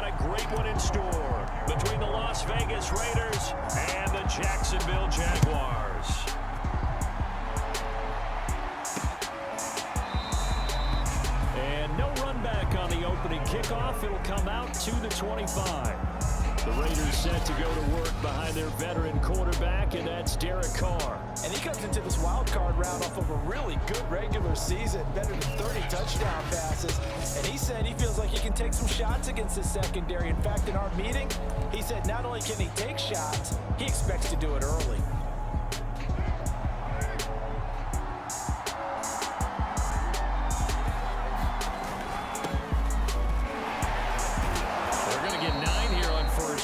A great one in store between the Las Vegas Raiders and the Jacksonville Jaguars. And no run back on the opening kickoff. It'll come out to the 25. The Raiders set to go to work behind their veteran quarterback, and that's Derek Carr. And he comes into this wild card round off of a really good regular season, better than 30 touchdown passes. And he said he feels like he can take some shots against the secondary. In fact, in our meeting, he said not only can he take shots, he expects to do it early.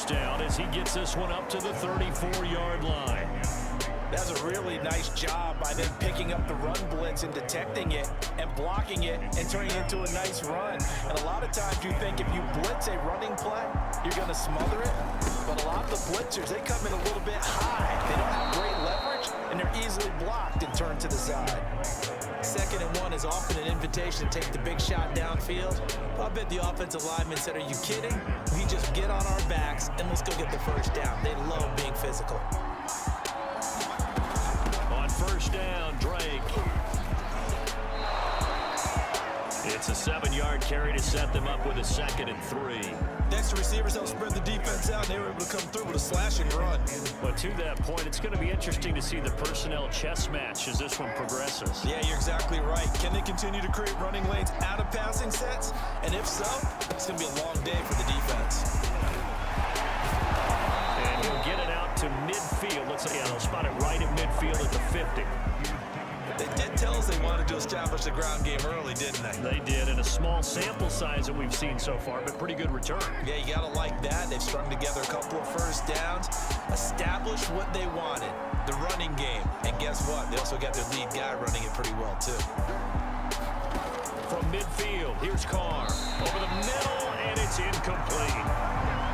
Down as he gets this one up to the 34-yard line. That's a really nice job by them picking up the run blitz and detecting it and blocking it and turning it into a nice run. And a lot of times you think if you blitz a running play, you're going to smother it. But a lot of the blitzers, they come in a little bit high. They don't have great leverage, and they're easily blocked and turned to the side. 2nd and 1 is often an invitation to take the big shot downfield. I bet the offensive lineman said, are you kidding? We just get on our backs and let's go get the first down. They love being physical. On first down, Drake. It's a 7-yard carry to set them up with a 2nd and 3. Next to receivers help spread the defense out, and they were able to come through with a slashing run. But to that point, it's going to be interesting to see the personnel chess match as this one progresses. Yeah, you're exactly right. Can they continue to create running lanes out of passing sets? And if so, it's going to be a long day for the defense. And he'll get it out to midfield. Let's say, yeah, they'll spot it right at midfield at the 50. They did tell us they wanted to establish the ground game early, didn't they? They did, in a small sample size that we've seen so far, but pretty good return. Yeah, you got to like that. They've strung together a couple of first downs, established what they wanted, the running game. And guess what? They also got their lead guy running it pretty well, too. From midfield, here's Carr. Over the middle, and it's incomplete.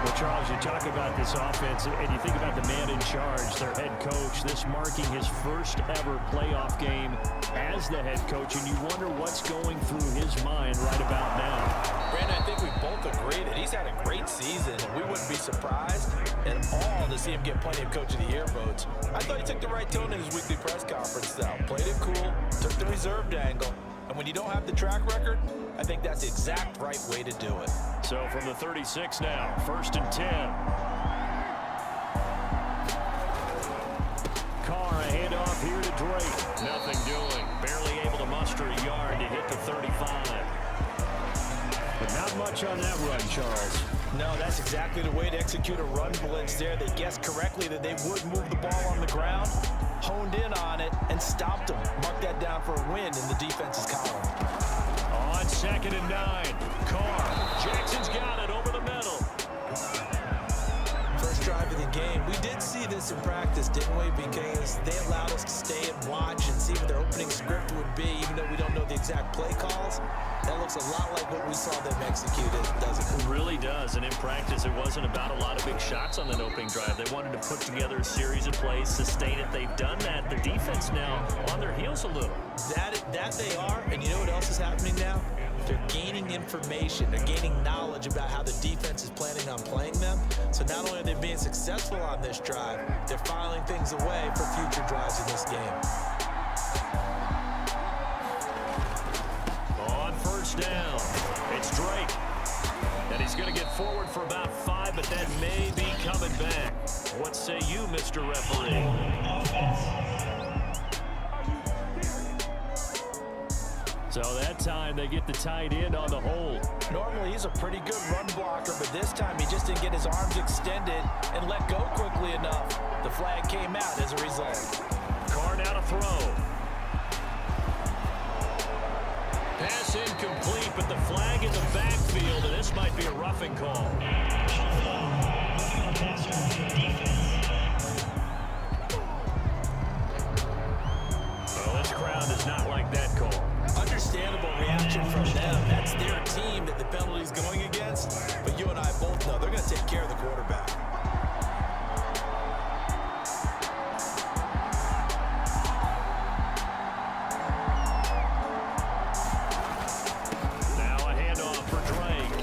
Well, Charles, you talk about this offense, and you think about the man in charge, their head coach, this marking his first ever playoff game as the head coach, and you wonder what's going through his mind right about now. Brandon, I think we both agree that he's had a great season. We wouldn't be surprised at all to see him get plenty of Coach of the Year votes. I thought he took the right tone in his weekly press conference, though. Played it cool, took the reserved angle. And when you don't have the track record, I think that's the exact right way to do it. So from the 36 now, 1st and 10. Carr, a handoff here to Drake. Nothing doing. Barely able to muster a yard to hit the 35. But not much on that run, Charles. No, that's exactly the way to execute a run blitz there. They guessed correctly that they would move the ball on the ground, honed in on it, and stopped them. Mark that down for a win in the defense's column. On 2nd and 9, Carr. Jackson's got it over the middle. First drive of the game. We did see this in practice, didn't we? Because they allowed us to stay and watch and see what their opening script would be, even though we don't know the exact play calls. That looks a lot like what we saw them execute, doesn't it? It really does, and in practice, it wasn't about a lot of big shots on that opening drive. They wanted to put together a series of plays, sustain it. They've done that. The defense now on their heels a little. That they are, and you know what else is happening now? They're gaining information. They're gaining knowledge about how the defense is planning on playing them. So not only are they being successful on this drive, they're filing things away for future drives in this game. On first down, it's Drake. And he's going to get forward for about 5, but that may be coming back. What say you, Mr. Referee? So that time they get the tight end on the hold. Normally he's a pretty good run blocker, but this time he just didn't get his arms extended and let go quickly enough. The flag came out as a result. Carr now to throw. Pass incomplete, but the flag in the backfield, and this might be a roughing call. Well, this crowd does not like that call. Understandable reaction from them. That's their team that the penalty's going against. But you and I both know they're going to take care of the quarterback. Now a handoff for Drake.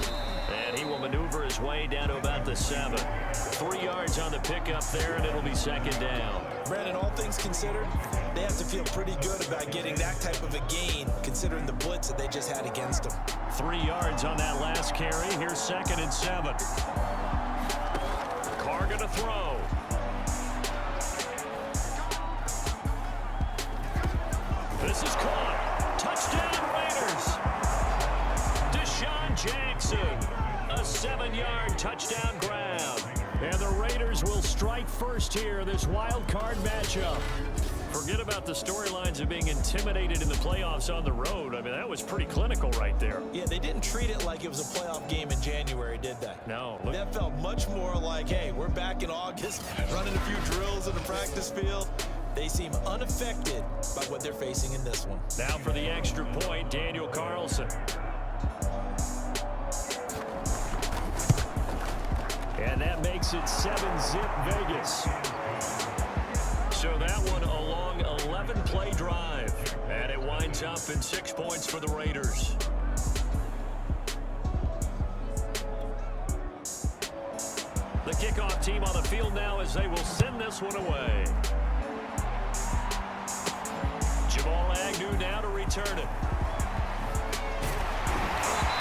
And he will maneuver his way down to about the 7. 3 yards on the pickup there, and it'll be second down. Brandon, all things considered, they have to feel pretty good about getting that type of a gain, considering the blitz that they just had against them. 3 yards on that last carry. Here's second and 7. Carr going to throw. This is caught. Touchdown Raiders. Deshaun Jackson. A 7-yard touchdown grab. And the Raiders will strike first here, this wild card matchup. Forget about the storylines of being intimidated in the playoffs on the road. I mean, that was pretty clinical right there. Yeah, they didn't treat it like it was a playoff game in January, did they? No. That felt much more like, hey, we're back in August, running a few drills in the practice field. They seem unaffected by what they're facing in this one. Now for the extra point, Daniel Carlson. And that makes it 7-zip Vegas. So that one a long 11-play drive. And it winds up in 6 points for the Raiders. The kickoff team on the field now as they will send this one away. Jamal Agnew now to return it.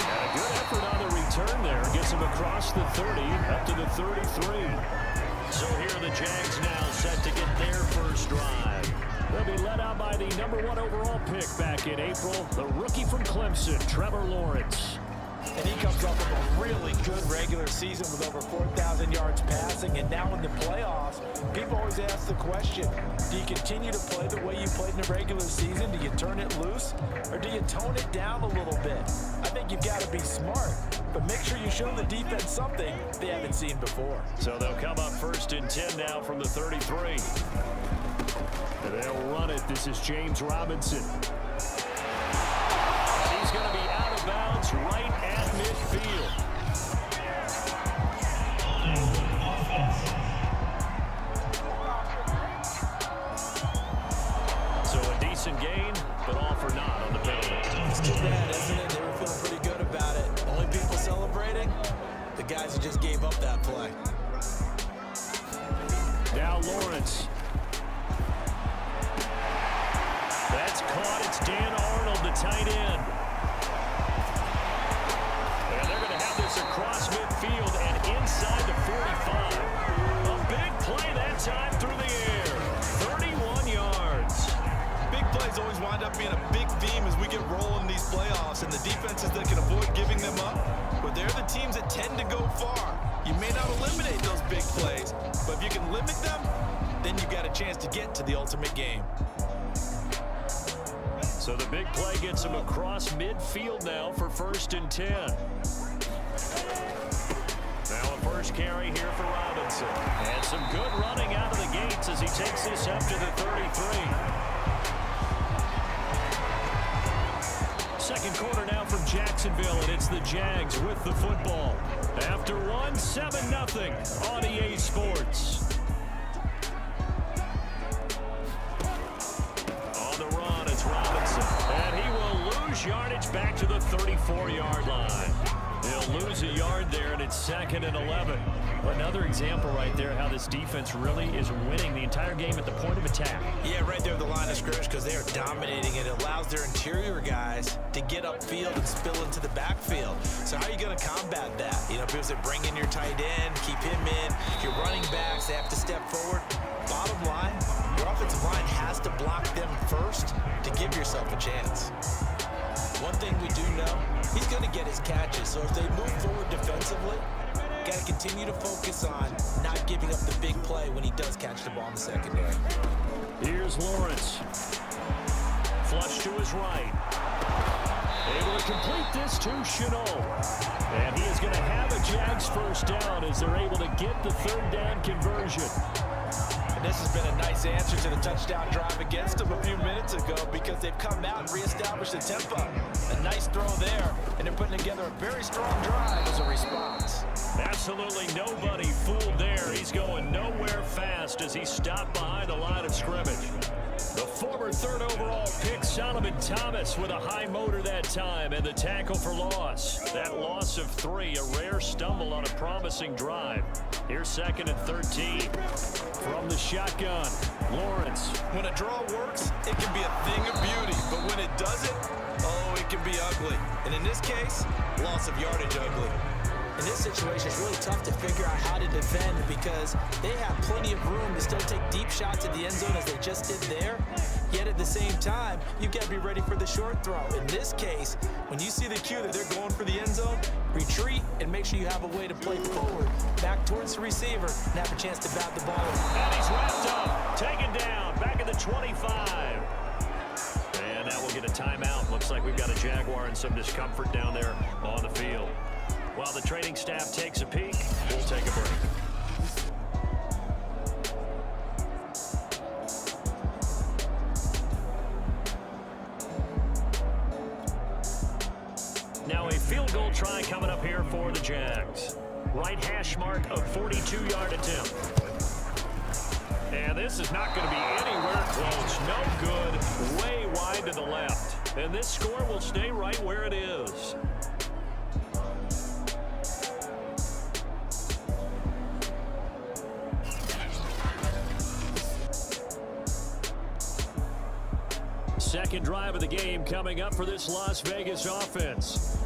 And a good effort on the return there. Gets him across the 30, up to the 33. So here are the Jags now set to get their first drive. They'll be led out by the #1 overall pick back in April, the rookie from Clemson, Trevor Lawrence. And he comes off of a really good regular season with over 4,000 yards passing. And now in the playoffs, people always ask the question, do you continue to play the way you played in the regular season? Do you turn it loose? Or do you tone it down a little bit? I think you've got to be smart. But make sure you show the defense something they haven't seen before. So they'll come up first and 10 now from the 33. And they'll run it. This is James Robinson. He's going to be out of bounds right at midfield. So a decent gain, but all for naught on the penalty. It's too bad, isn't it? They were feeling pretty good about it. Only people celebrating, the guys who just gave up that play. Now Lawrence. That's caught. It's Dan Arnold, the tight end. And they're going to have this across midfield and inside the 45. A big play that time through the air. 31 yards. Big plays always wind up being a big theme as we get rolling in these playoffs, and the defenses that can avoid giving them up, but they're the teams that tend to go far. You may not eliminate those big plays, but if you can limit them, then you got a chance to get to the ultimate game. So the big play gets him across midfield now for first and 10. Now a first carry here for Robinson. And some good running out of the gates as he takes this up to the 33. Second quarter now from Jacksonville, and it's the Jags with the football. After one, 7-0 on EA Sports. And he will lose yardage back to the 34-yard line. He'll lose a yard there, and it's second and 11. Another example right there how this defense really is winning the entire game at the point of attack. Yeah, right there at the line of scrimmage because they are dominating. It allows their interior guys to get upfield and spill into the backfield. So how are you going to combat that? You know, because they bring in your tight end, keep him in. Your running backs, they have to step forward. Bottom line, your offensive line has to block them first to give yourself a chance. One thing we do know, he's going to get his catches. So if they move forward defensively, got to continue to focus on not giving up the big play when he does catch the ball in the secondary. Here's Lawrence. Flush to his right. Able to complete this to Chenault. And he is going to have a Jags first down as they're able to get the third down conversion. And this has been a nice answer to the touchdown drive against them a few minutes ago because they've come out and reestablished the tempo. A nice throw there, and they're putting together a very strong drive as a response. Absolutely nobody fooled there. He's going nowhere fast. lost as he stopped behind the line of scrimmage. The former third overall pick, Solomon Thomas, with a high motor that time, and the tackle for loss. That loss of 3, a rare stumble on a promising drive. Here's 2nd and 13 from the shotgun. Lawrence. When a draw works, it can be a thing of beauty, but when it doesn't, oh, it can be ugly. And in this case, loss of yardage ugly. In this situation, it's really tough to figure out how to defend because they have plenty of room to still take deep shots at the end zone as they just did there. Yet at the same time, you've got to be ready for the short throw. In this case, when you see the cue that they're going for the end zone, retreat and make sure you have a way to play forward, back towards the receiver, and have a chance to bat the ball. And he's wrapped up, taken down, back at the 25. And now we'll get a timeout. Looks like we've got a Jaguar and some discomfort down there on the field. While the training staff takes a peek, we'll take a break. Now a field goal try coming up here for the Jags. Right hash mark of 42-yard attempt. And this is not going to be anywhere close. No good. Way wide to the left. And this score will stay right where it is. Second drive of the game coming up for this Las Vegas offense.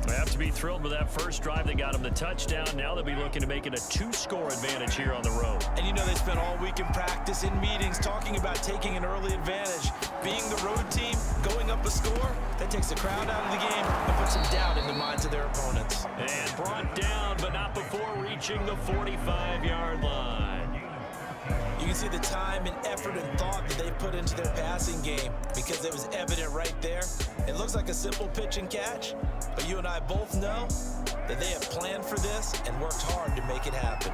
They have to be thrilled with that first drive. They got them the touchdown. Now they'll be looking to make it a 2-score advantage here on the road. And you know they spent all week in practice, in meetings, talking about taking an early advantage. Being the road team, going up a score, that takes the crowd out of the game and puts some doubt in the minds of their opponents. And brought down, but not before reaching the 45-yard line. You can see the time and effort and thought that they put into their passing game because it was evident right there. It looks like a simple pitch and catch, but you and I both know that they have planned for this and worked hard to make it happen.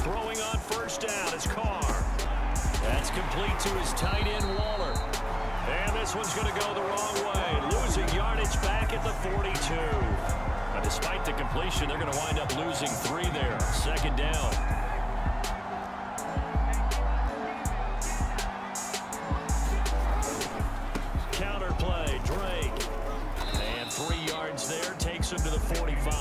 Throwing on first down is Carr. That's complete to his tight end, Waller. And this one's going to go the wrong way. Losing yardage back at the 42. Now, despite the completion, they're going to wind up losing 3 there. Second down. Counter play, Drake. And 3 yards there takes him to the 45.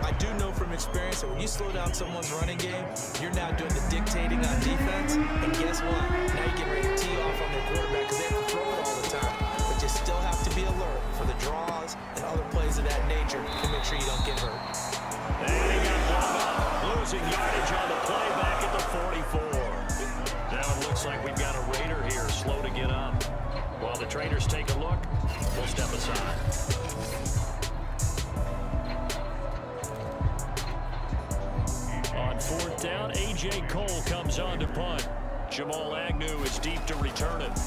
I do know from experience that when you slow down someone's running game, you're now doing the dictating on defense. And guess what? Now you're getting ready to tee off on their quarterback because they have to throw it all the time. But you still have to be alert for the draws and other plays of that nature to make sure you don't get hurt. And he got blown up. Losing yardage on the play back at the 44. Now it looks like we've got a Raider here slow to get up. While the trainers take a look, we'll step aside. On 4th down, A.J. Cole comes on to punt. Jamal Agnew is deep to return it.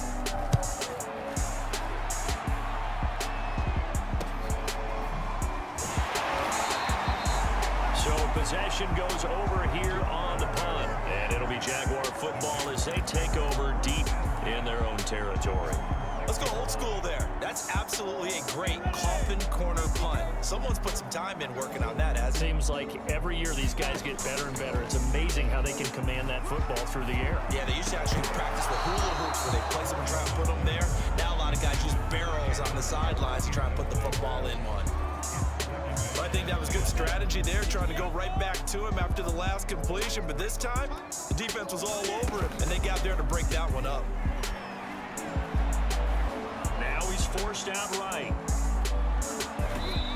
So possession goes over here on the punt. And it'll be Jaguar football as they take over deep in their own territory. Let's go old school there. That's absolutely a great coffin corner punt. Someone's put some time in working on that, hasn't he? Seems like every year these guys get better and better. It's amazing how they can command that football through the air. Yeah, they used to actually practice the hula hoops where they place them and try and put them there. Now a lot of guys use barrels on the sidelines to try and put the football in one. But I think that was good strategy there, trying to go right back to him after the last completion. But this time, the defense was all over him, and they got there to break that one up. Now he's forced out right.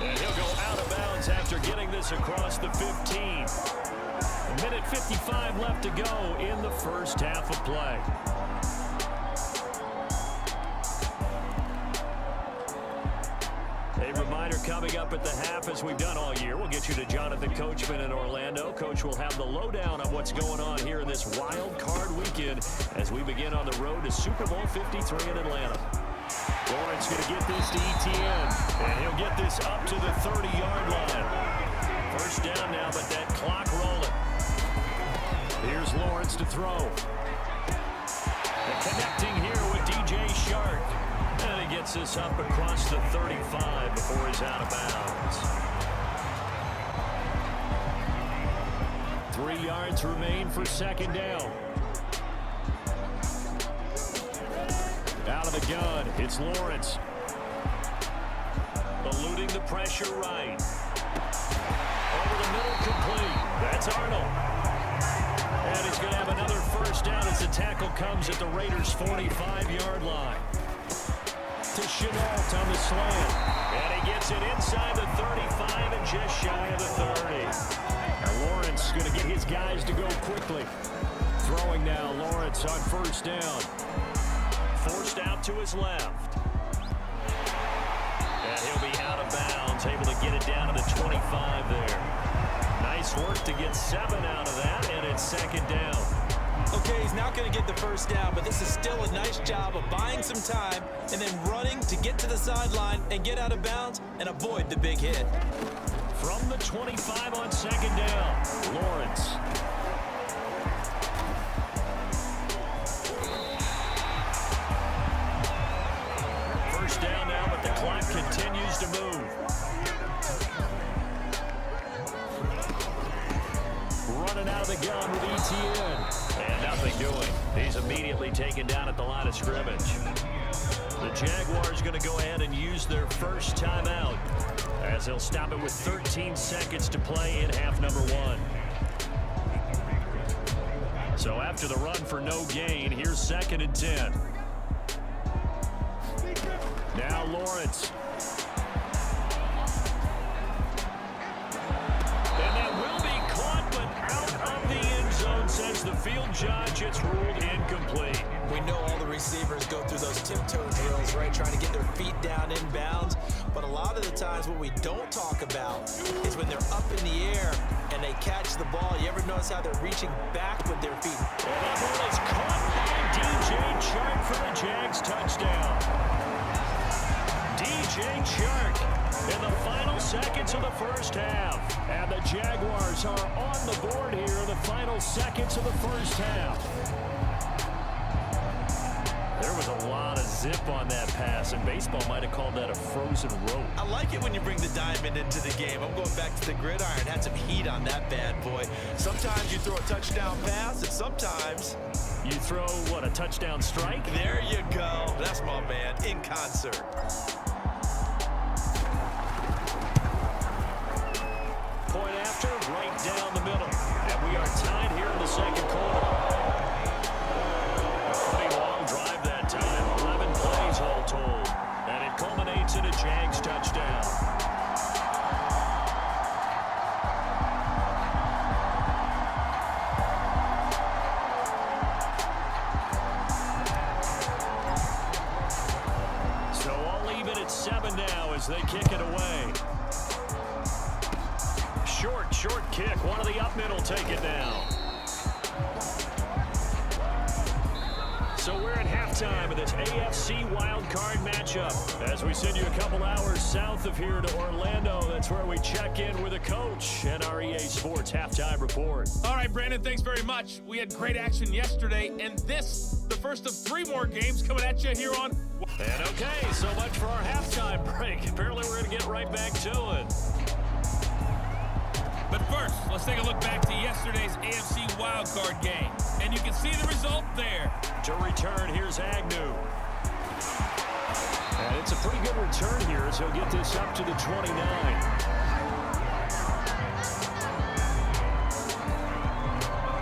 And he'll go out of bounds after getting this across the 15. A minute 55 left to go in the first half of play. A reminder coming up at the half, as we've done all year, we'll get you to Jonathan Coachman in Orlando. Coach will have the lowdown on what's going on here in this wild card weekend as we begin on the road to Super Bowl 53 in Atlanta. Lawrence going to get this to Etienne, and he'll get this up to the 30-yard line. First down now, but that clock rolling. Here's Lawrence to throw. And connecting here with DJ Shark. And he gets this up across the 35 before he's out of bounds. 3 yards remain for second down. Out of the gun, it's Lawrence. Eluding the pressure right. Over the middle, complete. That's Arnold. And he's going to have another first down as the tackle comes at the Raiders' 45-yard line. To Chenault on the slant. And he gets it inside the 35 and just shy of the 30. Now Lawrence going to get his guys to go quickly. Throwing now, Lawrence on first down. Forced out to his left. And he'll be out of bounds, able to get it down to the 25 there. Nice work to get 7 out of that, and it's second down. Okay, he's not going to get the first down, but this is still a nice job of buying some time and then running to get to the sideline and get out of bounds and avoid the big hit. From the 25 on second down, Lawrence. First down now, but the clock continues to move. Running out of the gun with ETN. And nothing doing. He's immediately taken down at the line of scrimmage. The Jaguars going to go ahead and use their first timeout as they'll stop it with 13 seconds to play in half number 1. So after the run for no gain, here's second and 10. Now Lawrence. And that will be caught, but out of the end zone, says the field judge. It's ruled incomplete. We know all the receivers go through those tiptoe drills, right, trying to get their feet down in bounds. But a lot of the times what we don't talk about is when they're up in the air and they catch the ball. You ever notice how they're reaching back with their feet? And that ball is caught by DJ Chark for the Jags touchdown. DJ Chark in the final seconds of the first half. And the Jaguars are on the board here in the final seconds of the first half. There was a lot of zip on that pass, and baseball might have called that a frozen rope. I like it when you bring the diamond into the game. I'm going back to the gridiron. Had some heat on that bad boy. Sometimes you throw a touchdown pass, and sometimes you throw, what, a touchdown strike? There you go. That's my man, in concert. Point after, right down the middle. And we are tied here in the second quarter. Pretty long drive that time. 11 plays all told. And it culminates in a Jags touchdown. So all even at 7 now as they kick it away. Short kick. One of the up middle take it down. So we're at halftime of this AFC wildcard matchup. As we send you a couple hours south of here to Orlando, that's where we check in with a coach and our EA Sports halftime report. All right, Brandon, thanks very much. We had great action yesterday, and this, the first of 3 more games coming at you here on... And okay, so much for our halftime break. Apparently we're going to get right back to it. But first, let's take a look back to yesterday's AFC wildcard game. And you can see the result there. To return, here's Agnew. And it's a pretty good return here as he'll get this up to the 29.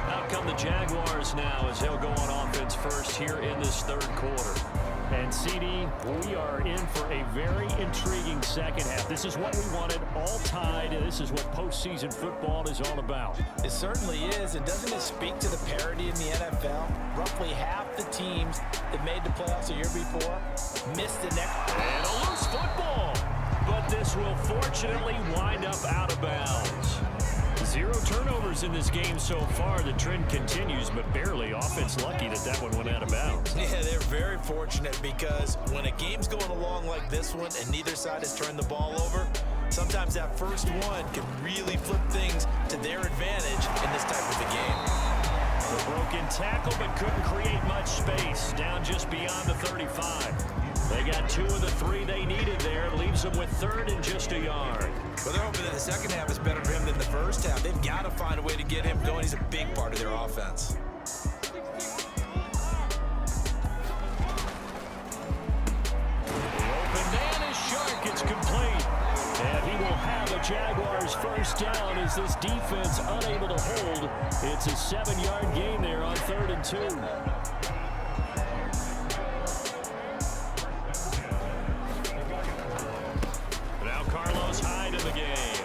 Out come the Jaguars now as they'll go on offense first here in this third quarter. And CD, we are in for a very intriguing second half. This is what we wanted, all tied. This is what postseason football is all about. It certainly is, and doesn't it speak to the parity in the NFL? Roughly half the teams that made the playoffs a year before missed the next. And a loose football, but this will fortunately wind up out of bounds. 0 turnovers in this game so far. The trend continues, but barely. Offense lucky that one went out of bounds. Yeah, they're very fortunate because when a game's going along like this one and neither side has turned the ball over, sometimes that first one can really flip things to their advantage in this type of a game. The broken tackle, but couldn't create much space. Down just beyond the 35. They got 2 of the 3 they needed there. Leaves them with 3rd and just a yard. Well, they're hoping that the second half is better for him than the first half. They've got to find a way to get him going. He's a big part of their offense. It's complete. And he will have a Jaguars first down as this defense unable to hold. It's a 7-yard gain there on 3rd and 2. Now Carlos Hyde in the game.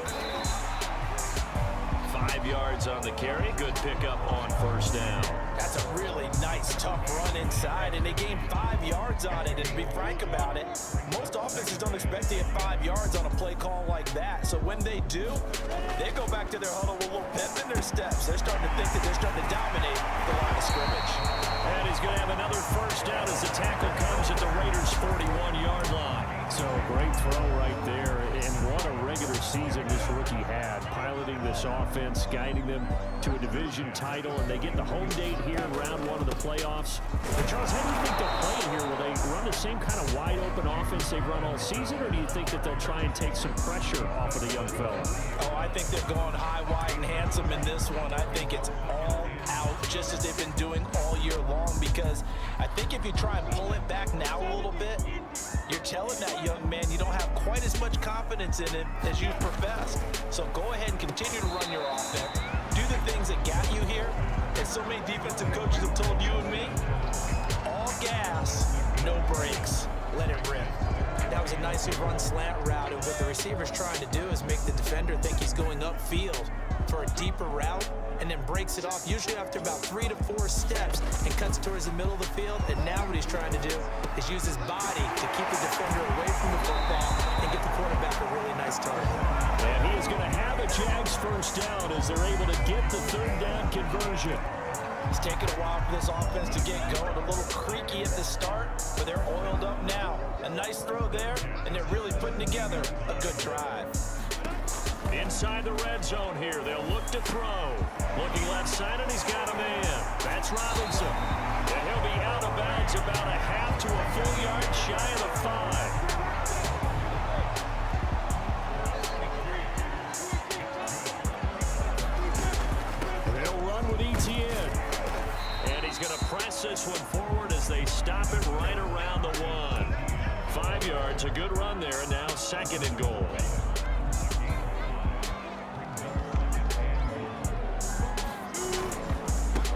5 yards on the carry. Good pickup on first down. That's a really nice, tough run inside, and they gained 5 yards on it. And to be frank about it, most offenses don't expect to get 5 yards on a play call like that. So when they do, they go back to their huddle with a little pep in their steps. They're starting to think that they're starting to dominate the line of scrimmage. And he's going to have another first down as the tackle comes at the Raiders' 41-yard line. So great throw right there, and what a regular season this rookie had, piloting this offense, guiding them to a division title, and they get the home date here in round 1 of the playoffs. But Charles, how do you think they'll play here? Will they run the same kind of wide-open offense they've run all season, or do you think that they'll try and take some pressure off of the young fella? Oh, I think they're going high, wide, and handsome in this one. I think it's all out, just as they've been doing all year long, because I think if you try and pull it back now a little bit, you're telling that young man you don't have quite as much confidence in him as you professed. So go ahead and continue to run your offense. Do the things that got you here. And so many defensive coaches have told you and me, all gas, no brakes. Let it rip. That was a nicely run slant route, and what the receiver's trying to do is make the defender think he's going upfield for a deeper route, and then breaks it off, usually after about 3 to 4 steps, and cuts towards the middle of the field. And now what he's trying to do is use his body to keep the defender away from the football and get the quarterback a really nice target. And he is going to have a Jags first down as they're able to get the 3rd down conversion. It's taken a while for this offense to get going. A little creaky at the start, but they're oiled up now. A nice throw there, and they're really putting together a good drive. Inside the red zone here, they'll look to throw. Looking left side, and he's got a man. That's Robinson. And he'll be out of bounds about a half to a full yard shy of the 5. He's going to press this one forward as they stop it right around the 1. 5 yards, a good run there, and now 2nd and goal.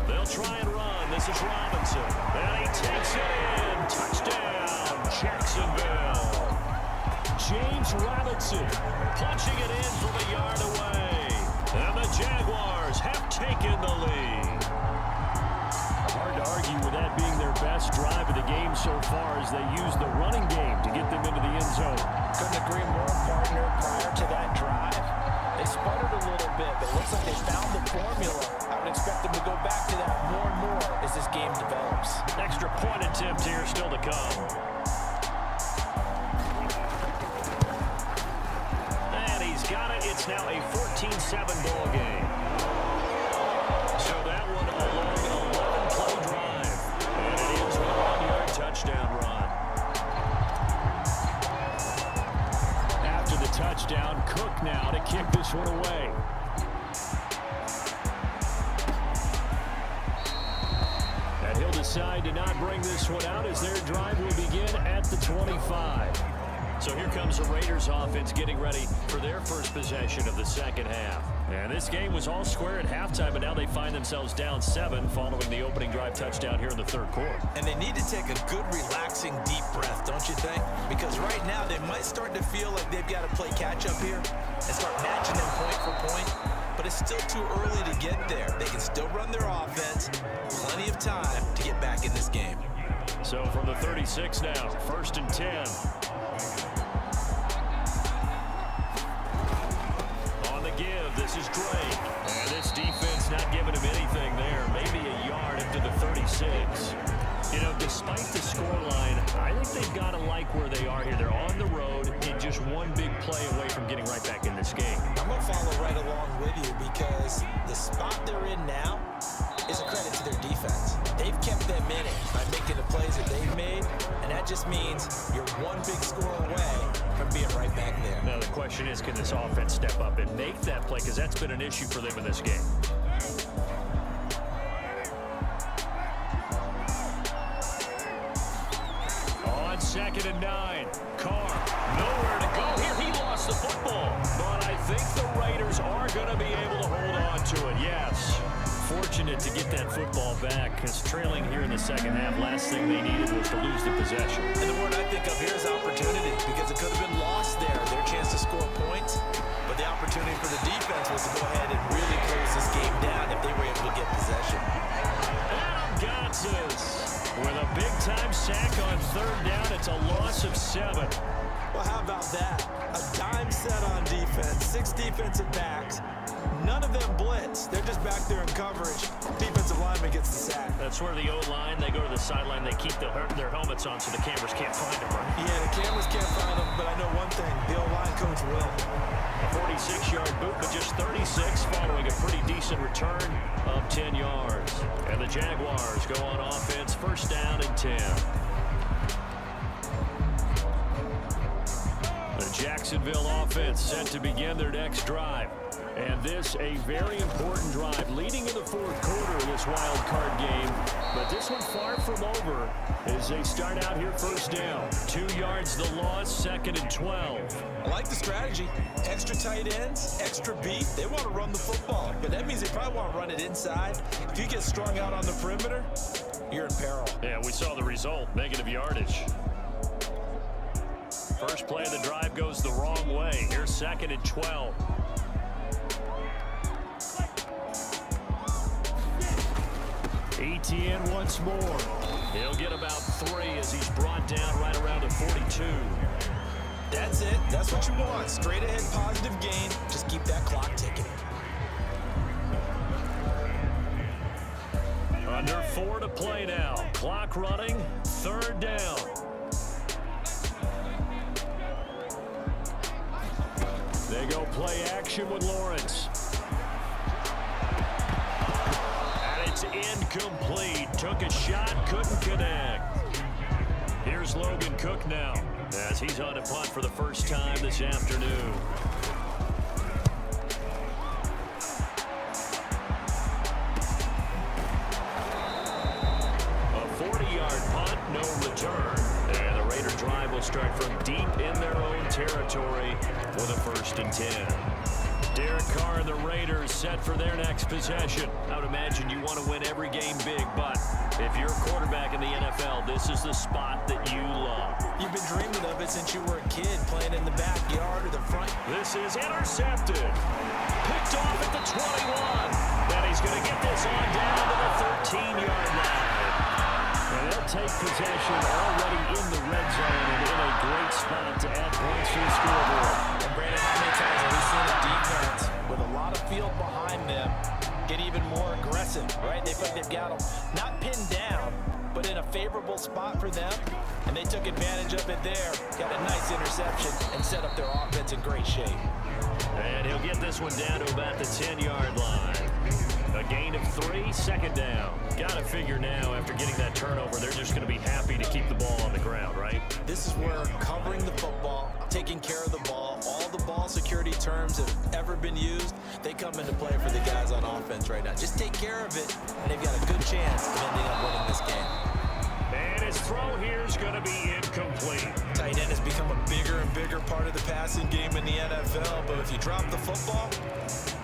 They'll try and run. This is Robinson. And he takes it in. Touchdown, Jacksonville. James Robinson punching it in from a yard away. And the Jaguars have taken the lead. Hard to argue with that being their best drive of the game so far as they use the running game to get them into the end zone. Couldn't agree more, partner. Prior to that drive, they sputtered a little bit, but it looks like they found the formula. I would expect them to go back to that more and more as this game develops. Extra point attempt here still to come. And he's got it. It's now a 14-7 ball game. So that one along an 11-play drive. And it is a 1-yard touchdown run. After the touchdown, Cook now to kick this one away. And he'll decide to not bring this one out as their drive will begin at the 25. So here comes the Raiders offense getting ready for their first possession of the second half. And this game was all square at halftime, but now they find themselves down 7 following the opening drive touchdown here in the third quarter. And they need to take a good, relaxing, deep breath, don't you think? Because right now they might start to feel like they've got to play catch-up here and start matching them point for point. But it's still too early to get there. They can still run their offense. Plenty of time to get back in this game. So from the 36 now, 1st and 10. Give. This is Drake. And this defense not giving him anything there. Maybe a yard up to the 36. You know, despite the scoreline, I think they've got to like where they are here. They're on the road and just one big play away from getting right back in this game. I'm going to follow right along with you because the spot they're in now is a credit to their defense. They've kept them in it by making the plays that they've made, and that just means you're one big score away from being right back there. Now the question is, can this offense step up and make that play? Because that's been an issue for them in this game. On 2nd and 9, Carr, nowhere to go here. He lost the football, but I think the Raiders are going to be able to hold on to it. Yes, fortunate to get that football back, because trailing here in the second half, last thing they needed was to lose the possession. And the word I think of here is opportunity, because it could have been lost there, their chance to score points. But the opportunity for the defense was to go ahead and really close this game down if they were able to get possession. Adam Gotsis with a big-time sack on 3rd down. It's a loss of 7. Well, how about that? A dime set on defense, 6 defensive backs. None of them blitz. They're just back there in coverage. Defensive lineman gets the sack. That's where the O-line, they go to the sideline, they keep their helmets on so the cameras can't find them, right? Yeah, the cameras can't find them, but I know one thing. The O-line coach will. A 46-yard boot, but just 36 following a pretty decent return of 10 yards. And the Jaguars go on offense, 1st down and 10. The Jacksonville offense set to begin their next drive. And this a very important drive leading in the 4th quarter of this wild card game. But this one far from over as they start out here 1st down. 2 yards the loss, 2nd and 12. I like the strategy. Extra tight ends, extra beat. They want to run the football, but that means they probably want to run it inside. If you get strung out on the perimeter, you're in peril. Yeah, we saw the result, negative yardage. First play of the drive goes the wrong way. Here's 2nd and 12. Etienne once more. He'll get about 3 as he's brought down right around the 42. That's it. That's what you want. Straight ahead positive gain. Just keep that clock ticking. Under 4 to play now. Clock running. 3rd down. They go play action with Lawrence. It's incomplete. Took a shot, couldn't connect. Here's Logan Cook now as he's on a punt for the first time this afternoon. A 40-yard punt, no return. And the Raider drive will start from deep in their own territory with a 1st and 10. Derek Carr and the Raiders set for their next possession. I would imagine you want to win every game big, but if you're a quarterback in the NFL, this is the spot that you love. You've been dreaming of it since you were a kid, playing in the backyard or the front. This is intercepted. Picked off at the 21. And he's going to get this on down to the 13-yard line. And they'll take possession already in the red zone and in a great spot to add points to the scoreboard. And Brandon, how many times have we seen a defense with a lot of field behind them get even more aggressive, right? They feel like they've got them not pinned down, but in a favorable spot for them, and they took advantage of it there, got a nice interception, and set up their offense in great shape. And he'll get this one down to about the 10-yard line. A gain of 3, 2nd down. Got to figure now, after getting that turnover, they're just going to be happy to keep the ball on the ground, right? This is where covering the football, taking care of the ball, all the ball security terms that have ever been used, they come into play for the guys on offense right now. Just take care of it, and they've got a good chance of ending up winning this game. And his throw here is going to be incomplete. Tight end has become a bigger and bigger part of the passing game in the NFL, but if you drop the football,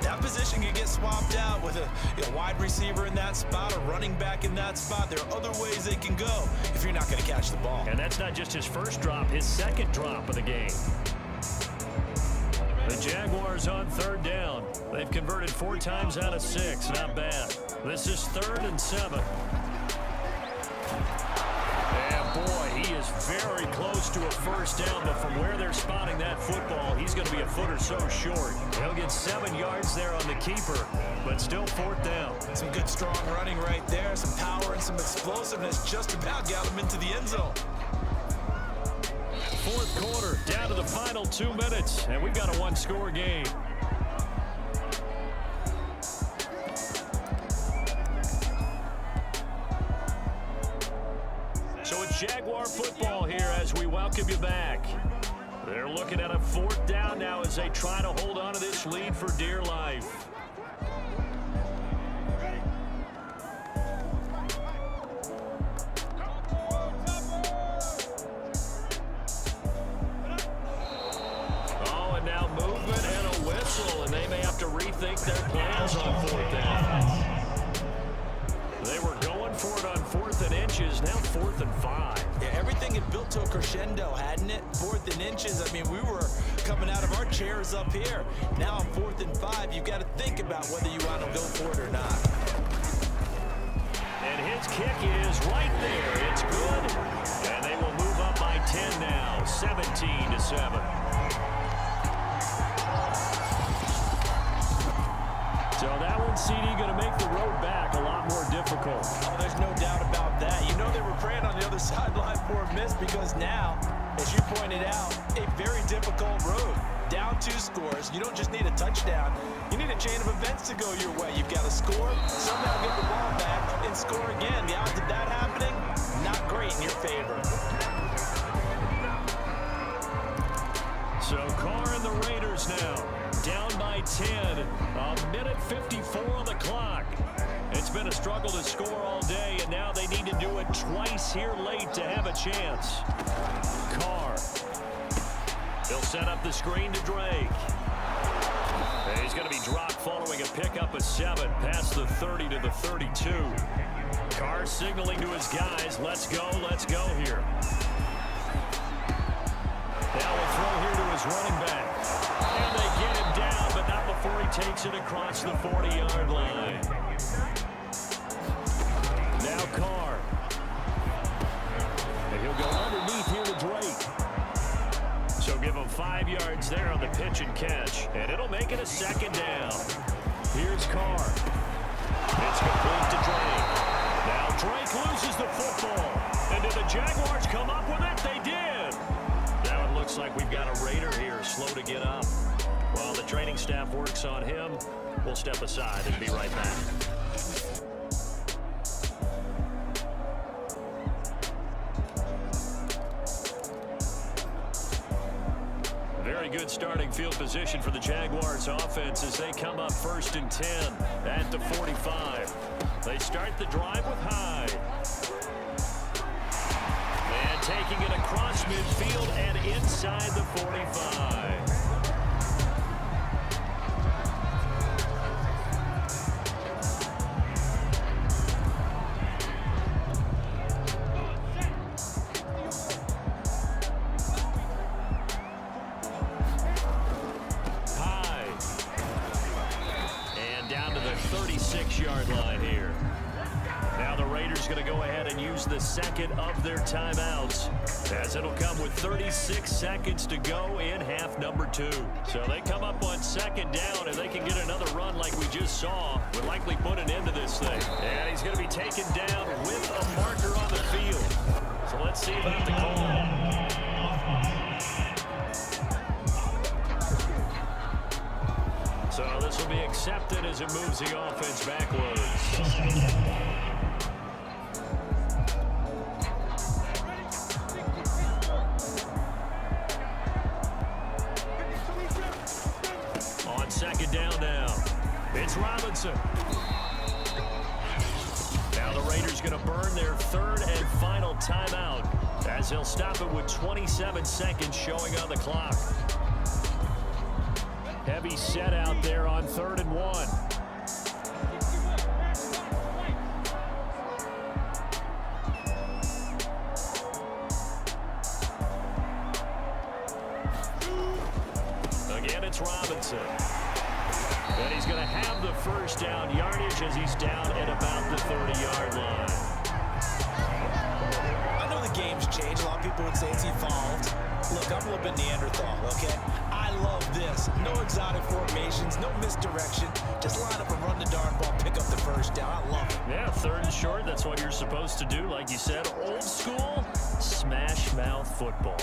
that position can get swapped out with a wide receiver in that spot, a running back in that spot. There are other ways they can go if you're not going to catch the ball. And that's not just his first drop, his 2nd drop of the game. The Jaguars on 3rd down. They've converted 4 times out of 6. Not bad. This is 3rd and 7. And boy, he is very close to a 1st down, but from where they're spotting that football, he's going to be a foot or so short. He'll get 7 yards there on the keeper, but still 4th down. Some good strong running right there, some power and some explosiveness just about got him into the end zone. 4th quarter, down to the final 2 minutes, and we've got a 1-score game. Jaguar football here as we welcome you back. They're looking at a 4th down now as they try to hold on to this lead for dear life. Oh, and now movement and a whistle, and they may have to rethink their plans on 4th down. They were going for it on 4th and inches, now 4th and 5. Yeah, everything had built to a crescendo, hadn't it? 4th and inches. I mean, we were coming out of our chairs up here. Now on 4th and 5, you've got to think about whether you want to go for it or not. And his kick is right there. It's good. And they will move up by 10 now, 17-7. So that one, CD, going to make the road back a lot more difficult. Oh, there's no doubt about that. You know they were praying on the other sideline for a miss because now, as you pointed out, a very difficult road. Down 2 scores. You don't just need a touchdown. You need a chain of events to go your way. You've got to score, somehow get the ball back, and score again. The odds of that happening, not great in your favor. So Carr and the Raiders now down by 10. A minute 54 on the clock. It's been a struggle to score all day, and now they need to do it twice here late to have a chance. Carr. He'll set up the screen to Drake. And he's going to be dropped following a pickup of 7 past the 30 to the 32. Carr signaling to his guys, let's go here. Now we'll throw here to his running back. And they get him down, but not before he takes it across the 40-yard line. Now Carr. And he'll go underneath here to Drake. So give him 5 yards there on the pitch and catch. And it'll make it a 2nd down. Here's Carr. It's complete to Drake. Now Drake loses the football. And did the Jaguars come up with it? They did. Now it looks like we've got a Raider here, slow to get up. While the training staff works on him, we'll step aside and be right back. Very good starting field position for the Jaguars offense as they come up 1st and 10 at the 45. They start the drive with Hyde. And taking it across midfield and inside the 45. Hyde. And down to the 36-yard line here. Now the Raiders going to go ahead and use the 2nd of their timeouts, as it'll come with 36 seconds to go in half number 2. So they come up on 2nd down, and they can get another run like we just saw. Would likely put an end to this thing. And he's going to be taken down with a marker on the field. So let's see about the call. So this will be accepted as it moves the offense backwards. On 2nd down now, it's Robinson. Now the Raiders going to burn their 3rd and final timeout as they'll stop it with 27 seconds showing on the clock. Heavy set out there on 3rd and 1. Again, it's Robinson. And he's going to have the 1st down yardage as he's down at about the 30-yard line. I know the game's changed. A lot of people would say it's evolved. Look, I'm a little bit Neanderthal, okay? I love this. No exotic formations, no misdirection. Just line up and run the darn ball, pick up the 1st down. I love it. Yeah, 3rd and short, that's what you're supposed to do. Like you said, old school, smash mouth football.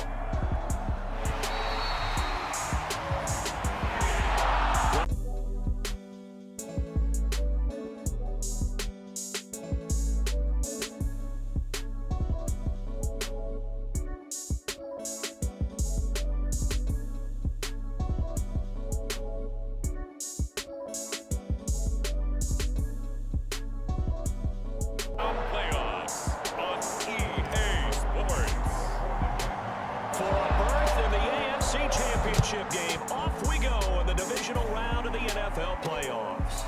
NFL playoffs.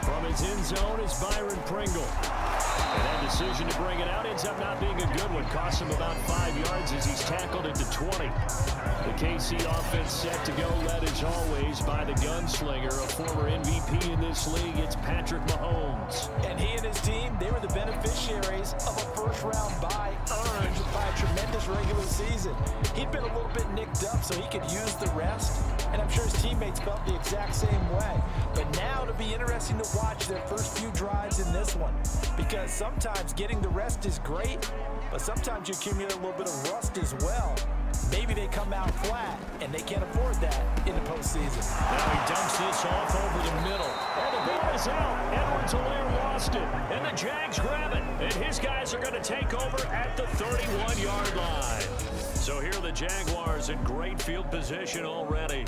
From his end zone is Byron Pringle. And that decision to bring it out ends up not being a good one. Costs him about 5 yards as he's tackled into 20. The KC offense set to go, led as always by the gunslinger, a former MVP in this league. It's Patrick Mahomes. And he and his team, they were the beneficiaries of a first-round bye earned by a tremendous regular season. He'd been a little bit nicked up, so he could use the rest. And I'm sure his teammates felt the exact same way. But now it'll be interesting to watch their first few drives in this one. Because sometimes getting the rest is great, but sometimes you accumulate a little bit of rust as well. Maybe they come out flat, and they can't afford that in the postseason. Now he dumps this off over the middle. And the ball is out. Edwards-Helaire lost it. And the Jags grab it. And his guys are going to take over at the 31-yard line. So here are the Jaguars in great field position already.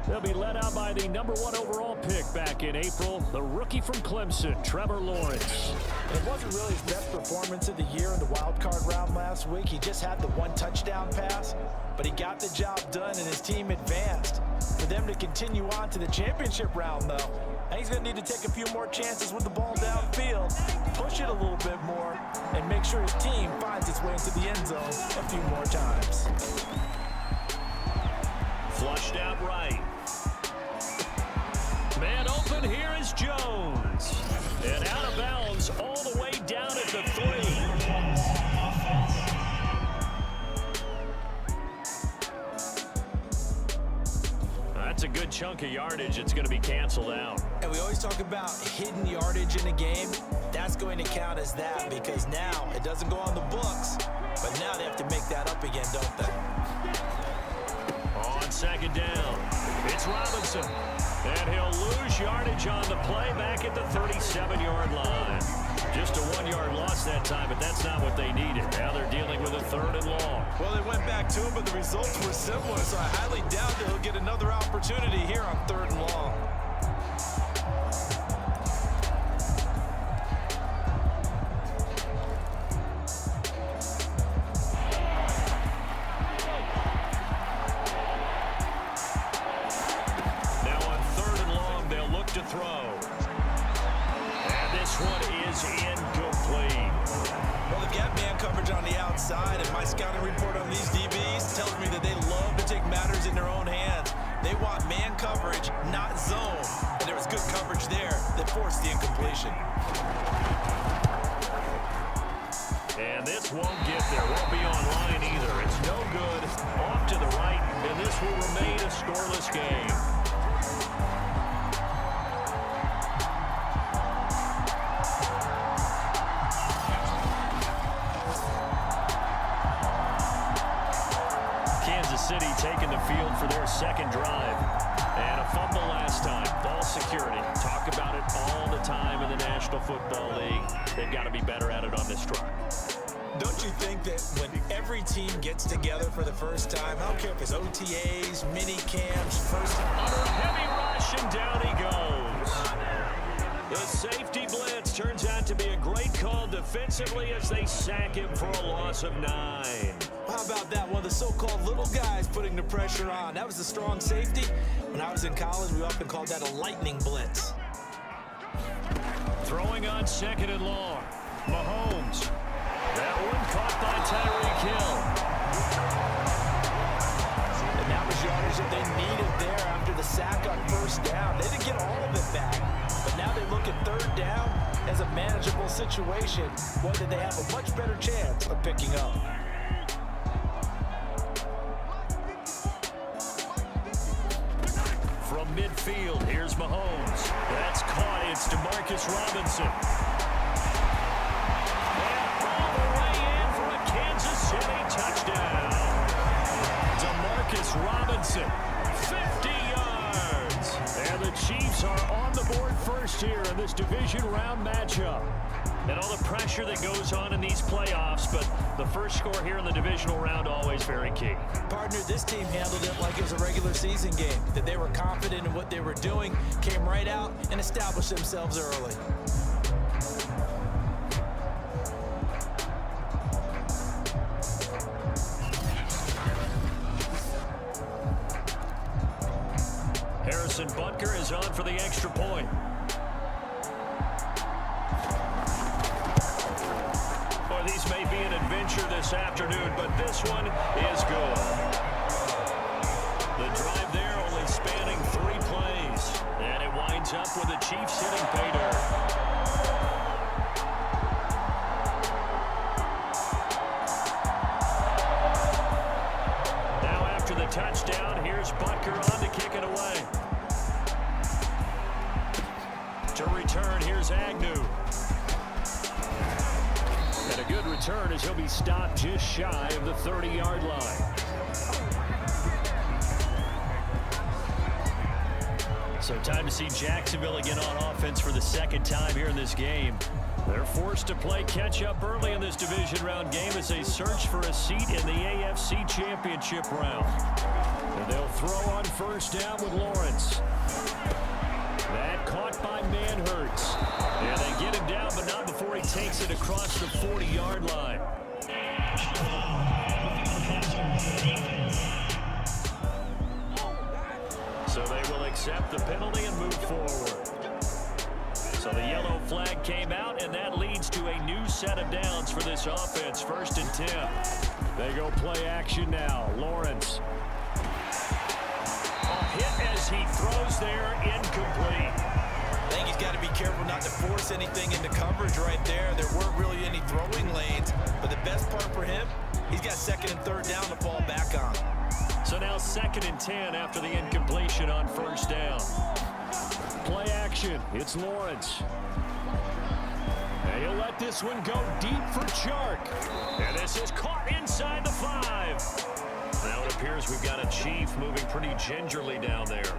They'll be led out by the #1 overall pick back in April, the rookie from Clemson, Trevor Lawrence. And it wasn't really his best performance of the year in the wild card round last week. He just had the one touchdown pass, but he got the job done and his team advanced. For them to continue on to the championship round, though, I think he's going to need to take a few more chances with the ball downfield, push it a little bit more, and make sure his team finds its way into the end zone a few more times. Flushed out right. Man open, here is Jones. And out of bounds all the way down at the 3. That's a good chunk of yardage. It's going to be canceled out. And we always talk about hidden yardage in a game. That's going to count as that because now it doesn't go on the books, but now they have to make that up again, don't they? On second down, it's Robinson. And he'll lose yardage on the play back at the 37-yard line. Just a 1-yard loss that time, but that's not what they needed. Now they're dealing with a 3rd and long. Well, they went back to it, but the results were similar, so I highly doubt that he'll get another opportunity here on 3rd and long. To throw. And this one is incomplete. Well, they've got man coverage on the outside, and my scouting report on these DBs tells me that they love to take matters in their own hands. They want man coverage, not zone. And there was good coverage there that forced the incompletion. And this won't get there. Won't be online either. It's no good. Off to the right, and this will remain a scoreless game. City taking the field for their second drive. And a fumble last time. Ball security. Talk about it all the time in the National Football League. They've got to be better at it on this drive. Don't you think that when every team gets together for the first time, I don't care if it's OTAs, mini camps, first time. Under a heavy rush, and down he goes. The safety blitz turns out to be a great call defensively as they sack him for a loss of 9. How about that? One of the so-called little guys putting the pressure on. That was a strong safety. When I was in college, we often called that a lightning blitz. Throwing on 2nd and long. Mahomes. That one caught by Tyreek Hill. And that was yardage that they needed there after the sack on 1st down. They didn't get all of it back, but now they look at 3rd down as a manageable situation, one that they have a much better chance of picking up. From midfield, here's Mahomes. That's caught. It's DeMarcus Robinson. And all the way in for a Kansas City touchdown. DeMarcus Robinson, 50 yards. And the Chiefs are on the board first here in this division round matchup. And all the pressure that goes on in these playoffs, but the first score here in the divisional round always very key. Partner, this team handled it like it was a regular season game, that they were confident in what they were doing, came right out and established themselves early. Harrison Butker is on for the extra point. Well, these may be an adventure this afternoon, but this one is good. The drive there only spanning 3 plays. And it winds up with the Chiefs hitting pay dirt. Now after the touchdown, here's Butker on to kick it away. To return, here's Agnew. And a good return as he'll be stopped just shy of the 30-yard line. So time to see Jacksonville again on offense for the second time here in this game. They're forced to play catch-up early in this division round game as they search for a seat in the AFC Championship round. And they'll throw on first down with Lawrence. That caught by Manhurts. And they get him down, but not before he takes it across the 40-yard line. So they will accept the penalty and move forward. So the yellow flag came out, and that leads to a new set of downs for this offense. 1st and 10. They go play action now. Lawrence. A hit as he throws there, incomplete. I think he's got to be careful not to force anything into coverage right there. There weren't really any throwing lanes, but the best part for him, he's got 2nd and 3rd down to fall back on. So now 2nd and 10 after the incompletion on first down. Play action. It's Lawrence. And he'll let this one go deep for Chark. And this is caught inside the 5. Now it appears we've got a Chief moving pretty gingerly down there.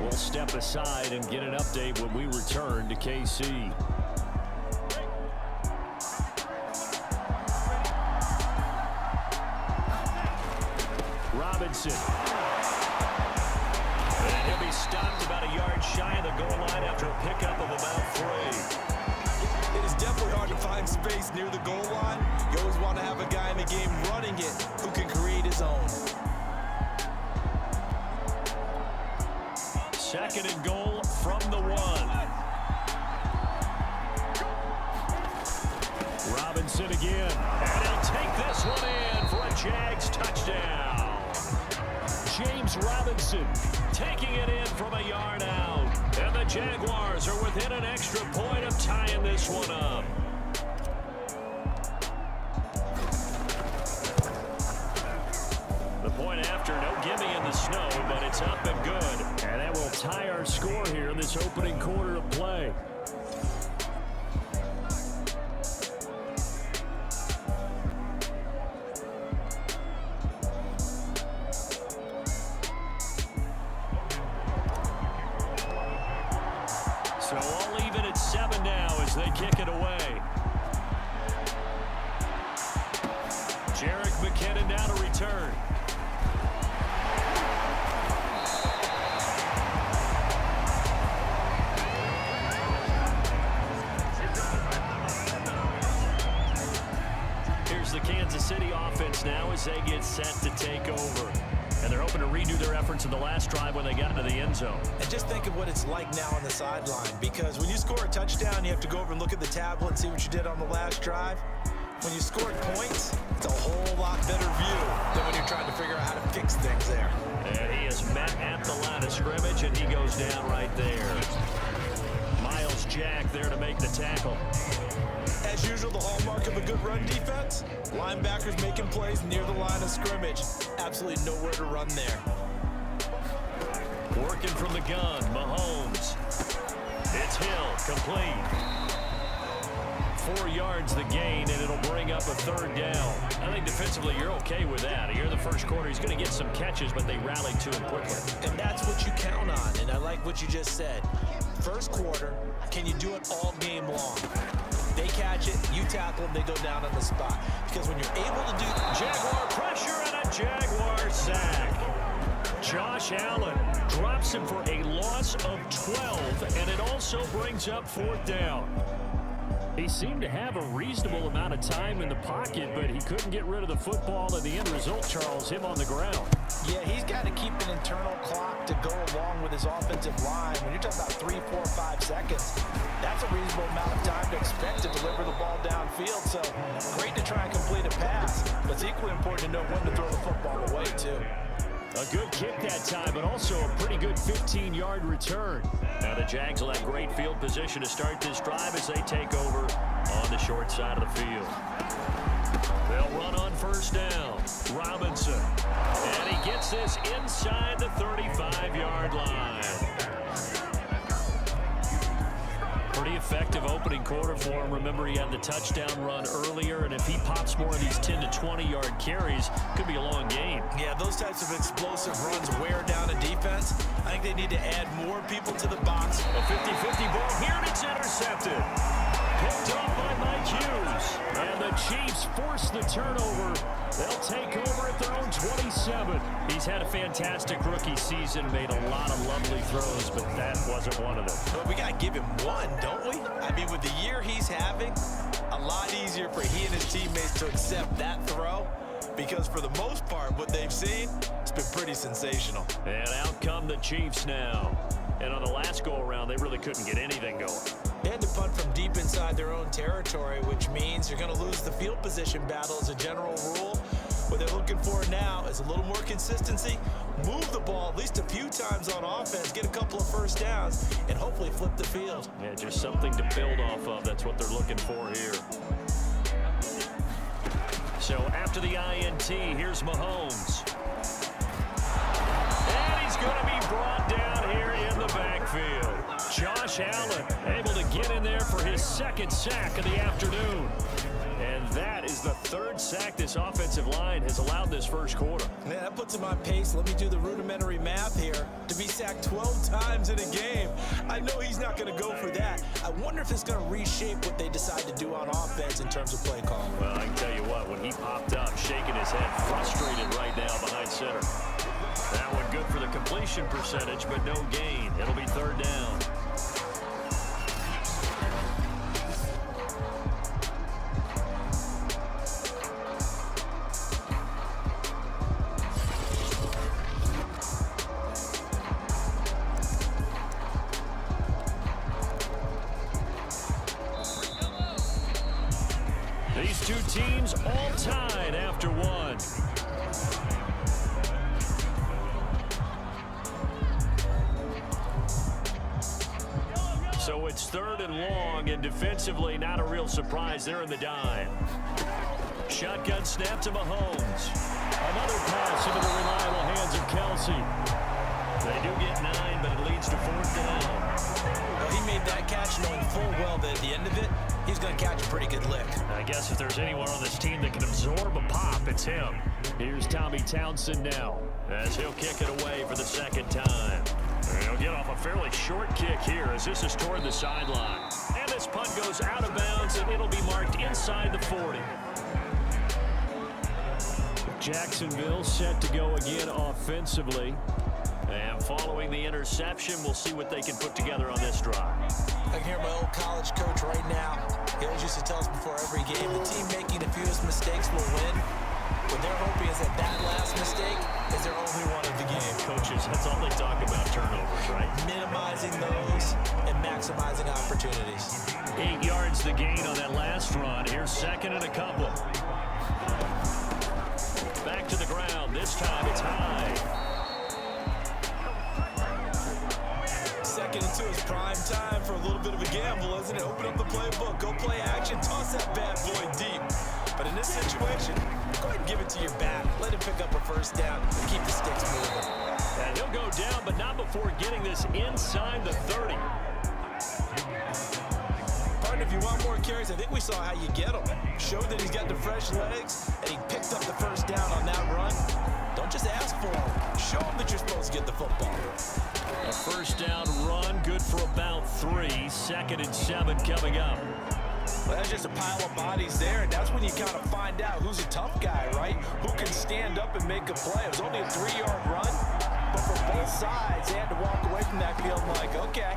We'll step aside and get an update when we return to KC. Robinson. And he'll be stopped about a yard shy of the goal line after a pickup of about 3. It is definitely hard to find space near the goal line. You always want to have a guy in the game running it who can create his own. 2nd and goal from the 1. Robinson again. And he'll take this one in for a Jags touchdown. James Robinson taking it in from a yard out. And the Jaguars are within an extra point of tying this one up. The point after, no gimme in the snow, but it's up and good. And that will tie our score here in this opening quarter of play. So all even at 7 now as they kick it away. Jerick McKinnon now to return. Here's the Kansas City offense now as they get set to take over. And they're hoping to redo their efforts in the last drive when they got into the end zone. And just think of what it's like now on the sideline, because when you score a touchdown, you have to go over and look at the tablet and see what you did on the last drive. When you scored points, it's a whole lot better view than when you're trying to figure out how to fix things there. And he is met at the line of scrimmage, and he goes down right there. Miles Jack there to make the tackle. As usual, the hallmark of a good run defense, linebackers making plays near the line of scrimmage. Absolutely nowhere to run there. Working from the gun, Mahomes. It's Hill, complete. 4 yards the gain, and it'll bring up a 3rd down. I think defensively you're okay with that. Here in the first quarter, he's going to get some catches, but they rallied to him quickly. And that's what you count on, and I like what you just said. First quarter, can you do it all game long? They catch it, you tackle them, they go down on the spot. Because when you're able to do Jaguar pressure and a Jaguar sack. Josh Allen drops him for a loss of 12, and it also brings up 4th down. He seemed to have a reasonable amount of time in the pocket, but he couldn't get rid of the football, and the end result, Charles, him on the ground. Yeah, he's got to keep an internal clock to go along with his offensive line. When you're talking about 3, 4, 5 seconds, that's a reasonable amount of time to expect to deliver the ball downfield. So great to try and complete a pass, but it's equally important to know when to throw the football away, too. A good kick that time, but also a pretty good 15-yard return. Now the Jags will have great field position to start this drive as they take over on the short side of the field. They'll run on first down. Robinson. And he gets this inside the 35-yard line. Pretty effective opening quarter for him. Remember, he had the touchdown run earlier, and if he pops more of these 10 to 20-yard carries, could be a long game. Yeah, those types of explosive runs wear down a defense. I think they need to add more people to the box. A 50-50 ball here, and it's intercepted. Picked off by Mike Hughes. And the Chiefs force the turnover. They'll take over at their own 27. He's had a fantastic rookie season, made a lot of lovely throws, but that wasn't one of them. But we got to give him one, don't we? I mean, with the year he's having, a lot easier for he and his teammates to accept that throw, because for the most part, what they've seen, it's been pretty sensational. And out come the Chiefs now. And on the last go-around, they really couldn't get anything going. They had to punt from deep inside their own territory, which means you're going to lose the field position battle as a general rule. What they're looking for now is a little more consistency, move the ball at least a few times on offense, get a couple of first downs, and hopefully flip the field. Yeah, just something to build off of. That's what they're looking for here. So after the INT, here's Mahomes. And he's going to be brought down here in the backfield. Josh Allen able to get in there for his second sack of the afternoon. And that is the third sack this offensive line has allowed this first quarter. Man, that puts him on pace. Let me do the rudimentary math here. To be sacked 12 times in a game, I know he's not going to go for that. I wonder if it's going to reshape what they decide to do on offense in terms of play calling. Well, I can tell you what, when he popped up, shaking his head, frustrated right now behind center. That one good for the completion percentage, but no gain. It'll be third down. These two teams all tied after one. So it's third and long, and defensively not a real surprise. They're in the dime. Shotgun snap to Mahomes. Another pass into the reliable hands of Kelsey. They do get 9, but it leads to fourth down. Well, he made that catch knowing full well that at the end of it, he's going to catch a pretty good lick. I guess if there's anyone on this team that can absorb a pop, it's him. Here's Tommy Townsend now, as he'll kick it away for the second time. And he'll get off a fairly short kick here as this is toward the sideline. And this punt goes out of bounds, and it'll be marked inside the 40. Jacksonville set to go again offensively. And following the interception, we'll see what they can put together on this drive. I can hear my old college coach right now. He always used to tell us before every game, the team making the fewest mistakes will win. What they're hoping is that last mistake is their only one of the game. Coaches, that's all they talk about, turnovers, right? Minimizing those and maximizing opportunities. 8 yards the gain on that last run. Here's second and a couple. Back to the ground. This time it's high. Second and 2 is prime time for a little bit of a gamble, isn't it? Open up the playbook, go play action, toss that bad boy deep. But in this situation, go ahead and give it to your back. Let him pick up a first down and keep the sticks moving. And he'll go down, but not before getting this inside the 30. Partner, if you want more carries, I think we saw how you get them. Showed that he's got the fresh legs, and he picked up the first down on that run. Don't just ask for him. Show him that you're supposed to get the football. A first down run, good for about 3. Second and 7 coming up. Well, that's just a pile of bodies there, and that's when you kind of find out who's a tough guy, right? Who can stand up and make a play. It was only a 3-yard run, but for both sides, they had to walk away from that field like, okay,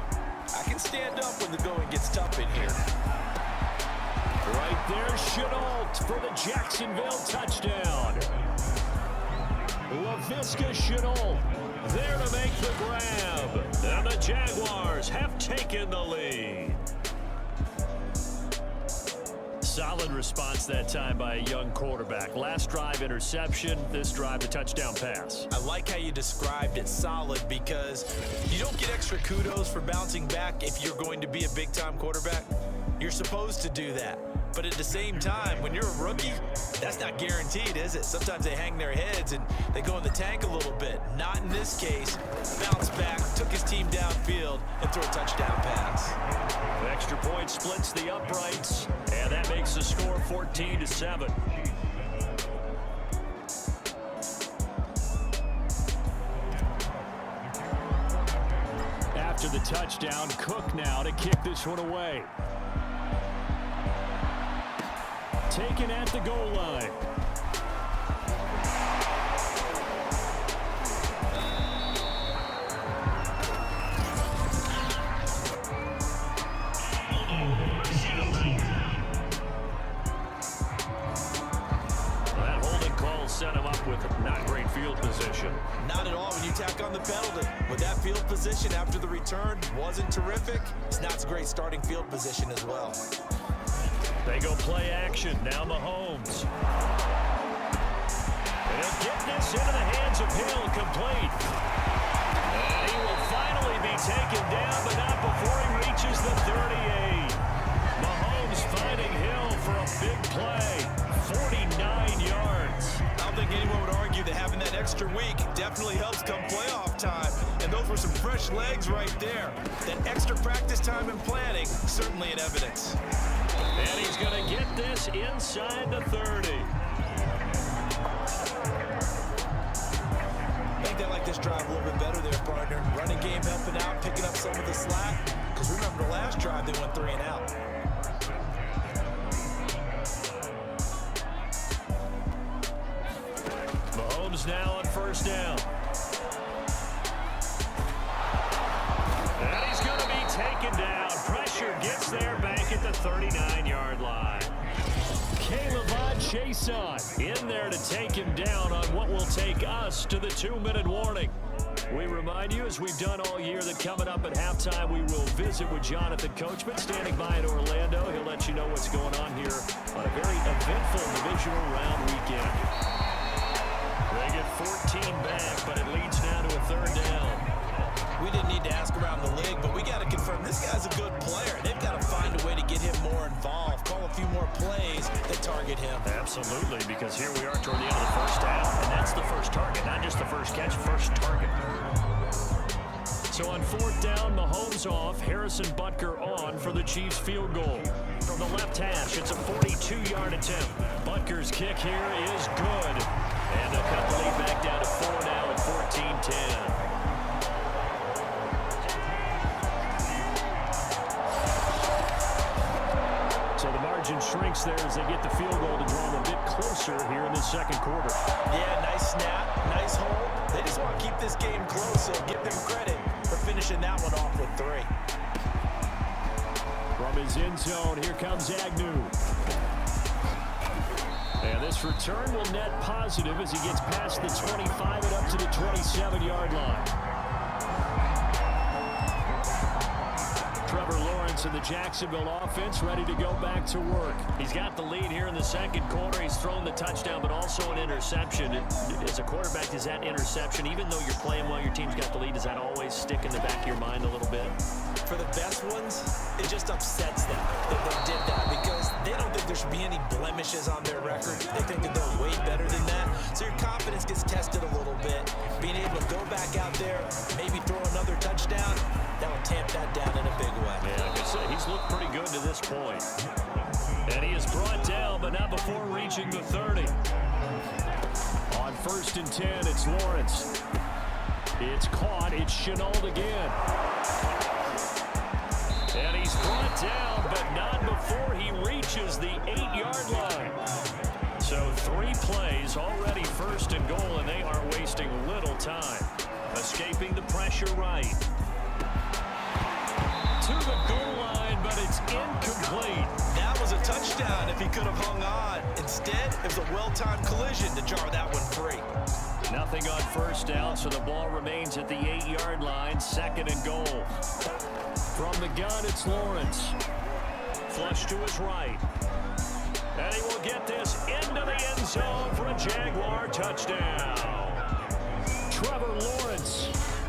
I can stand up when the going gets tough in here. Right there, Chenault for the Jacksonville touchdown. LaVisca Chenault there to make the grab. And the Jaguars have taken the lead. Solid response that time by a young quarterback. Last drive, interception. This drive, the touchdown pass. I like how you described it, solid, because you don't get extra kudos for bouncing back if you're going to be a big-time quarterback. You're supposed to do that. But at the same time, when you're a rookie, that's not guaranteed, is it? Sometimes they hang their heads and they go in the tank a little bit. Not in this case. Bounced back, took his team downfield, and threw a touchdown pass. The extra point splits the uprights, and that makes the score 14-7. After the touchdown, Cook now to kick this one away. Taken at the goal line. That holding call set him up with not great field position. Not at all when you tack on the penalty. With that field position after the return wasn't terrific, it's not a great starting field position as well. They go play action. Now Mahomes. They'll get this into the hands of Hill, complete. And he will finally be taken down, but not before he reaches the 38. Mahomes finding Hill for a big play. 49 yards. I don't think anyone would argue that having that extra week definitely helps come playoff time. And those were some fresh legs right there. That extra practice time and planning, certainly in evidence. And he's going to get this inside the 30. I think they like this drive a little bit better there, partner. Running game helping out, picking up some of the slack. Because remember the last drive, they went 3 and out. Mahomes now on first down. And he's going to be taken down. Pressure gets there back at the 39-yard line. Caleb Chason in there to take him down on what will take us to the 2-minute warning. We remind you, as we've done all year, that coming up at halftime, we will visit with Jonathan Coachman standing by in Orlando. He'll let you know what's going on here on a very eventful divisional round weekend. They get 14 back, but it leads now to a 3rd down. We didn't need to ask around the league, but we got to confirm this guy's a good player. They've got to find a way to get him more involved, call a few more plays that target him. Absolutely, because here we are toward the end of the first half, and that's the first target, not just the first catch, first target. So on 4th down, Mahomes off, Harrison Butker on for the Chiefs field goal. From the left hash, it's a 42-yard attempt. Butker's kick here is good. And they'll cut the lead back down to 4 now at 14-10. So the margin shrinks there as they get the field goal to draw them a bit closer here in the 2nd quarter. Yeah, nice snap, nice hold. They just want to keep this game close, so give them credit for finishing that one off with 3. From his end zone, here comes Agnew. And this return will net positive as he gets past the 25 and up to the 27-yard line. Trevor Lawrence and the Jacksonville offense ready to go back to work. He's got the lead here in the 2nd quarter. He's thrown the touchdown, but also an interception. As a quarterback, does that interception, even though you're playing while your team's got the lead, does that always stick in the back of your mind a little bit? For the best ones, it just upsets them that they did that because they don't think there should be any blemishes on their record. They think that they're way better than that. So your confidence gets tested a little bit. Being able to go back out there, maybe throw another touchdown, that will tamp that down in a big way. Yeah, like I said, he's looked pretty good to this point. And he is brought down, but not before reaching the 30. On 1st and 10, it's Lawrence. It's caught. It's Chenault again. And he's brought down, but not before he reaches the 8-yard line. So 3 plays, already 1st and goal, and they are wasting little time. Escaping the pressure right. To the goal line, but it's incomplete. That was a touchdown if he could have hung on. Instead, it was a well-timed collision to jar that one free. Nothing on first down, so the ball remains at the 8-yard line. 2nd and goal. From the gun, it's Lawrence. Flush to his right. And he will get this into the end zone for a Jaguar touchdown. Trevor Lawrence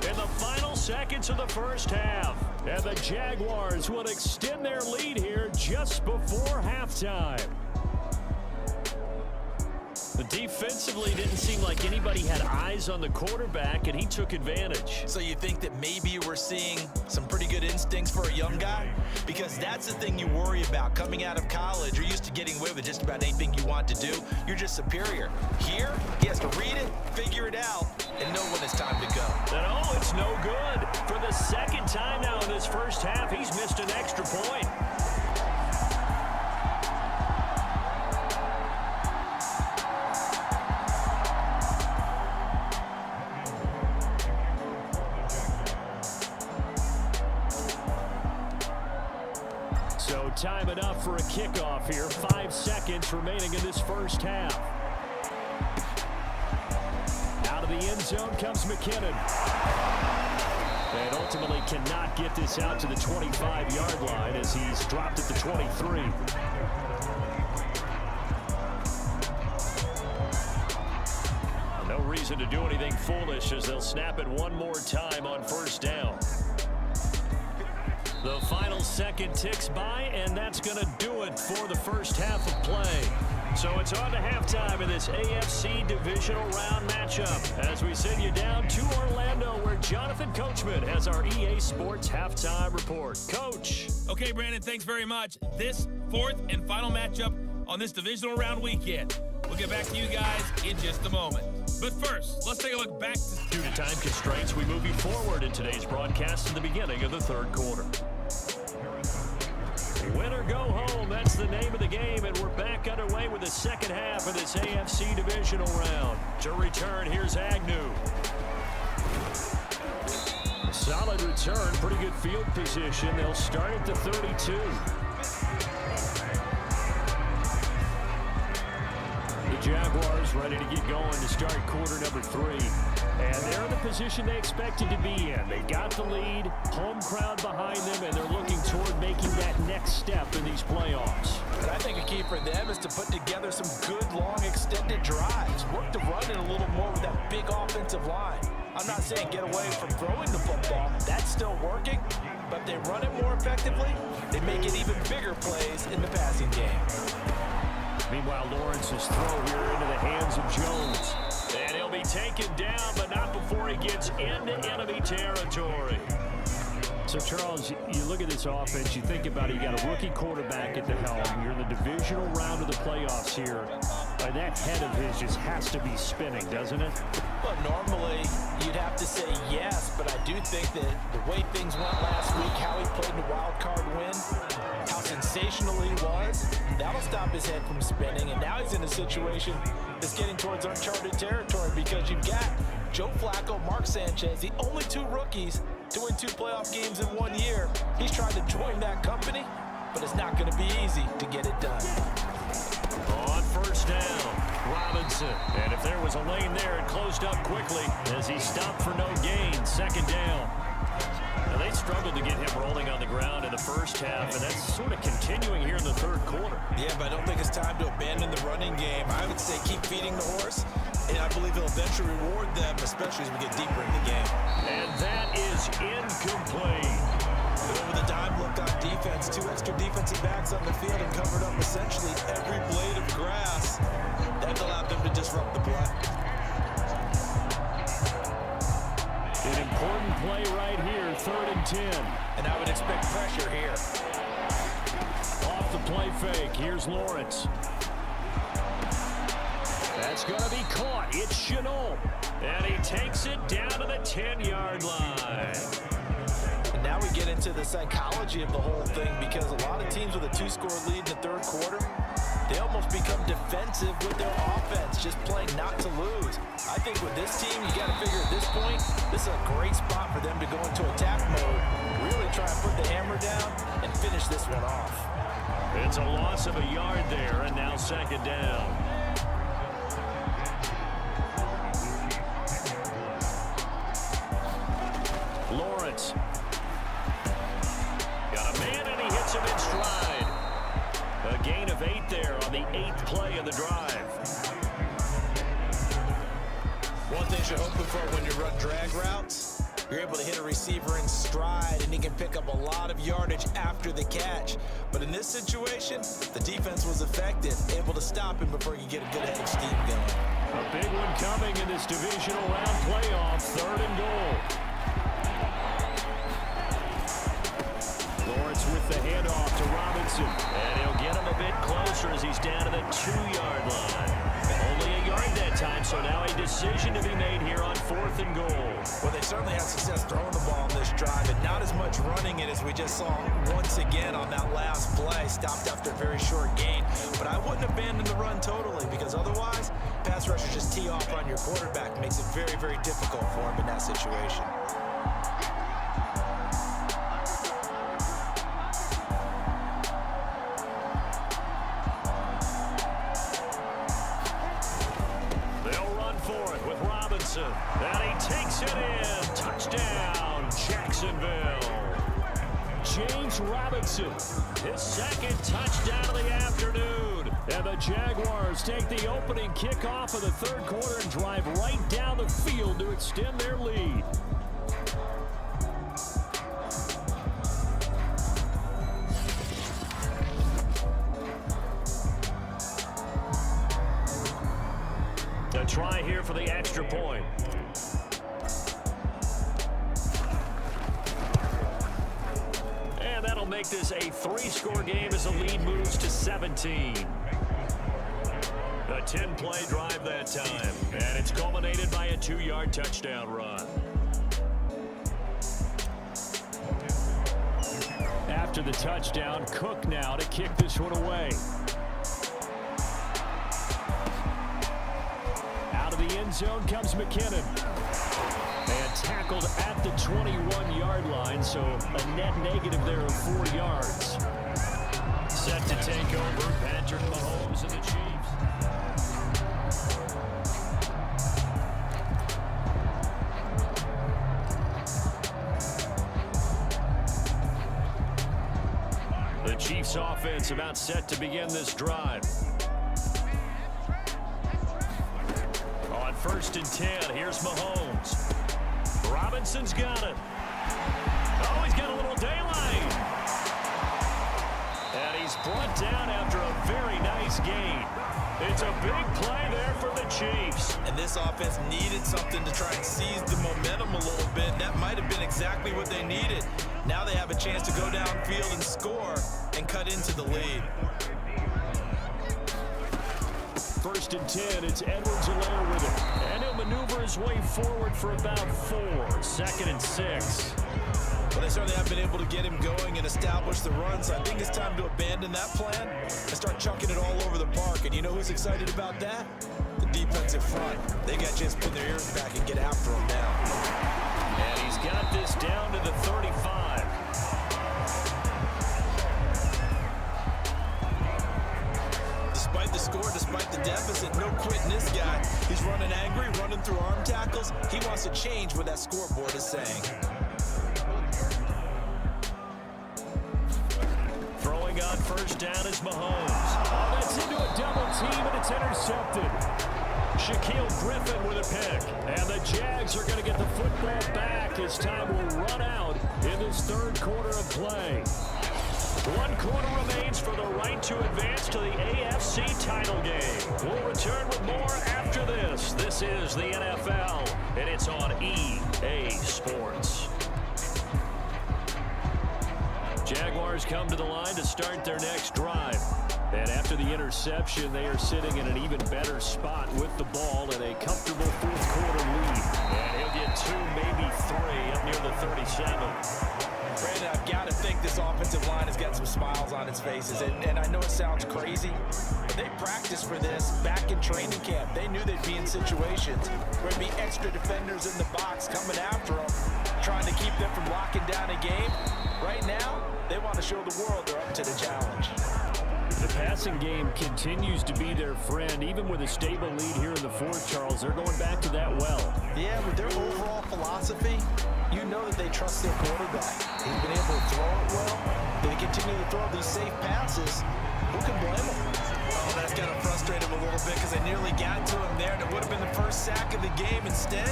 in the final seconds of the first half. And the Jaguars will extend their lead here just before halftime. Defensively, didn't seem like anybody had eyes on the quarterback, and he took advantage. So you think that maybe we're seeing some pretty good instincts for a young guy? Because that's the thing you worry about. Coming out of college, you're used to getting away with just about anything you want to do. You're just superior. Here, he has to read it, figure it out, and know when it's time to go. And oh, it's no good. For the 2nd time now in this first half, he's missed an extra point. So time it up for a kickoff here. 5 seconds remaining in this first half. Out of the end zone comes McKinnon. And ultimately cannot get this out to the 25-yard line as he's dropped at the 23. No reason to do anything foolish as they'll snap it one more time on first down. The final second ticks by, and that's going to do it for the first half of play. So it's on to halftime in this AFC divisional round matchup as we send you down to Orlando where Jonathan Coachman has our EA Sports halftime report. Coach. Okay, Brandon, thanks very much. This 4th and final matchup on this divisional round weekend. We'll get back to you guys in just a moment. But first, let's take a look back. Due to time constraints, we move you forward in today's broadcast to the beginning of the 3rd quarter. Win or go home, that's the name of the game, and we're back underway with the 2nd half of this AFC divisional round. To return, here's Agnew. Solid return, pretty good field position. They'll start at the 32. The Jaguars ready to get going to start quarter number 3. And they're in the position they expected to be in. They got the lead, home crowd behind them, and they're looking toward making that next step in these playoffs. And I think a key for them is to put together some good, long, extended drives. Work the run in a little more with that big offensive line. I'm not saying get away from throwing the football. That's still working. But if they run it more effectively, they make it even bigger plays in the passing game. Meanwhile, Lawrence's throw here into the hands of Jones. And he'll be taken down, but not before he gets into enemy territory. So, Charles, you look at this offense, you think about it, you got a rookie quarterback at the helm. You're in the divisional round of the playoffs here. And that head of his just has to be spinning, doesn't it? Well, normally you'd have to say yes, but I do think that the way things went last week, how he played in the wild card win, how sensational he was, that'll stop his head from spinning. And now he's in a situation that's getting towards uncharted territory because you've got Joe Flacco, Mark Sanchez, the only 2 rookies to win 2 playoff games in 1 year. He's trying to join that company, but it's not going to be easy to get it done. On first down, Robinson. And if there was a lane there, it closed up quickly as he stopped for no gain. 2nd down. Now, they struggled to get him rolling on the ground in the first half, and that's sort of continuing here in the 3rd quarter. Yeah, but I don't think it's time to abandon the running game. I would say keep feeding the horse, and I believe he'll eventually reward them, especially as we get deeper in the game. And that is incomplete. Over the dime look on defense, 2 extra defensive backs on the field and covered up essentially every blade of grass. That allowed them to disrupt the play. An important play right here, 3rd and 10. And I would expect pressure here. Off the play fake, here's Lawrence. That's going to be caught. It's Chenault. And he takes it down to the 10-yard line. And now we get into the psychology of the whole thing because a lot of teams with a 2-score lead in the 3rd quarter, they almost become defensive with their offense, just playing not to lose. I think with this team, you got to figure at this point, this is a great spot for them to go into attack mode, really try and put the hammer down and finish this one off. It's a loss of a yard there, and now 2nd down. blitz. Got a man, and he hits him in stride. A gain of 8 there on the 8th play of the drive. One thing you're hoping for when you run drag routes, you're able to hit a receiver in stride, and he can pick up a lot of yardage after the catch. But in this situation, the defense was effective, able to stop him before he could get a good head of steam going. A big one coming in this divisional round playoff, 3rd and goal. Lawrence with the handoff to Robinson. And he'll get him a bit closer as he's down to the 2-yard line. Only a yard that time, so now a decision to be made here on 4th and goal. Well, they certainly had success throwing the ball on this drive, and not as much running it as we just saw once again on that last play. Stopped after a very short gain. But I wouldn't abandon the run totally, because otherwise, pass rushers just tee off on your quarterback. Makes it very, very difficult for him in that situation. And he takes it in. Touchdown, Jacksonville. James Robinson, his 2nd touchdown of the afternoon. And the Jaguars take the opening kickoff of the 3rd quarter and drive right down the field to extend their lead. A try here for the extra point. And that'll make this a 3-score game as the lead moves to 17. A 10-play drive that time. And it's culminated by a 2-yard touchdown run. After the touchdown, Cook now to kick this one away. The end zone comes McKinnon. And tackled at the 21-yard line, so a net negative there of 4 yards. Set to take over, Patrick Mahomes and the Chiefs. The Chiefs offense about set to begin this drive. 1st and 10. Here's Mahomes. Robinson's got it. Oh, he's got a little daylight. And he's brought down after a very nice gain. It's a big play there for the Chiefs. And this offense needed something to try and seize the momentum a little bit. That might have been exactly what they needed. Now they have a chance to go downfield and score and cut into the lead. 1st and 10, it's Edwards-Helaire with it. And he'll maneuver his way forward for about 4. 2nd and 6. Well, they certainly have been able to get him going and establish the run, so I think it's time to abandon that plan and start chucking it all over the park. And you know who's excited about that? The defensive front. They got a chance to put their ears back and get after him now. And he's got this down to the 35. Despite the score, despite the deficit, no quitting this guy. He's running angry, running through arm tackles. He wants to change what that scoreboard is saying. Throwing on 1st down is Mahomes. Oh, that's into a double team, and it's intercepted. Shaquille Griffin with a pick. And the Jags are going to get the football back as time will run out in this 3rd quarter of play. 1 quarter remains for the right to advance to the AFC title game. We'll return with more after this. This is the NFL, and it's on EA Sports. Jaguars come to the line to start their next drive. And after the interception, they are sitting in an even better spot with the ball in a comfortable 4th quarter lead. And he'll get 2, maybe 3 up near the 37. Brandon, I've got to think this offensive line has got some smiles on its faces. And I know it sounds crazy, but they practiced for this back in training camp. They knew they'd be in situations where there'd be extra defenders in the box coming after them, trying to keep them from locking down a game. Right now, they want to show the world they're up to the challenge. The passing game continues to be their friend. Even with a stable lead here in the fourth, Charles, they're going back to that well. Yeah, with their overall philosophy, you know that they trust their quarterback. He's been able to throw it well. They continue to throw these safe passes. Who can blame them? Oh, that's got to frustrate him a little bit because they nearly got to him there. And it would have been the first sack of the game. Instead,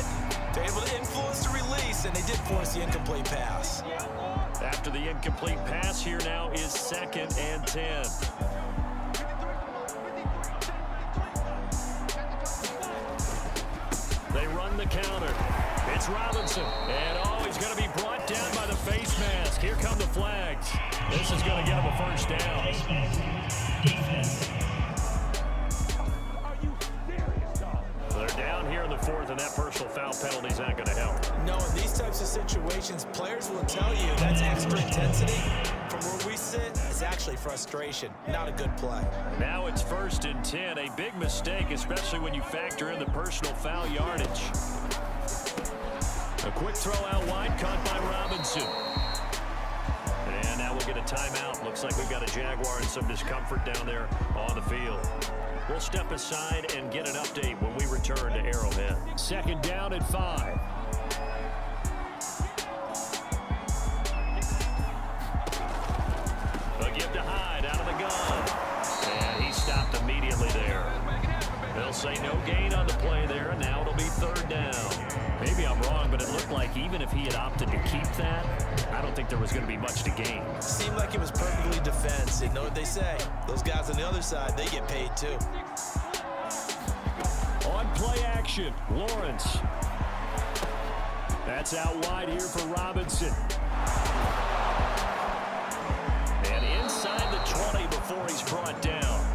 they're able to influence the release, and they did force the incomplete pass. After the incomplete pass, here now is 2nd and 10. They run the counter. It's Robinson. And oh, he's going to be brought down by the face mask. Here come the flags. This is going to get him a first down. They're down here in the fourth, and that personal foul penalty is not going to help. No, in these types of situations, players will tell you that's extra intensity. From where we sit, it's actually frustration. Not a good play. Now it's 1st and 10. A big mistake, especially when you factor in the personal foul yardage. A quick throw out wide, caught by Robinson. And now we'll get a timeout. Looks like we've got a Jaguar in some discomfort down there on the field. We'll step aside and get an update when we return to Arrowhead. 2nd down at 5. A give to Hyde out of the gun. And he stopped immediately there. They'll say no gain on the play there, and now it'll be 3rd down. Maybe I'm wrong, but it looked like even if he had opted to keep that, I don't think there was going to be much to gain. Seemed like it was perfectly defense. You know what they say. Those guys on the other side, they get paid too. On play action, Lawrence. That's out wide here for Robinson. And inside the 20 before he's brought down.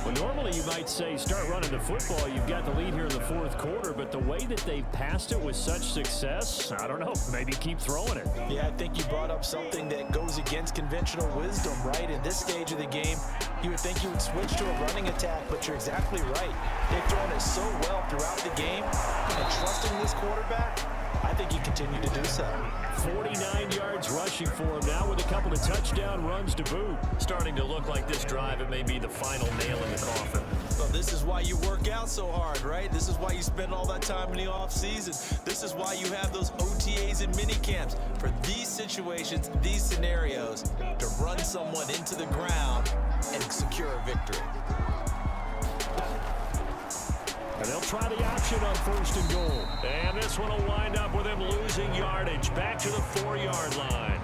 Well, normally you might say start running the football. You've got the lead here in the fourth quarter, but the way that they've passed it with such success, I don't know, maybe keep throwing it. Yeah, I think you brought up something that goes against conventional wisdom, right? In this stage of the game, you would think you would switch to a running attack, but you're exactly right. They've thrown it so well throughout the game, and trusting this quarterback, I think you continue to do so. 49 yards rushing for him now with a couple of touchdown runs to boot. Starting to look like this drive, it may be the final nail in the coffin. Well, this is why you work out so hard, right? This is why you spend all that time in the offseason. This is why you have those OTAs and mini camps for these situations, these scenarios, to run someone into the ground and secure a victory. And they'll try the option on 1st and goal. And this one will wind up with him losing yardage back to the 4-yard line.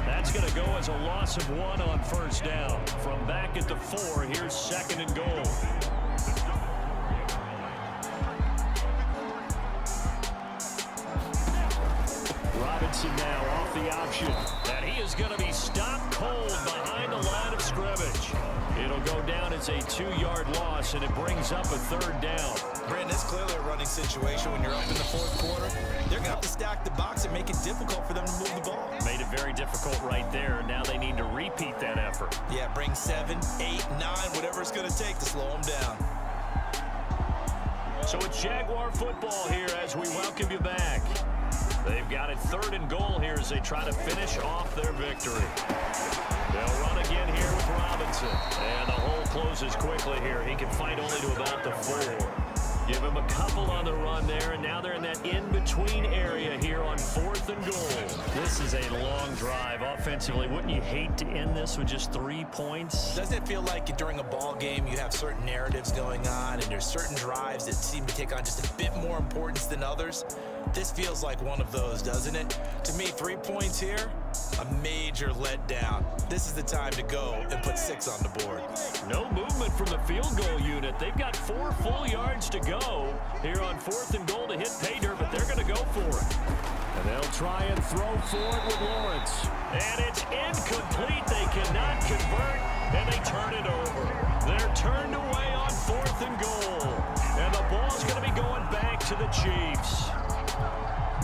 That's going to go as a loss of 1 on 1st down. From back at the 4, here's 2nd and goal. Robinson now off the option. And he is going to be stopped cold behind the line of scrimmage. It'll go down as a 2-yard loss, and it brings up a 3rd down. Brandon, it's clearly a running situation when you're up in the fourth quarter. They're going to have to stack the box and make it difficult for them to move the ball. Made it very difficult right there. Now they need to repeat that effort. Yeah, bring 7, 8, 9, whatever it's going to take to slow them down. So it's Jaguar football here as we welcome you back. They've got it 3rd and goal here as they try to finish off their victory. They'll run again here with Robinson. And the hole closes quickly here. He can fight only to about the 4. Give him a couple on the run there, and now they're in that in-between area here on 4th and goal. This is a long drive offensively. Wouldn't you hate to end this with just 3 points? Doesn't it feel like during a ball game you have certain narratives going on and there's certain drives that seem to take on just a bit more importance than others? This feels like one of those, doesn't it? To me, 3 points here, a major letdown. This is the time to go and put 6 on the board. No movement from the field goal unit. They've got 4 full yards to go here on 4th and goal to hit pay dirt, but they're going to go for it. And they'll try and throw for it with Lawrence. And it's incomplete. They cannot convert, and they turn it over. They're turned away on 4th and goal. And the ball's going to be going back to the Chiefs.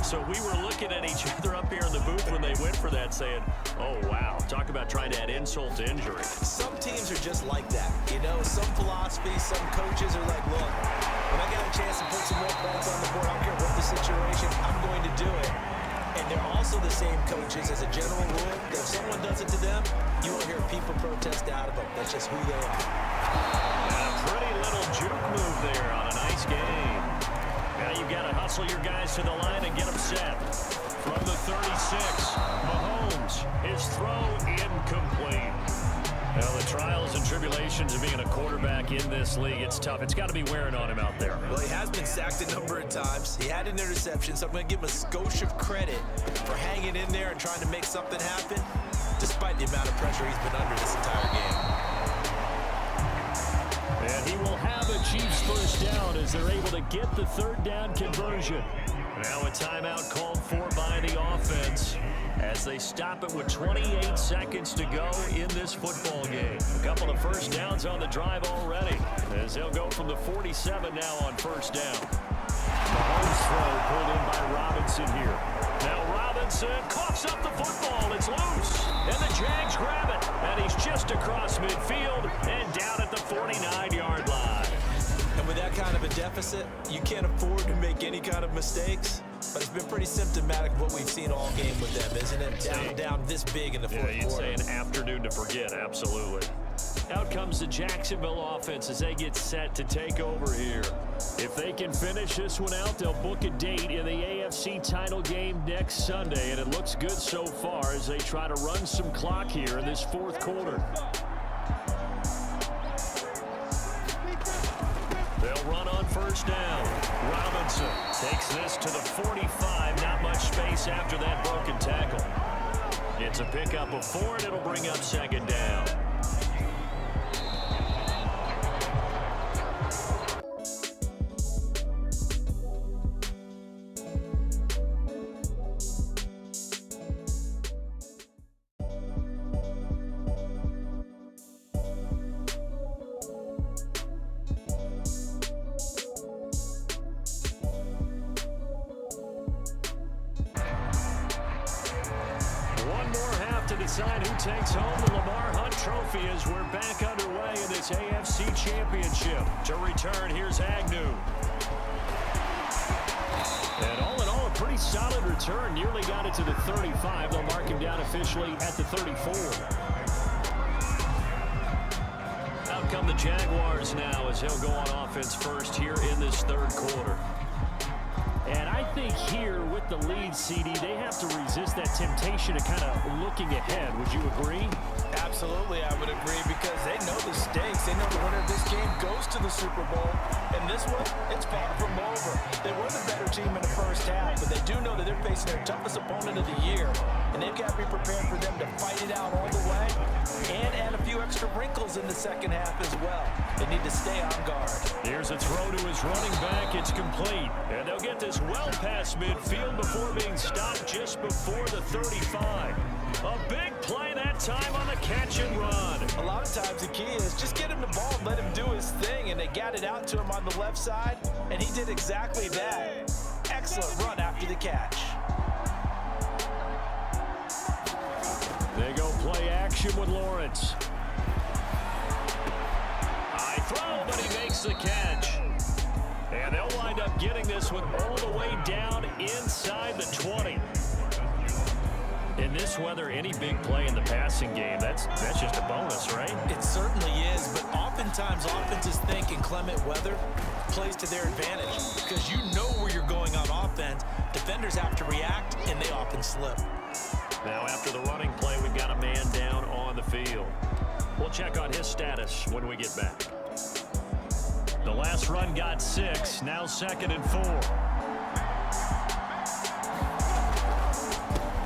So we were looking at each other up here in the booth when they went for that saying, oh, wow, talk about trying to add insult to injury. Some teams are just like that. You know, some philosophies, some coaches are like, look, when I got a chance to put some more points on the board, I don't care what the situation, I'm going to do it. And they're also the same coaches as a general rule. If someone does it to them, you won't hear people protest out of them. That's just who they are. And a pretty little juke move there on a nice game. Now you've got to hustle your guys to the line and get them set. From the 36, Mahomes, his throw incomplete. Well, the trials and tribulations of being a quarterback in this league, it's tough. It's got to be wearing on him out there. Well, he has been sacked a number of times. He had an interception, so I'm going to give him a skosh of credit for hanging in there and trying to make something happen, despite the amount of pressure he's been under this entire game. And he will have a Chiefs first down as they're able to get the third down conversion. Now a timeout called for by the offense as they stop it with 28 seconds to go in this football game. A couple of first downs on the drive already as they'll go from the 47 now on first down. Mahomes throw pulled in by Robinson here. Now Robinson coughs up the football. It's loose. And the Jags grab it. And he's just across midfield and down at the 49-yard line. And with that kind of a deficit, you can't afford to make any kind of mistakes. But it's been pretty symptomatic of what we've seen all game with them, isn't it? Down this big in the fourth quarter. Yeah, you'd say an afternoon to forget, absolutely. Out comes the Jacksonville offense as they get set to take over here. If they can finish this one out, they'll book a date in the AFC title game next Sunday, and it looks good so far as they try to run some clock here in this fourth quarter. They'll run on first down. Robinson takes this to the 45. Not much space after that broken tackle. It's a pickup of 4, and it'll bring up second down. Decide who takes home the Lamar Hunt Trophy as we're back underway in this AFC Championship. To return, here's Agnew. And all in all, a pretty solid return. Nearly got it to the 35. They'll mark him down officially at the 34. Out come the Jaguars now as he'll go on offense first here in this third quarter. And I think here with the lead, CD, they have to resist that temptation of kind of looking ahead. Would you agree? Absolutely, I would agree because they know the stakes. They know the winner of this game goes to the Super Bowl. And this one, it's far from over. They were the better team in the first half, but they do know that they're facing their toughest opponent of the year. And they've got to be prepared for them to fight it out all the way and add a few extra wrinkles in the second half as well. They need to stay on guard. Here's a throw to his running back. It's complete. And they'll get this well past midfield before being stopped just before the 35. A big play that time on the catch and run. A lot of times the key is just get him the ball and let him do his thing, and they got it out to him on the left side, and he did exactly that. Excellent run after the catch. They go play action with Lawrence. High throw, but he makes the catch. And they'll wind up getting this one all the way down inside the 20. In this weather, any big play in the passing game, that's just a bonus, right? It certainly is, but oftentimes offenses think in clement weather plays to their advantage because you know where you're going on offense. Defenders have to react, and they often slip. Now after the running play, we've got a man down on the field. We'll check on his status when we get back. The last run got 6, now 2nd and 4.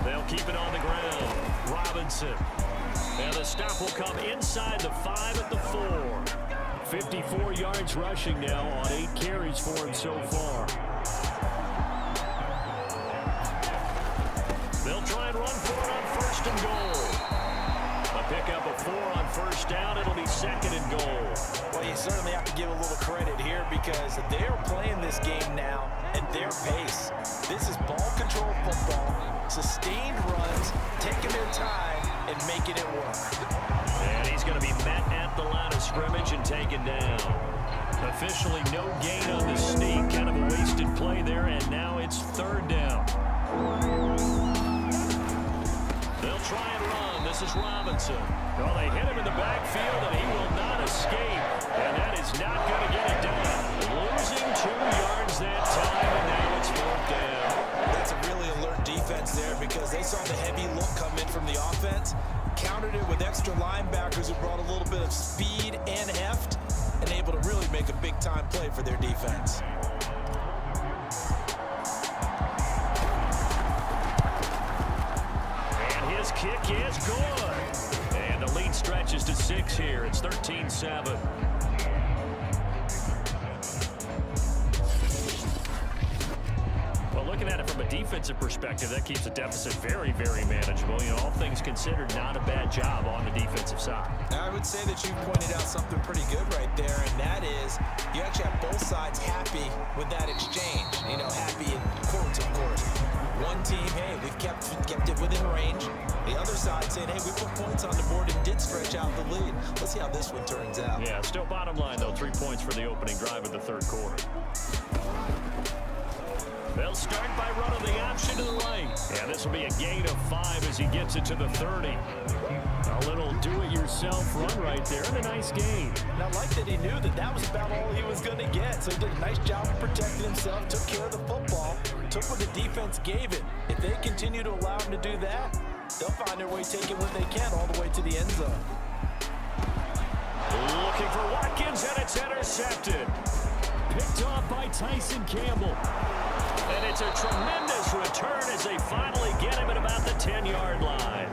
They'll keep it on the ground. Robinson. And the stop will come inside the 5 at the 4. 54 yards rushing now on 8 carries for him so far. They'll try and run for it on 1st and goal. A pickup of 4 on 1st down. It'll be 2nd and goal. Well, you certainly have to give a little credit here because they're playing this game now at their pace. This is ball control football, sustained runs, taking their time and making it work. And he's going to be met at the line of scrimmage and taken down. Officially no gain on the sneak. Kind of a wasted play there, and now it's 3rd down. try and run. This is Robinson. Well, they hit him in the backfield, and he will not escape. And that is not going to get it done. Losing 2 yards that time, and now it's 4th down. That's a really alert defense there because they saw the heavy look come in from the offense, countered it with extra linebackers who brought a little bit of speed and heft, and able to really make a big-time play for their defense. His kick is good. And the lead stretches to 6 here. It's 13-7. Well, looking at it from a defensive perspective, that keeps the deficit very, very manageable. You know, all things considered, not a bad job on the defensive side. I would say that you pointed out something pretty good right there, and that is you actually have both sides happy with that exchange. You know, happy in quotes, of course. One team, hey, we've kept it within range. The other side saying, hey, we put points on the board and did stretch out the lead. Let's see how this one turns out. Yeah, still bottom line, though. 3 points for the opening drive of the 3rd quarter. They'll start by running the option to the right. Yeah, this will be a gain of 5 as he gets it to the 30. A little do-it-yourself run right there, and a nice gain. And I like that he knew that that was about all he was going to get. So he did a nice job of protecting himself, took care of the football, took what the defense gave it. If they continue to allow him to do that, they'll find their way taking what they can all the way to the end zone. Looking for Watkins, and it's intercepted. Picked off by Tyson Campbell. And it's a tremendous return as they finally get him at about the 10-yard line.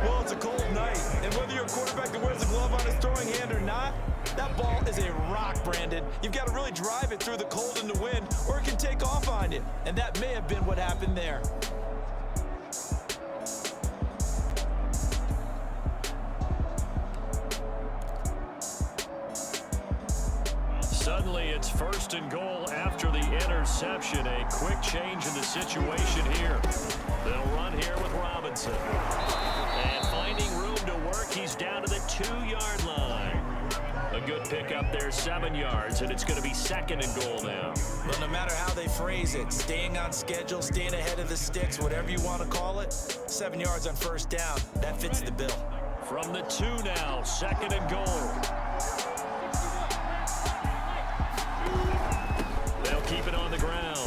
Well, it's a cold night, and whether you're a quarterback that wears a glove on his throwing hand or not, that ball is a rock, Brandon. You've got to really drive it through the cold and the wind, or it can take off on you. And that may have been what happened there. Suddenly, it's 1st and goal after the interception. A quick change in the situation here. They'll run here with Robinson. And finding room to work, he's down to the 2-yard line. A good pickup there, 7 yards, and it's going to be 2nd and goal now. Well, no matter how they phrase it, staying on schedule, staying ahead of the sticks, whatever you want to call it, 7 yards on 1st down, that fits the bill. From the 2 now, 2nd and goal. They'll keep it on the ground.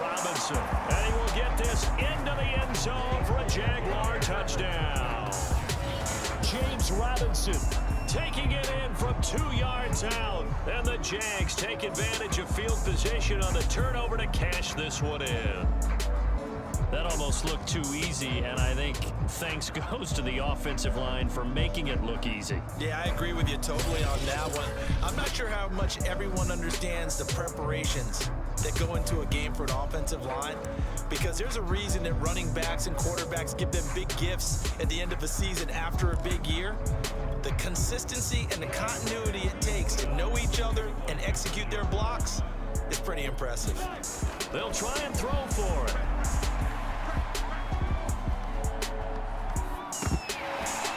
Robinson, and he will get this into the end zone for a Jaguar touchdown. James Robinson taking it in from 2 yards out. And the Jags take advantage of field position on the turnover to cash this one in. That almost looked too easy, and I think thanks goes to the offensive line for making it look easy. Yeah, I agree with you totally on that one. I'm not sure how much everyone understands the preparations that go into a game for an offensive line, because there's a reason that running backs and quarterbacks give them big gifts at the end of a season after a big year. The consistency and the continuity it takes to know each other and execute their blocks is pretty impressive. They'll try and throw for it.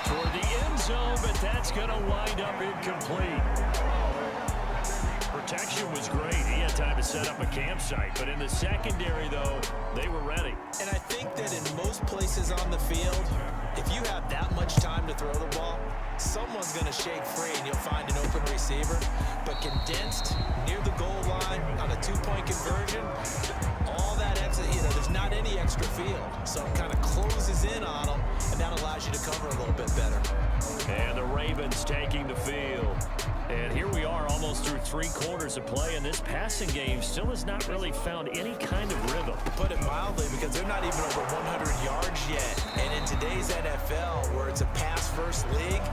Toward the end zone, but that's going to wind up incomplete. Protection was great. He had time to set up a campsite, but in the secondary, though, they were ready. And I think that in most places on the field, if you have that much time to throw the ball, someone's going to shake free and you'll find an open receiver. But condensed near the goal line on a 2-point conversion, all that extra, there's not any extra field. So it kind of closes in on them, and that allows you to cover a little bit better. And the Ravens taking the field. And here we are almost through 3 quarters of play, and this passing game still has not really found any kind of rhythm. Put it mildly, because they're not even over 100 yards yet. And in today's NFL, where it's a pass-first league,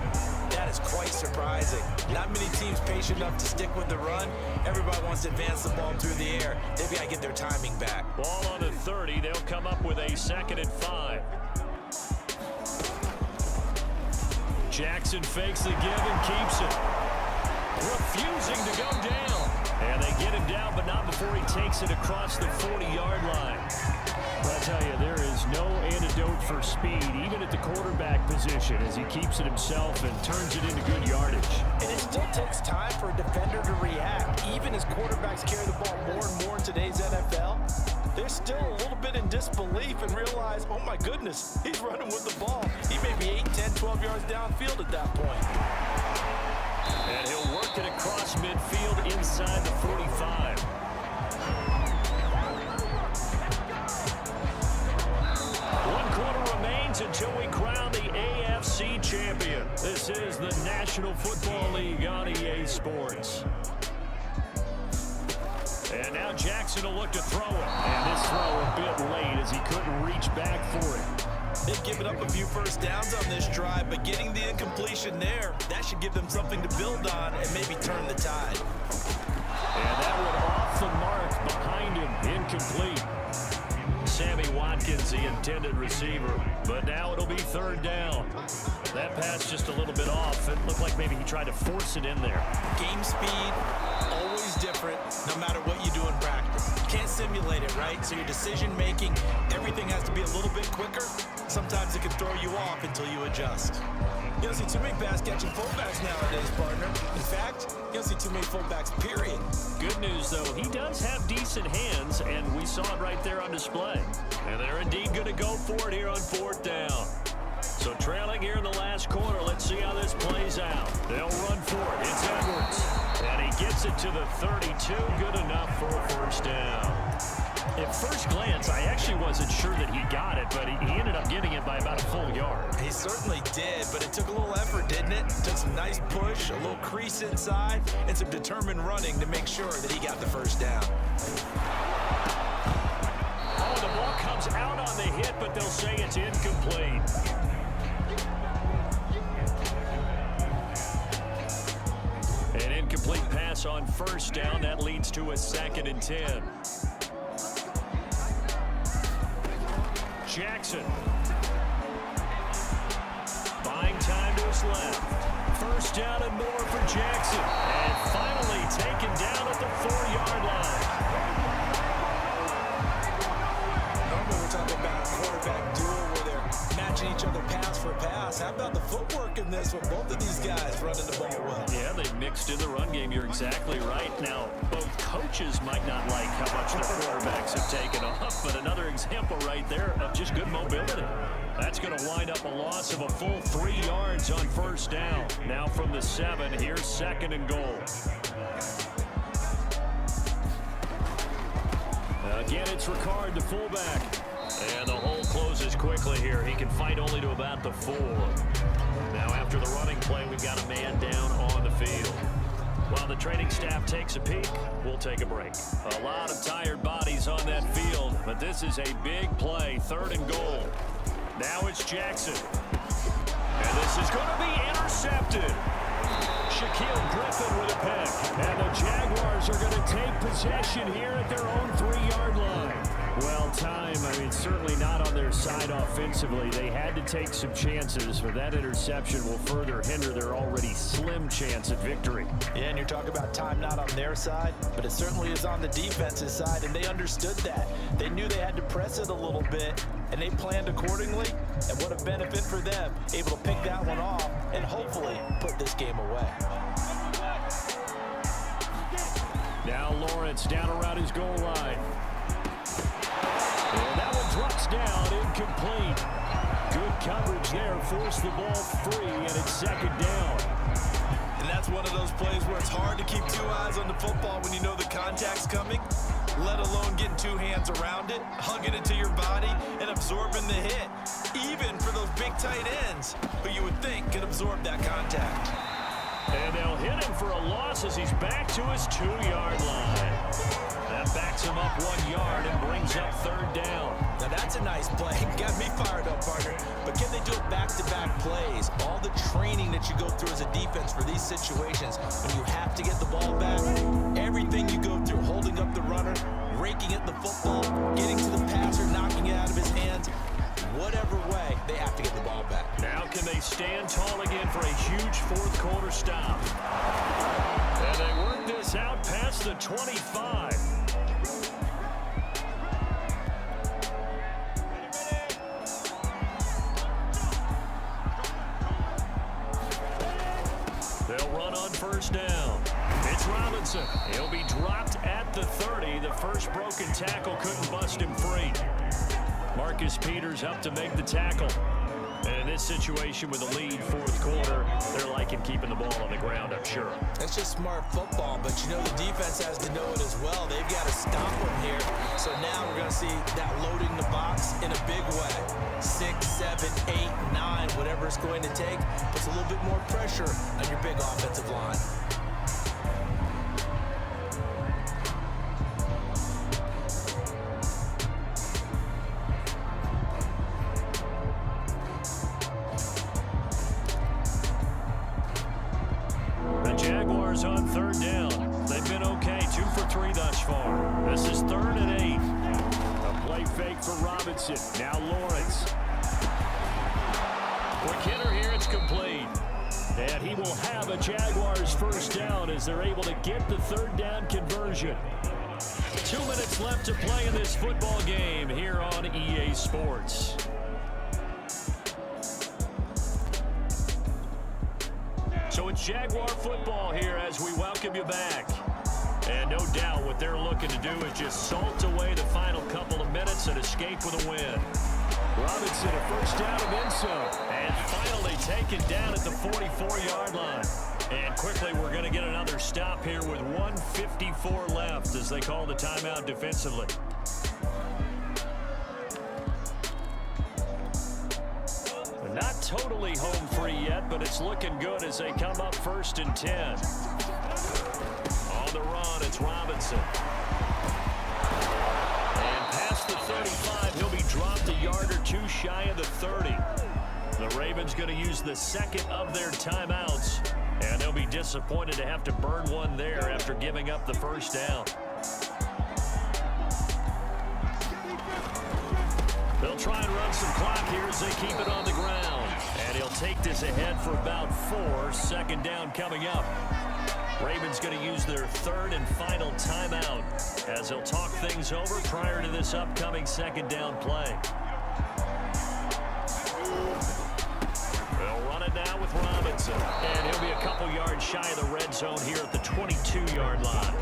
that is quite surprising. Not many teams patient enough to stick with the run. Everybody wants to advance the ball through the air. They've got to get their timing back. Ball on the 30. They'll come up with a 2nd and 5. Jackson fakes the give and keeps it. Refusing to go down. And they get him down, but not before he takes it across the 40-yard line. I'll tell you, there is no antidote for speed, even at the quarterback position, as he keeps it himself and turns it into good yardage. And it still takes time for a defender to react. Even as quarterbacks carry the ball more and more in today's NFL, they're still a little bit in disbelief and realize, oh my goodness, he's running with the ball. He may be 8, 10, 12 yards downfield at that point. And he'll work it across midfield inside the 45. Until we crown the AFC champion. This is the National Football League on EA Sports. And now Jackson will look to throw it. And this throw a bit late as he couldn't reach back for it. They've given up a few first downs on this drive, but getting the incompletion there, that should give them something to build on and maybe turn the tide. And that one off the mark behind him, incomplete. Sammy Watkins, the intended receiver, but now it'll be third down. That pass just a little bit off. It looked like maybe he tried to force it in there. Game speed, always different, no matter what you do in practice. You can't simulate it, right? So your decision making, everything has to be a little bit quicker. Sometimes it can throw you off until you adjust. You don't see too many pass-catching fullbacks nowadays, partner. In fact, you don't see too many fullbacks, period. Good news, though, he does have decent hands, and we saw it right there on display. And they're indeed going to go for it here on fourth down. So trailing here in the last quarter, let's see how this plays out. They'll run for it. It's Edwards. And he gets it to the 32. Good enough for a first down. At first glance, I actually wasn't sure that he got it, but he ended up getting it by about a full yard. He certainly did, but it took a little effort, didn't it? Took some nice push, a little crease inside, and some determined running to make sure that he got the first down. Oh, the ball comes out on the hit, but they'll say it's incomplete. An incomplete pass on first down. That leads to a 2nd and 10. Jackson. Buying time to his left. First down and more for Jackson. And finally taken down at the 4-yard line. Normally we're talking about a quarterback duel where they're matching each other pass for pass. How about the footwork in this with both of these guys running the ball well? Yeah, they mixed in the run game. You're exactly right. Now, both coaches might not like how much their quarterbacks have taken off, but another example right there of just good mobility. That's going to wind up a loss of a full 3 yards on first down. Now from the 7, here's 2nd and goal. Again, it's Ricard, the fullback. And the hole closes quickly here. He can fight only to about the 4. Now after the running play, we've got a man down on the field. While the training staff takes a peek, we'll take a break. A lot of tired bodies on that field, but this is a big play, 3rd and goal. Now it's Jackson. And this is going to be intercepted. Shaquille Griffin with a pick. And the Jaguars are going to take possession here at their own 3-yard line. Well, time, certainly not on their side offensively. They had to take some chances, but that interception will further hinder their already slim chance at victory. Yeah, and you're talking about time not on their side, but it certainly is on the defense's side, and they understood that. They knew they had to press it a little bit, and they planned accordingly, and what a benefit for them, able to pick that one off and hopefully put this game away. Now Lawrence down around his goal line. And that one drops down, incomplete. Good coverage there, forced the ball free, and it's 2nd down. And that's one of those plays where it's hard to keep 2 eyes on the football when you know the contact's coming, let alone getting 2 hands around it, hugging it to your body, and absorbing the hit, even for those big tight ends who you would think could absorb that contact. And they'll hit him for a loss as he's back to his 2-yard line. That backs him up 1 yard and brings up 3rd down. Now that's a nice play. Got me fired up, partner. But can they do it back-to-back plays? All the training that you go through as a defense for these situations, when you have to get the ball back, everything you go through, holding up the runner, raking at the football, getting to the passer, knocking it out of his hands, whatever way, they have to get the ball back. Now can they stand tall again for a huge 4th quarter stop? And they work this out past the 25. on first down. It's Robinson. He'll be dropped at the 30. The first broken tackle couldn't bust him free. Marcus Peters up to make the tackle. And in this situation with the lead fourth quarter, they're liking keeping the ball on the ground, I'm sure. It's just smart football, but you know the defense has to know it as well. They've got to stop them here. So now we're going to see that loading the box in a big way. 6, 7, 8, 9, whatever it's going to take, puts a little bit more pressure on your big offensive line. Jaguars on third down. They've been okay, 2 for 3 thus far. This is 3rd and 8. A play fake for Robinson. Now Lawrence. Quick hitter here, it's complete. And he will have a Jaguars first down as they're able to get the third down conversion. 2 minutes left to play in this football game here on EA Sports. So it's Jaguar football here as we welcome you back. And no doubt what they're looking to do is just salt away the final couple of minutes and escape with a win. Robinson, a first down and then some. And finally taken down at the 44-yard line. And quickly we're going to get another stop here with 1:54 left as they call the timeout defensively. Not totally home free yet, but it's looking good as they come up 1st and 10. On the run, it's Robinson. And past the 35, he'll be dropped a yard or 2 shy of the 30. The Ravens going to use the second of their timeouts, and they'll be disappointed to have to burn one there after giving up the first down. They'll try and run some clock here as they keep it on the ground. And he'll take this ahead for about 4. Second down coming up. Ravens going to use their 3rd and final timeout as they'll talk things over prior to this upcoming second down play. They'll run it now with Robinson. And he'll be a couple yards shy of the red zone here at the 22-yard line.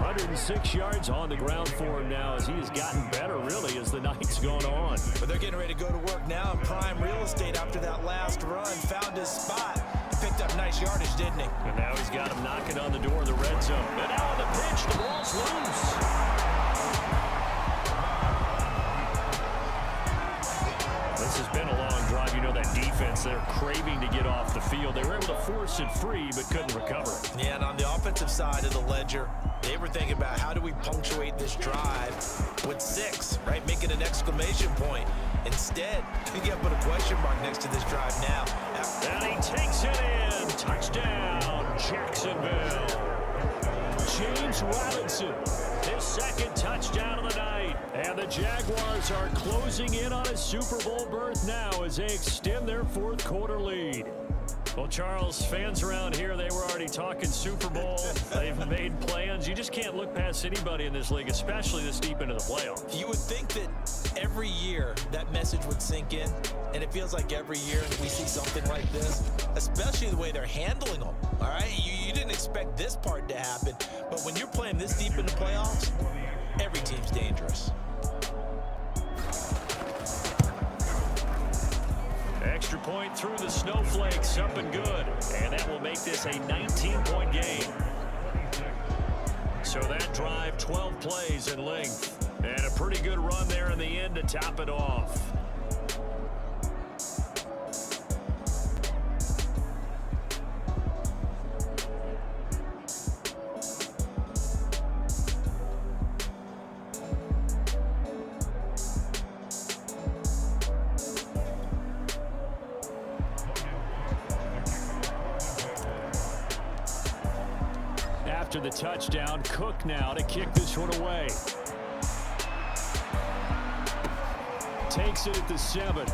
106 yards on the ground for him now as he has gotten better, really, as the night's gone on. But they're getting ready to go to work now in prime real estate after that last run. Found his spot. He picked up nice yardage, didn't he? And now he's got him knocking on the door of the red zone. And now on the pitch, the ball's loose. This has been a long drive. You know that defense, they're craving to get off the field. They were able to force it free, but couldn't recover. Yeah, and on the offensive side of the ledger, they were thinking about how do we punctuate this drive with 6, right? Make it an exclamation point. Instead, you got to put a question mark next to this drive now. And he takes it in. Touchdown, Jacksonville. James Robinson, his 2nd touchdown of the night. And the Jaguars are closing in on a Super Bowl berth now as they extend their 4th quarter lead. Well, Charles, fans around here, they were already talking Super Bowl. They've made plans. You just can't look past anybody in this league, especially this deep into the playoffs. You would think that every year that message would sink in, and it feels like every year we see something like this, especially the way they're handling them, all right? You didn't expect this part to happen, but when you're playing this deep in the playoffs, every team's dangerous. Extra point through the snowflakes, up and good. And that will make this a 19-point game. So that drive, 12 plays in length. And a pretty good run there in the end to top it off. After the touchdown, Cook now to kick this one away. Takes it at the 7.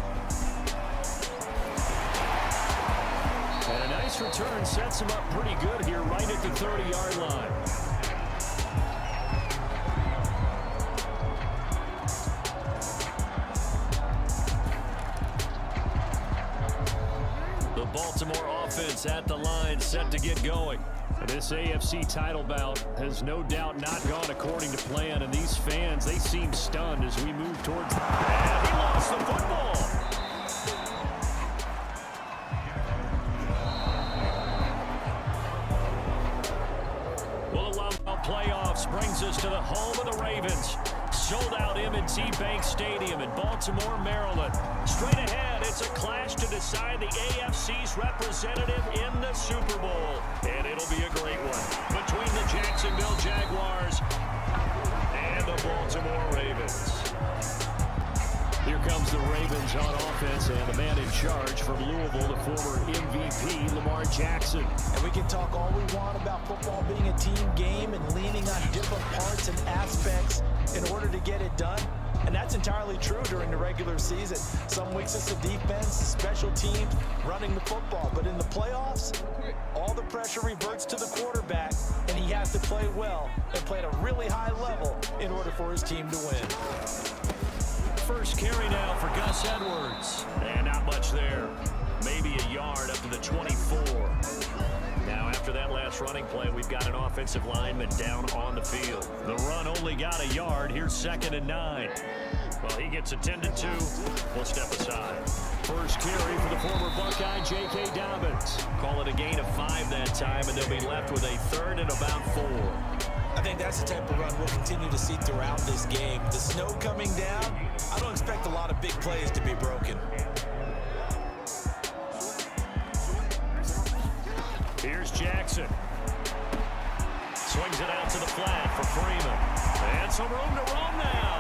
And a nice return sets him up pretty good here right at the 30-yard line. The Baltimore offense at the line, set to get going. And this AFC title bout has no doubt not gone according to plan, and these fans, they seem stunned as we move towards the... And he lost the football! Well, the playoffs brings us to the home of the Ravens. Sold-out M&T Bank Stadium in Baltimore, Maryland. Straight ahead, it's a clash to decide the AFC's representative in the Super Bowl. And it'll be a great one between the Jacksonville Jaguars and the Baltimore Ravens. Here comes the Ravens on offense, and the man in charge from Louisville, the former MVP, Lamar Jackson. And we can talk all we want about football being a team game and leaning on different parts and aspects in order to get it done. And that's entirely true during the regular season. Some weeks it's the defense, special teams, running the football. But in the playoffs, all the pressure reverts to the quarterback, and he has to play well and play at a really high level in order for his team to win. First carry now for Gus Edwards. And not much there. Maybe a yard up to the 24. Now, after that last running play, we've got an offensive lineman down on the field. The run only got a yard. Here's 2nd and 9. Well, he gets attended to. We'll step aside. First carry for the former Buckeye, J.K. Dobbins. Call it a gain of 5 that time, and they'll be left with a 3rd and about 4. I think that's the type of run we'll continue to see throughout this game. The snow coming down, I don't expect a lot of big plays to be broken. Here's Jackson. Swings it out to the flat for Freeman. And some room to roam now.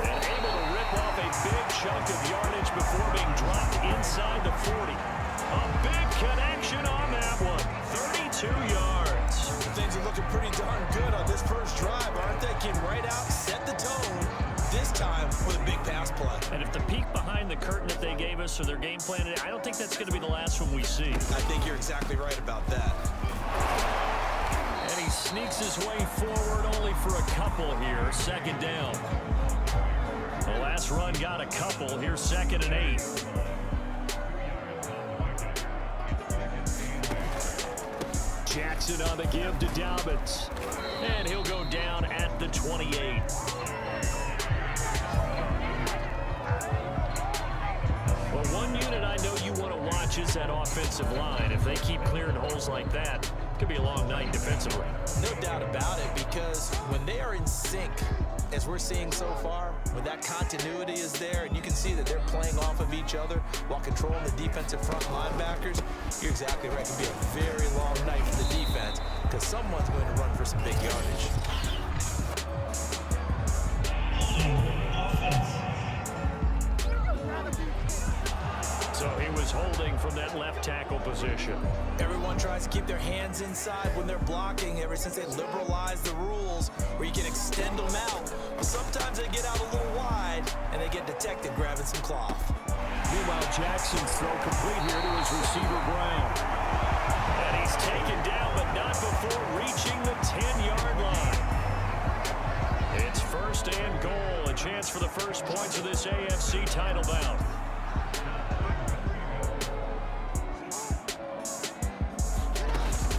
And able to rip off a big chunk of yardage before being dropped inside the 40. A big connection on that one. 32 yards. Things are looking pretty darn good on this first drive, aren't they? Came right out, set the tone, this time with a big pass play. And if the peek behind the curtain that they gave us or their game plan, I don't think that's going to be the last one we see. I think you're exactly right about that. And he sneaks his way forward only for a couple here. 2nd down. The last run got a couple. Here's 2nd and 8. Jackson on the give to Dobbins. And he'll go down at the 28. Well, one unit I know you want to watch is that offensive line. If they keep clearing holes like that, it could be a long night defensively. No doubt about it, because when they are in sync, as we're seeing so far, when that continuity is there and you can see that they're playing off of each other while controlling the defensive front linebackers, you're exactly right. It can be a very long night for the defense because someone's going to run for some big yardage. So he was holding from that left tackle position. Everyone tries to keep their hands inside when they're blocking ever since they liberalized the rules where you can extend them out. But sometimes they get out a little wide and they get detected grabbing some cloth. Meanwhile, Jackson's throw complete here to his receiver, Brown. And he's taken down, but not before reaching the 10-yard line. It's 1st and goal, a chance for the first points of this AFC title bout.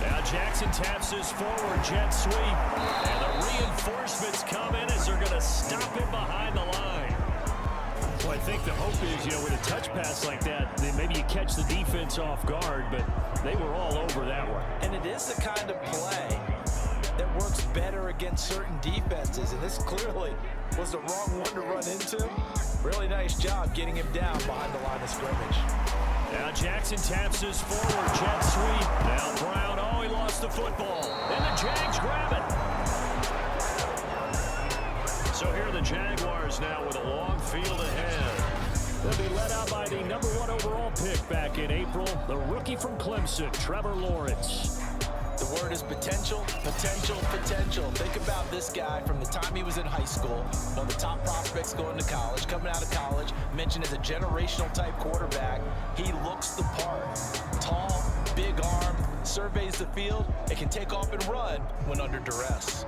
Now Jackson taps his forward jet sweep. And the reinforcements come in as they're going to stop him behind the line. Well, I think the hope is, with a touch pass like that, then maybe you catch the defense off guard, but they were all over that one. And it is the kind of play that works better against certain defenses, and this clearly was the wrong one to run into. Really nice job getting him down behind the line of scrimmage. Now Jackson taps his forward jet sweep. Now Brown, he lost the football. And the Jags grab it. So here are the Jaguars now with a long field ahead. They'll be led out by the #1 overall pick back in April, the rookie from Clemson, Trevor Lawrence. The word is potential, potential, potential. Think about this guy from the time he was in high school, one of the top prospects going to college, coming out of college, mentioned as a generational type quarterback. He looks the part. Tall, big arm, surveys the field, and can take off and run when under duress.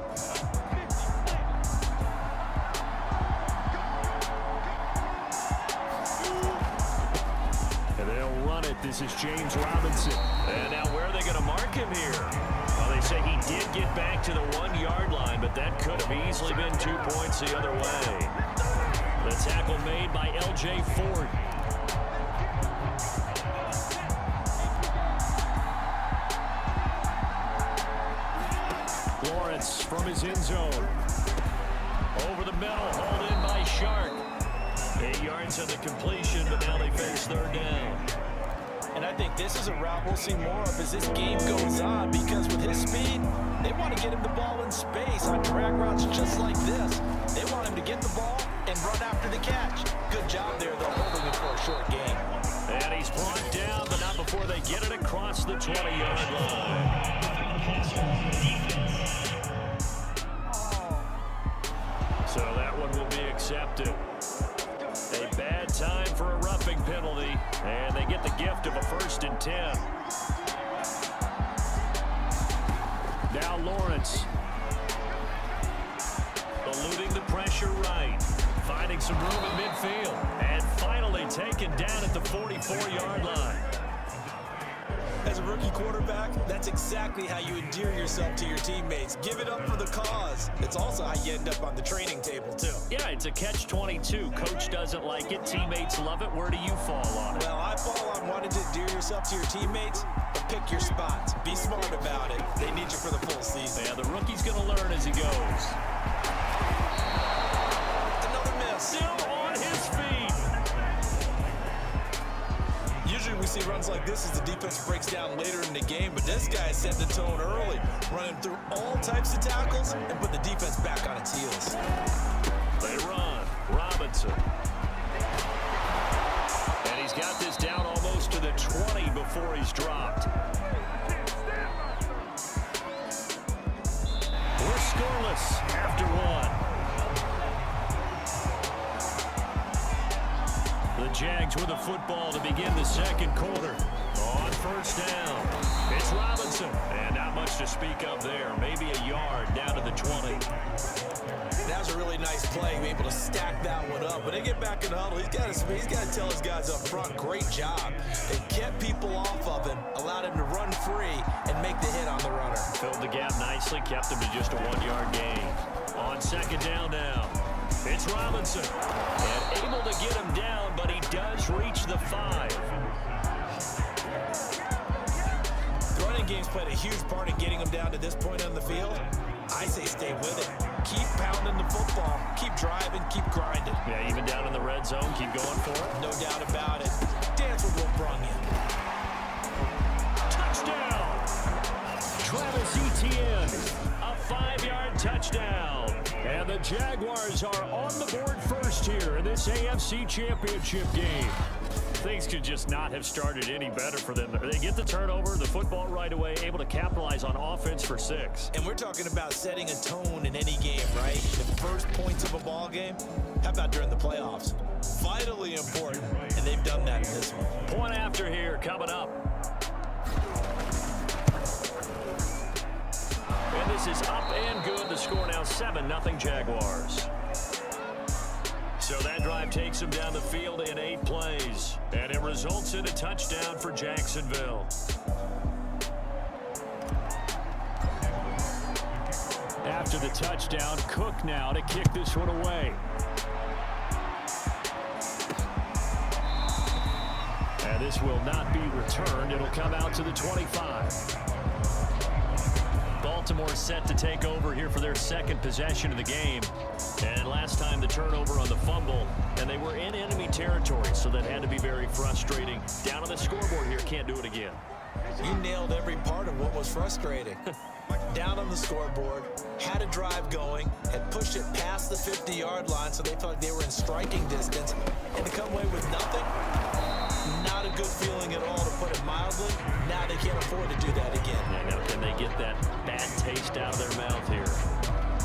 And they'll run it. This is James Robinson. And now where are they going to mark him here? Well, they say he did get back to the 1-yard line, but that could have easily been 2 points the other way. The tackle made by L.J. Ford. Lawrence from his end zone. Over the middle, hauled in by Shark. 8 yards on the completion, but now they face third down. And I think this is a route we'll see more of as this game goes on, because with his speed, they want to get him the ball in space on drag routes just like this. They want him to get the ball and run after the catch. Good job there, though, holding it for a short gain. And he's brought down, but not before they get it across the 20-yard line. So that one will be accepted. A bad time for a roughing penalty, and they get the gift of a 1st and 10. Now Lawrence. Eluding the pressure right. Finding some room in midfield. And finally taken down at the 44-yard line. As a rookie quarterback, that's exactly how you endear yourself to your teammates. Give it up for the cause. It's also how you end up on the training table, too. Yeah, it's a catch-22. Coach doesn't like it. Teammates love it. Where do you fall on it? Well, I fall on wanting to endear yourself to your teammates, but pick your spots. Be smart about it. They need you for the full season. Yeah, the rookie's going to learn as he goes. Another miss. Still on his feet. Usually we see runs like this as the defense breaks down later in the game, but this guy set the tone early, running through all types of tackles and put the defense back on its heels. They run. Robinson. And he's got this down almost to the 20 before he's dropped. We're scoreless after one. The Jags with the football to begin the second quarter. On 1st down, it's Robinson. And not much to speak of there. Maybe a yard down to the 20. That was a really nice play, be able to stack that one up. When they get back in the huddle, he's got to tell his guys up front, great job. They kept people off of him, allowed him to run free and make the hit on the runner. Filled the gap nicely, kept him to just a 1-yard gain. On 2nd down now, it's Robinson. And able to get him down, but he does reach the 5. The running game's played a huge part in getting him down to this point on the field. I say stay with it. Keep pounding the football. Keep driving. Keep grinding. Yeah, even down in the red zone, keep going for it. No doubt about it. Dance with what brung you. Touchdown! Travis Etienne, a 5-yard touchdown. And the Jaguars are on the board first here in this AFC Championship game. Things could just not have started any better for them. They get the turnover, the football right away, able to capitalize on offense for 6. And we're talking about setting a tone in any game, right? The first points of a ball game. How about during the playoffs? Vitally important, and they've done that in this one. Point after here coming up. And this is up and good. The score now 7-0 Jaguars. So that drive takes them down the field in 8 plays. And it results in a touchdown for Jacksonville. After the touchdown, Cook now to kick this one away. And this will not be returned. It'll come out to the 25. Baltimore set to take over here for their second possession of the game. And last time the turnover on the fumble, and they were in enemy territory, so that had to be very frustrating. Down on the scoreboard here, can't do it again. You nailed every part of what was frustrating. Down on the scoreboard, had a drive going, had pushed it past the 50-yard line, so they felt like they were in striking distance, and to come away with nothing, not a good feeling at all, to put it mildly. Now they can't afford to do that again. Yeah, now can they get that bad taste out of their mouth here?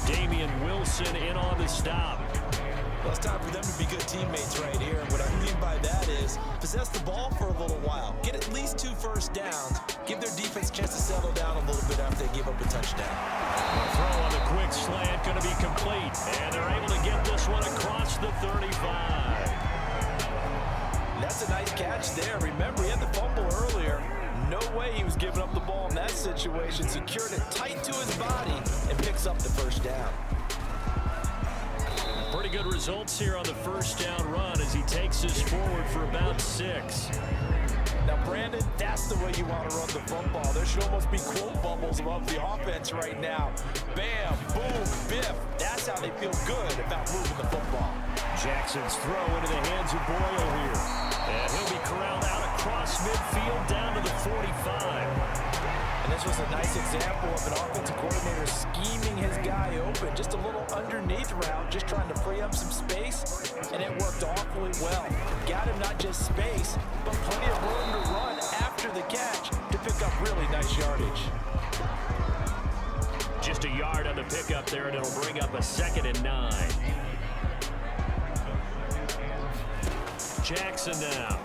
Damian Wilson in on the stop. Well, it's time for them to be good teammates right here. And what I mean by that is possess the ball for a little while. Get at least 2 first downs. Give their defense a chance to settle down a little bit after they give up a touchdown. A throw on the quick slant going to be complete. And they're able to get this one across the 35. That's a nice catch there. Remember, he had the secured it tight to his body and picks up the first down. Pretty good results here on the first down run as he takes us forward for about 6. Now, Brandon, that's the way you want to run the football. There should almost be quote bubbles above the offense right now. Bam, boom, biff. That's how they feel good about moving the football. Jackson's throw into the hands of Boyle here. And he'll be corralled out across midfield down to the 45. And this was a nice example of an offensive coordinator scheming his guy open. Just a little underneath route, just trying to free up some space. And it worked awfully well. Got him not just space, but plenty of room to run after the catch to pick up really nice yardage. Just a yard on the pickup there, and it'll bring up a 2nd and 9. Jackson now.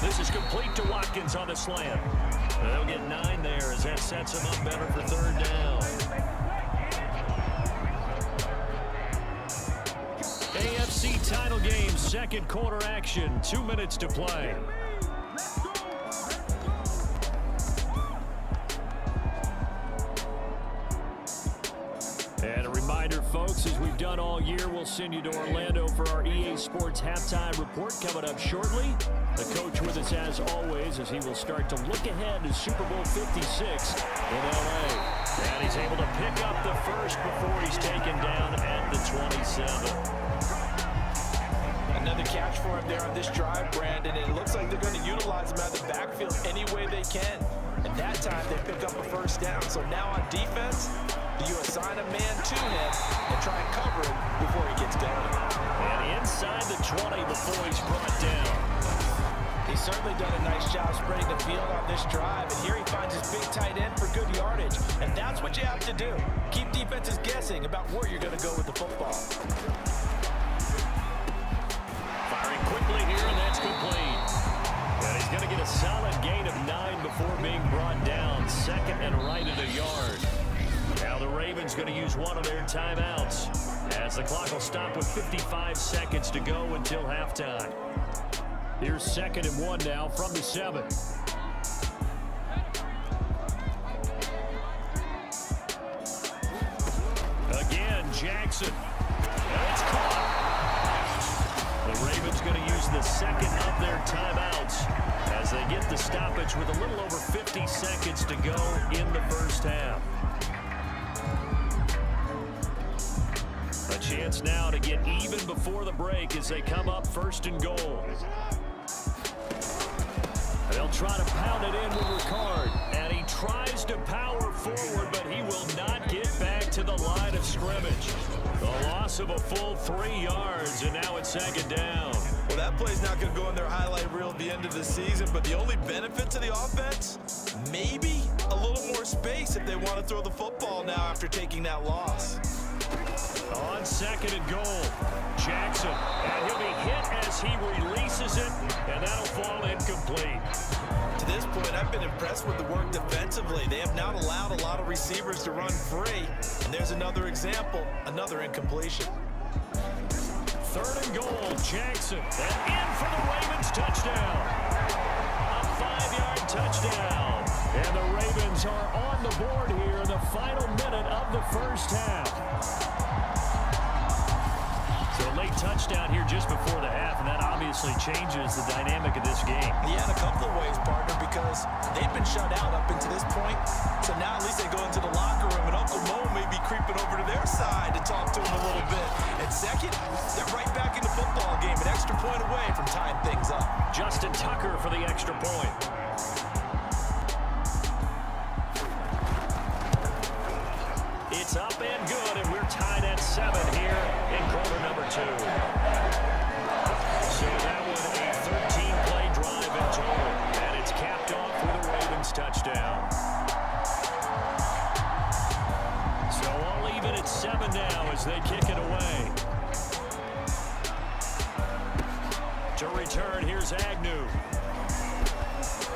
This is complete to Watkins on the slant. They'll get 9 there as that sets him up better for 3rd down. AFC title game, 2nd quarter action, 2 minutes to play. And a reminder, folks, as we've done all year, we'll send you to Orlando for our EA Sports halftime report coming up shortly. The coach with us as always as he will start to look ahead to Super Bowl 56 in L.A. And he's able to pick up the first before he's taken down at the 27. Another catch for him there on this drive, Brandon, and it looks like they're going to utilize him out of the backfield any way they can. And that time they pick up a first down. So now on defense, you assign a man to him and try and cover him before he gets going. And inside the 20 before he's brought down. He's certainly done a nice job spreading the field on this drive, and here he finds his big tight end for good yardage. And that's what you have to do. Keep defenses guessing about where you're going to go with the football. Firing quickly here, and that's complete. And he's going to get a solid gain of 9 before being brought down. 2nd and right at a yard. Now the Ravens going to use one of their timeouts as the clock will stop with 55 seconds to go until halftime. Here's 2nd and 1 now from the 7. Again, Jackson. And it's caught. The Ravens going to use the 2nd of their timeouts as they get the stoppage with a little over 50 seconds to go in the first half. A chance now to get even before the break as they come up 1st and goal. They'll try to pound it in with Ricard, and he tries to power forward, but he will not get back to the line of scrimmage. The loss of a full 3 yards, and now it's 2nd down. Well, that play's not going to go in their highlight reel at the end of the season, but the only benefit to the offense, maybe a little more space if they want to throw the football now after taking that loss. On 2nd and goal, Jackson, and he'll be hit as he releases it, and that'll fall incomplete. To this point, I've been impressed with the work defensively. They have not allowed a lot of receivers to run free, and there's another example, another incompletion. 3rd and goal, Jackson, and in for the Ravens touchdown. A 5-yard touchdown, and the Ravens are on the board here in the final minute of the first half. So a late touchdown here just before the half, and that obviously changes the dynamic of this game. Yeah, in a couple of ways, partner, because they've been shut out up until this point. So now at least they go into the locker room, and Uncle Mo may be creeping over to their side to talk to him a little bit. And second, they're right back in the football game, an extra point away from tying things up. Justin Tucker for the extra point. It's up and good, and we're tied at 7 here in quarter number 2. So that was a 13-play drive in total, and it's capped off with a Ravens touchdown. So all even at 7 now as they kick it away. To return, here's Agnew.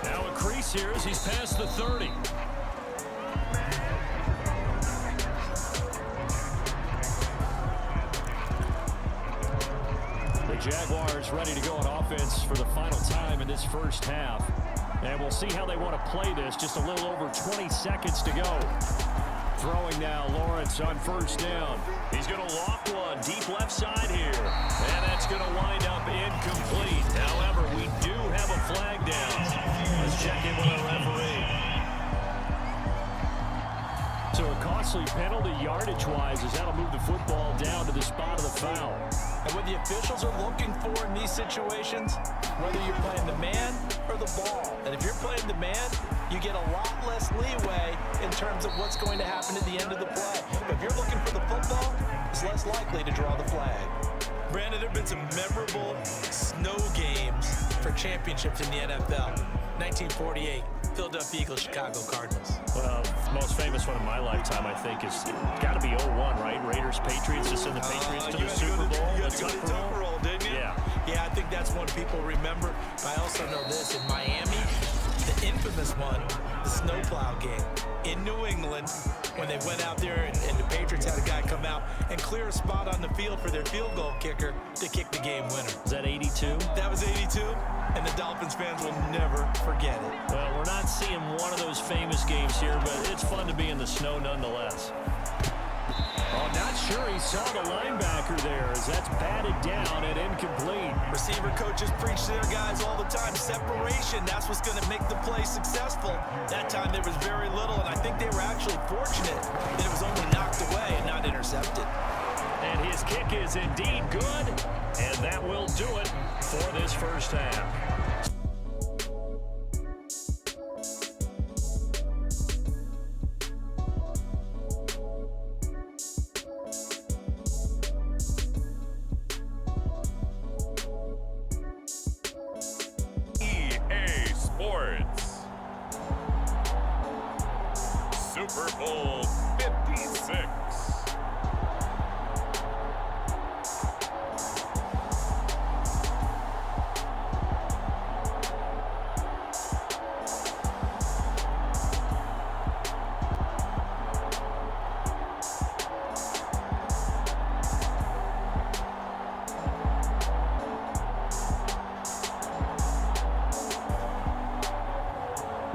Now a crease here as he's past the 30. Jaguars ready to go on offense for the final time in this first half. And we'll see how they want to play this. Just a little over 20 seconds to go. Throwing now, Lawrence on first down. He's going to loft one deep left side here. And that's going to wind up incomplete. However, we do have a flag down. Let's check in with our referee. So a costly penalty yardage-wise as that'll move the football down to the spot of the foul. And what the officials are looking for in these situations, whether you're playing the man or the ball. And if you're playing the man, you get a lot less leeway in terms of what's going to happen at the end of the play. But if you're looking for the football, it's less likely to draw the flag. Brandon, there have been some memorable snow games for championships in the NFL. 1948, Philadelphia Eagles, Chicago Cardinals. Well, the most famous one in my lifetime, I think, is got to be 01, right? Raiders, Patriots, just send the Patriots to the Super Bowl. You had to go to the Super Bowl, didn't you? Yeah, I think that's one people remember. I also know this, in Miami, the infamous one, the snowplow game in New England, when they went out there and the Patriots had a guy come out and clear a spot on the field for their field goal kicker to kick the game winner. Is that 82? That was 82, and the Dolphins fans will never forget it. Well, we're not seeing one of those famous games here, but it's fun to be in the snow nonetheless. Oh, not sure he saw the linebacker there as that's batted down and incomplete. Receiver coaches preach to their guys all the time. Separation, that's what's going to make the play successful. That time there was very little, and I think they were actually fortunate that it was only knocked away and not intercepted. And his kick is indeed good, and that will do it for this first half. Super Bowl 56.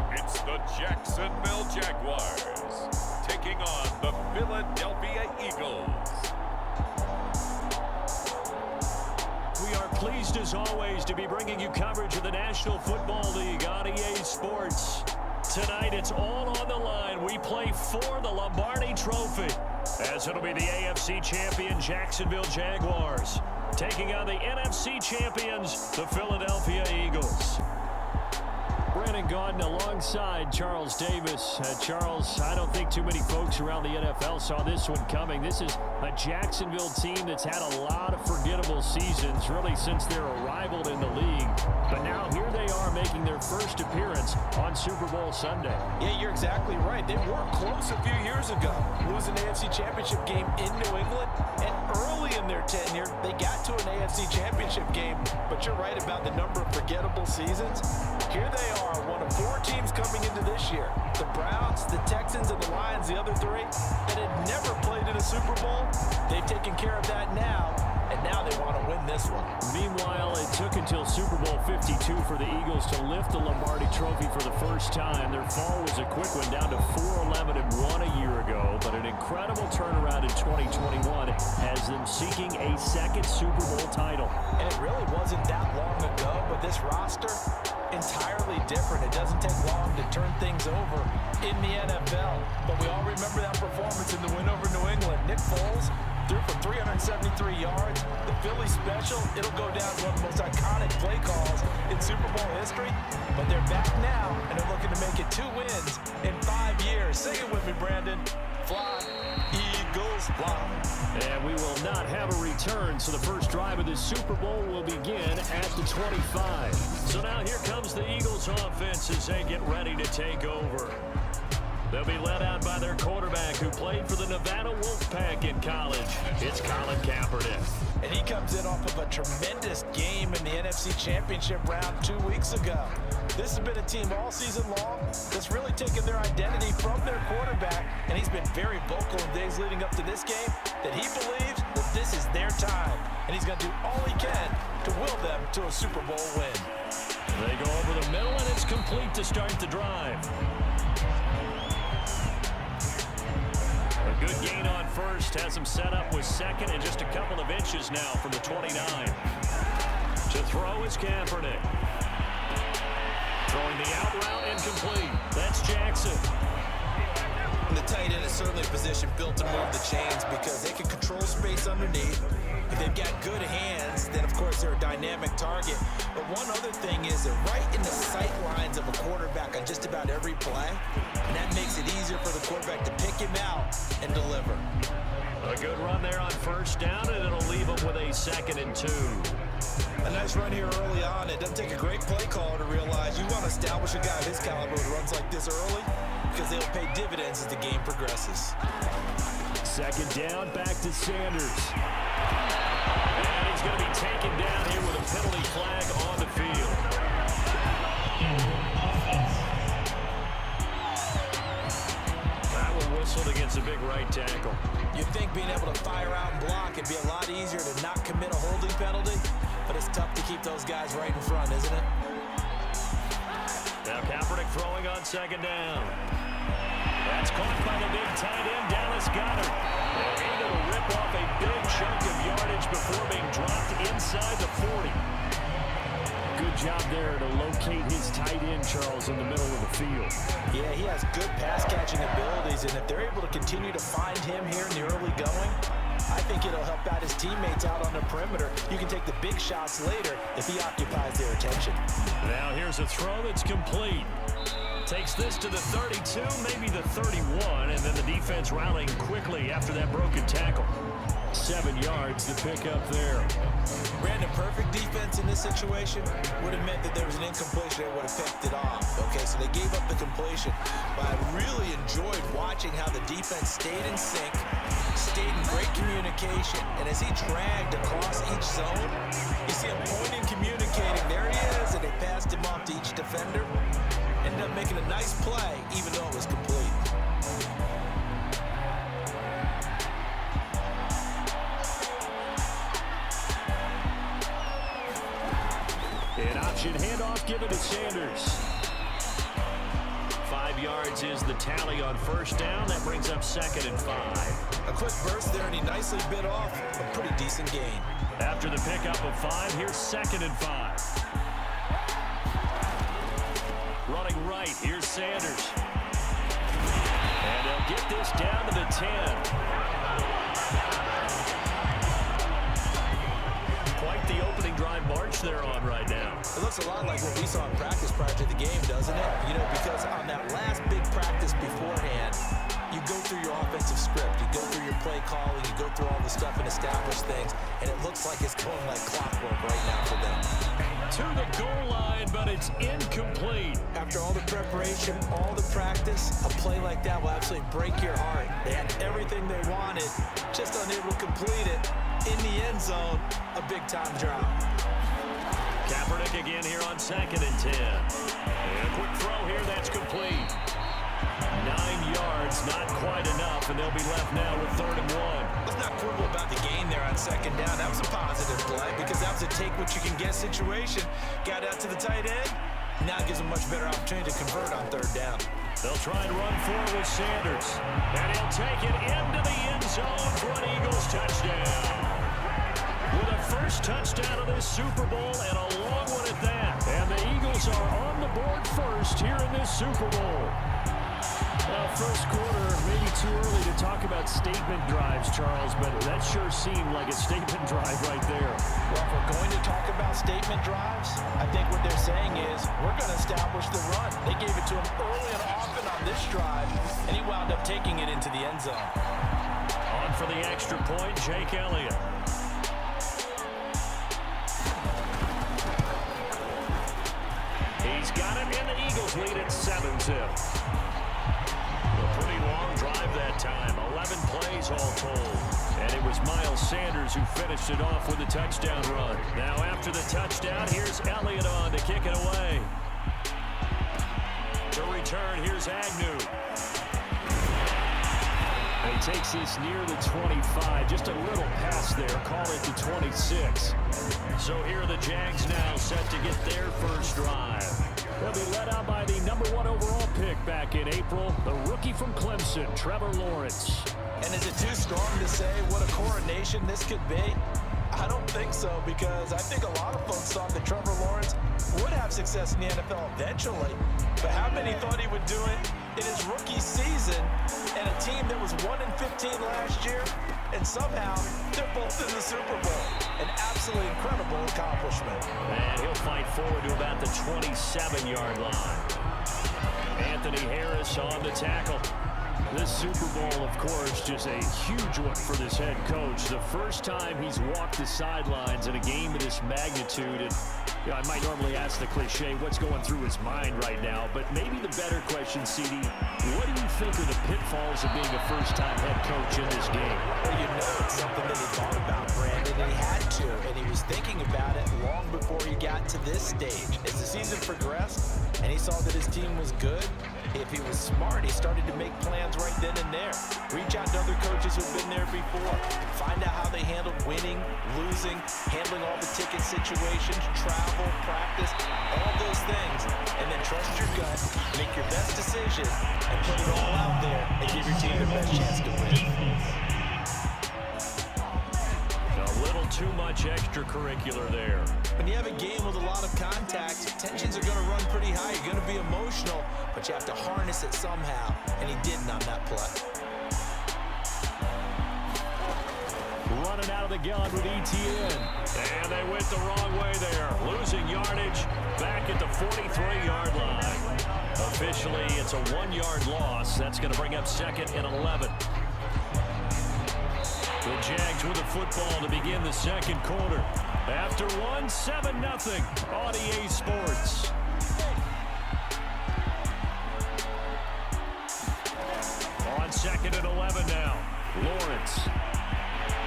It's the Jacksonville Jaguars taking on the Philadelphia Eagles. We are pleased as always to be bringing you coverage of the National Football League on EA Sports. Tonight it's all on the line. We play for the Lombardi Trophy as it'll be the AFC champion Jacksonville Jaguars taking on the NFC champions, the Philadelphia Eagles. Brandon Gaudin alongside Charles Davis. Charles, I don't think too many folks around the NFL saw this one coming. This is a Jacksonville team that's had a lot of forgettable seasons, really since their arrival in the league. But now here they are making their first appearance on Super Bowl Sunday. Yeah, you're exactly right. They were close a few years ago, losing an AFC Championship game in New England. And early in their tenure, they got to an AFC Championship game. But you're right about the number of forgettable seasons. Here they are, one of four teams coming into this year. The Browns, the Texans, and the Lions, the other three, that had never played in a Super Bowl. They've taken care of that now, and now they want to win this one. Meanwhile, it took until Super Bowl 52 for the Eagles to lift the Lombardi Trophy for the first time. Their fall was a quick one, down to 4-11-1 a year ago, but an incredible turnaround in 2021 has them seeking a second Super Bowl title. And it really wasn't that long ago, but this roster, entirely different. It doesn't take long to turn things over in the NFL. But we all remember that performance in the win over New England. Nick Foles threw for 373 yards. The Philly special, it'll go down as one of the most iconic play calls in Super Bowl history. But they're back now, and they're looking to make it 2 wins in 5 years. Sing it with me, Brandon. Fly, Eagles, fly. And we will not have a return, so the first drive of this Super Bowl will begin at the 25. So now here comes the Eagles offense as they get ready to take over. They'll be led out by their quarterback who played for the Nevada Wolfpack in college. It's Colin Kaepernick. And he comes in off of a tremendous game in the NFC Championship round 2 weeks ago. This has been a team all season long that's really taken their identity from their quarterback, and he's been very vocal in days leading up to this game that he believes that this is their time, and he's going to do all he can to will them to a Super Bowl win. They go over the middle, and it's complete. complete to start the drive. A good gain on first has him set up with second and just a couple of inches now from the 29. To throw is Kaepernick. Throwing the out route incomplete. That's Jackson. The tight end is certainly a position built to move the chains because they can control space underneath. If they've got good hands, then of course they're a dynamic target. But one other thing is they're right in the sight lines of a quarterback on just about every play. And that makes it easier for the quarterback to pick him out and deliver. A good run there on first down, and it'll leave them with a 2nd and 2. A nice run here early on. It doesn't take a great play caller to realize you want to establish a guy of his caliber who runs like this early because they'll pay dividends as the game progresses. 2nd down, back to Sanders. And he's going to be taken down here with a penalty flag on the field. That one whistled against a big right tackle. You'd think being able to fire out and block would be a lot easier to not commit a holding penalty, but it's tough to keep those guys right in front, isn't it? Now Kaepernick throwing on 2nd down. That's caught by the big tight end, Dallas Goedert. And able to rip off a big chunk of yardage before being dropped inside the 40. Good job there to locate his tight end, Charles, in the middle of the field. Yeah, he has good pass-catching abilities, and if they're able to continue to find him here in the early going, I think it'll help out his teammates out on the perimeter. You can take the big shots later if he occupies their attention. Now here's a throw that's complete. Takes this to the 32, maybe the 31, and then the defense rallying quickly after that broken tackle. 7 yards to pick up there. Brandon, perfect defense in this situation would have meant that there was an incompletion. They would have picked it off. Okay, so they gave up the completion. But I really enjoyed watching how the defense stayed in sync, stayed in great communication. And as he dragged across each zone, you see him pointing, communicating. There he is, and they passed him off to each defender. Ended up making a nice play, even though it was complete. An option handoff given to Sanders. 5 yards is the tally on first down. That brings up 2nd and 5. A quick burst there, and he nicely bit off a pretty decent gain. After the pickup of 5, here's 2nd and 5. Running right, here's Sanders. And they'll get this down to the 10. Quite the opening drive march they're on right now. It looks a lot like what we saw in practice prior to the game, doesn't it? You know, because on that last big practice beforehand, you go through your offensive script, you go through your play calling, you go through all the stuff and establish things, and it looks like it's going like clockwork right now for them. To the goal line, but it's incomplete. After all the preparation, all the practice, a play like that will absolutely break your heart. They had everything they wanted, just unable to complete it. In the end zone, a big-time drop. Kaepernick again here on 2nd and 10. And a quick throw here, that's complete. 9 yards, not quite enough, and they'll be left now with 3rd and 1. Let's not quibble about the gain there on 2nd down. That was a positive play because that was a take-what-you-can-get situation. Got out to the tight end. Now it gives them a much better opportunity to convert on 3rd down. They'll try and run forward with Sanders. And he'll take it into the end zone for an Eagles touchdown. With a first touchdown of this Super Bowl and a long one at that. And the Eagles are on the board first here in this Super Bowl. First quarter, maybe too early to talk about statement drives, Charles, but that sure seemed like a statement drive right there. Well, if we're going to talk about statement drives, I think what they're saying is we're going to establish the run. They gave it to him early and often on this drive, and he wound up taking it into the end zone. On for the extra point, Jake Elliott. He's got it, and the Eagles lead at 7-0. A pretty long drive that time, 11 plays all told. And it was Miles Sanders who finished it off with a touchdown run. Now after the touchdown, here's Elliott on to kick it away. To return, here's Agnew. And he takes this near the 25, just a little pass there, call it the 26. So here are the Jags now set to get their first drive. They'll be led out by the #1 overall pick back in April, the rookie from Clemson, Trevor Lawrence. And is it too strong to say what a coronation this could be? I don't think so, because I think a lot of folks thought that Trevor Lawrence would have success in the NFL eventually. But how many thought he would do it in his rookie season and a team that was 1-15 last year? And somehow, they're both in the Super Bowl. An absolutely incredible accomplishment. And he'll fight forward to about the 27-yard line. Anthony Harris on the tackle. This Super Bowl, of course, just a huge one for this head coach. The first time he's walked the sidelines in a game of this magnitude. And I might normally ask the cliche, what's going through his mind right now? But maybe the better question, CD, what do you think are the pitfalls of being a first-time head coach in this game? Well, you know it's something that he thought about, Brandon. He had to, and he was thinking about it long before he got to this stage. As the season progressed and he saw that his team was good, if he was smart, he started to make plans right then and there. Reach out to other coaches who've been there before. Find out how they handled winning, losing, handling all the ticket situations, travel, practice, all those things. And then trust your gut, make your best decision, and put it all out there and give your team the best chance to win. A little too much extracurricular there. When you have a game with a lot of contact, tensions are going to run pretty high. You're going to be emotional, but you have to harness it somehow, and he didn't on that play. Running out of the gun with ETN. And they went the wrong way there. Losing yardage back at the 43-yard line. Officially, it's a 1-yard loss. That's going to bring up 2nd and 11. The Jags with the football to begin the second quarter. After 7-0 on EA Sports. On 2nd and 11 now. Lawrence.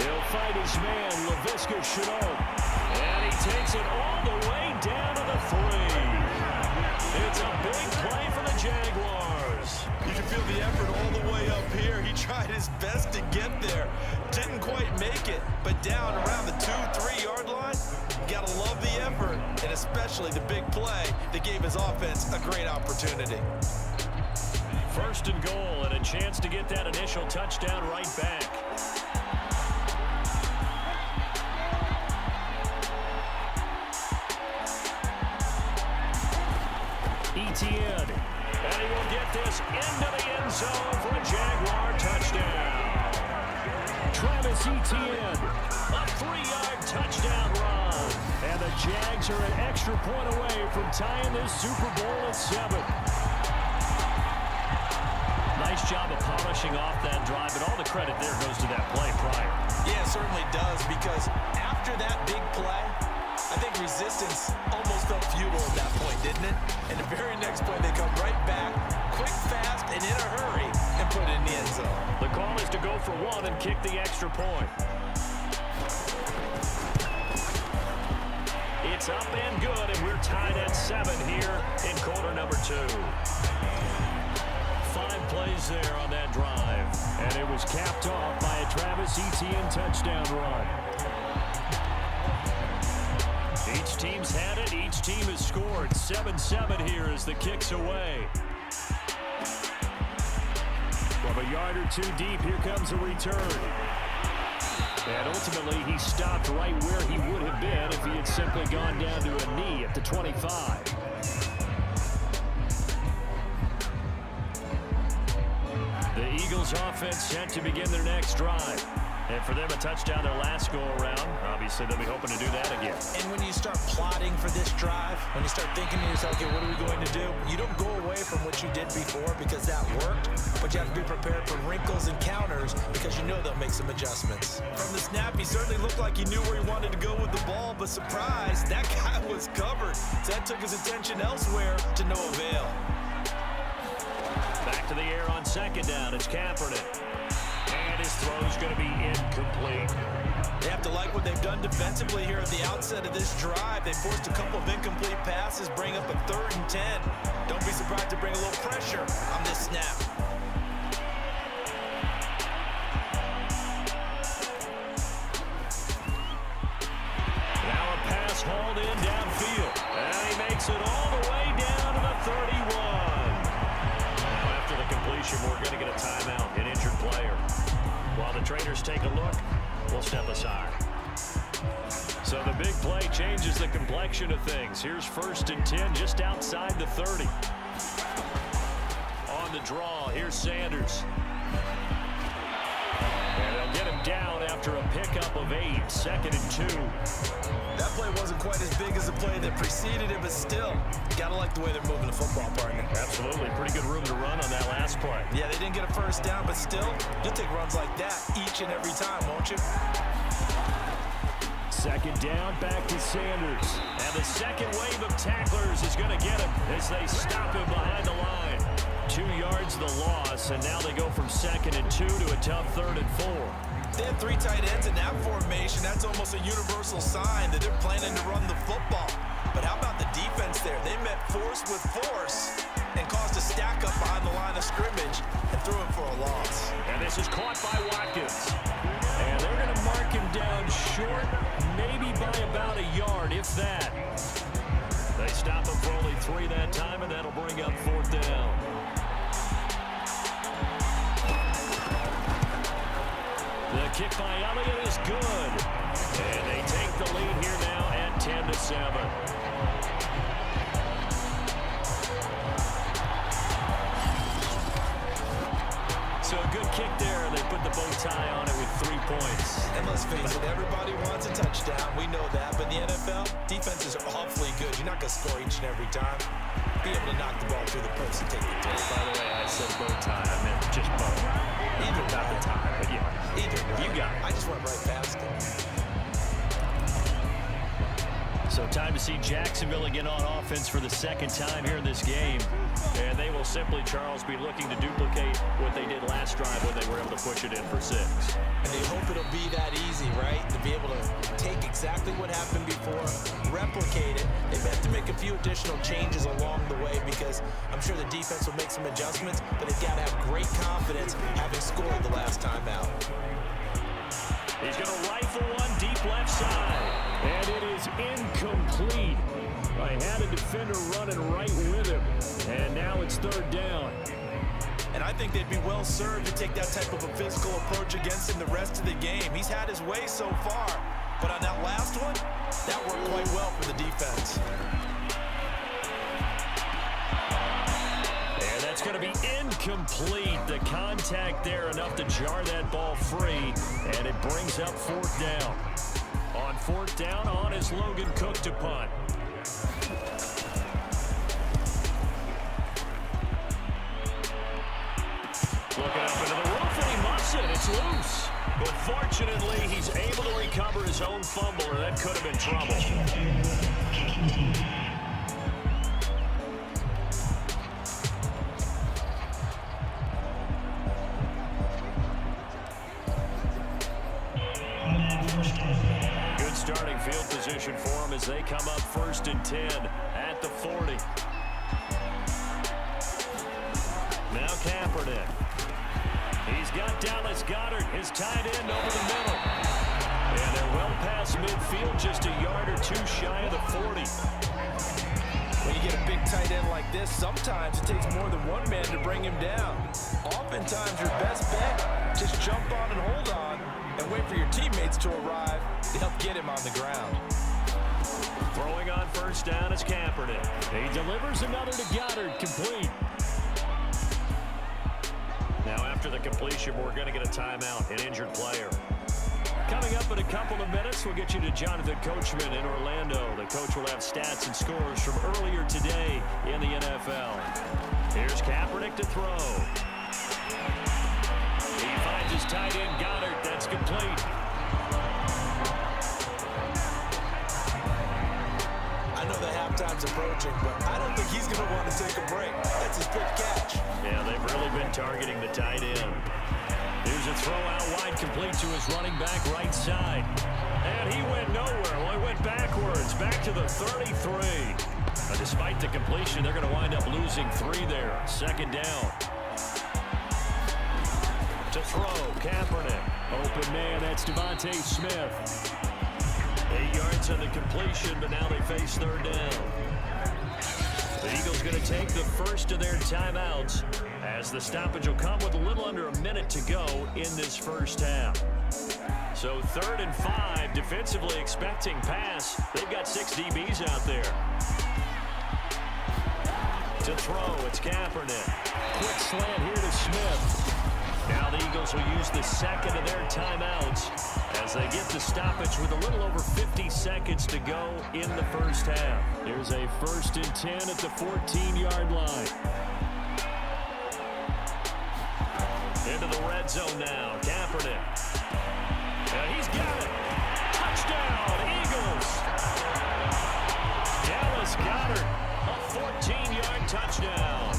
He'll fight his man, Laviska Shenault. And he takes it all the way down to the 3. It's a big play for the Jaguars. You can feel the effort all the way up here. He tried his best to get there. Didn't quite make it, but down around the 2-3 yard line, you gotta love the effort, and especially the big play that gave his offense a great opportunity. 1st and goal, and a chance to get that initial touchdown right back. ETN, and he will get this into the end zone for a Jaguar touchdown. Travis Etienne, a 3-yard touchdown run. And the Jags are an extra point away from tying this Super Bowl at 7. Nice job of polishing off that drive, but all the credit there goes to that play prior. Yeah, it certainly does, because after that big play, I think resistance almost felt futile at that point, didn't it? And the very next play, they come right back, quick, fast, and in a hurry, and put it in the end zone. The call is to go for 1 and kick the extra point. It's up and good, and we're tied at 7 here in quarter number 2. 5 plays there on that drive, and it was capped off by a Travis Etienne touchdown run. Each team's had it. Each team has scored. 7-7 here as the kick's away. From a yard or 2 deep, here comes a return. And ultimately, he stopped right where he would have been if he had simply gone down to a knee at the 25. The Eagles offense set to begin their next drive. And for them, a touchdown their last go-around. Obviously, they'll be hoping to do that again. And when you start plotting for this drive, when you start thinking to yourself, okay, what are we going to do? You don't go away from what you did before because that worked, but you have to be prepared for wrinkles and counters because you know they'll make some adjustments. From the snap, he certainly looked like he knew where he wanted to go with the ball, but surprise, that guy was covered. So that took his attention elsewhere to no avail. Back to the air on 2nd down. It's Kaepernick. And his throw's going to be incomplete. They have to like what they've done defensively here at the outset of this drive. They forced a couple of incomplete passes, bring up a 3rd and 10. Don't be surprised to bring a little pressure on this snap. Now a pass hauled in downfield. And he makes it all the way down to the changes the complexion of things. Here's 1st and 10 just outside the 30. On the draw, here's Sanders. And they'll get him down after a pickup of 8, 2nd and 2. That play wasn't quite as big as the play that preceded it, but still, gotta like the way they're moving the football, partner. Absolutely. Pretty good room to run on that last play. Yeah, they didn't get a first down, but still, you'll take runs like that each and every time, won't you? 2nd down, back to Sanders. And the second wave of tacklers is going to get him as they stop him behind the line. 2 yards the loss, and now they go from 2nd and 2 to a tough 3rd and 4. They have 3 tight ends in that formation. That's almost a universal sign that they're planning to run the football. But how about the defense there? They met force with force and caused a stack up behind the line of scrimmage and threw him for a loss. And this is caught by Watkins. And they're going to mark him down short, maybe by about a yard, if that. They stop him for only 3 that time, and that'll bring up 4th down. The kick by Elliott is good. And they take the lead here now at 10-7. So a good kick there. They put the bow tie on it with 3 points. And let's face it, everybody wants a touchdown. We know that. But in the NFL, defenses are awfully good. You're not going to score each and every time. Be able to knock the ball through the post and take the throw. By the way, I said bow tie. I meant just bow. Either Not the tie, but yeah. Either way. You got it. I just went right past it. So time to see Jacksonville again on offense for the 2nd time here in this game. And they will simply, Charles, be looking to duplicate what they did last drive when they were able to push it in for 6. And they hope it'll be that easy, right? To be able to take exactly what happened before, replicate it. They have to make a few additional changes along the way because I'm sure the defense will make some adjustments, but they've got to have great confidence having scored the last time out. He's going to rifle one deep left side. And it is incomplete. I had a defender running right with him. And now it's 3rd down. And I think they'd be well served to take that type of a physical approach against him the rest of the game. He's had his way so far. But on that last one, that worked quite well for the defense. And that's going to be incomplete. The contact there enough to jar that ball free. And it brings up 4th down. On 4th down, on is Logan Cook to punt. Looking up into the roof, and he muffs it. It's loose. But fortunately, he's able to recover his own fumble, or that could have been trouble. Good starting field position for him as they come up 1st and 10 at the 40. Now Kaepernick. He's got Dallas Goedert, his tight end, over the middle. And they're well past midfield, just a yard or 2 shy of the 40. When you get a big tight end like this, sometimes it takes more than one man to bring him down. Oftentimes, your best bet, just jump on and hold on and wait for your teammates to arrive to help get him on the ground. Throwing on 1st down is Kaepernick. He delivers another to Goddard, complete. Now after the completion, we're going to get a timeout, an injured player. Coming up in a couple of minutes, we'll get you to Jonathan Coachman in Orlando. The coach will have stats and scores from earlier today in the NFL. Here's Kaepernick to throw. He finds his tight end, Goddard. That's complete. I know the halftime's approaching, but I don't think he's going to want to take a break. That's his big catch. Yeah, they've really been targeting the tight end. Here's a throw out wide, complete to his running back right side. And he went nowhere. Well, he went backwards, back to the 33. Despite the completion, they're going to wind up losing 3 there. 2nd down. To throw, Kaepernick. Open man, that's Devontae Smith. 8 yards on the completion, but now they face 3rd down. The Eagles going to take the first of their timeouts as the stoppage will come with a little under a minute to go in this first half. So 3rd and 5, defensively expecting pass. They've got 6 DBs out there. To throw, it's Kaepernick. Quick slant here to Smith. Now the Eagles will use the second of their timeouts as they get the stoppage with a little over 50 seconds to go in the first half. Here's a 1st and 10 at the 14-yard line. Into the red zone now. Kaepernick. And he's got it. Touchdown, Eagles. Dallas Goedert, a 14-yard touchdown.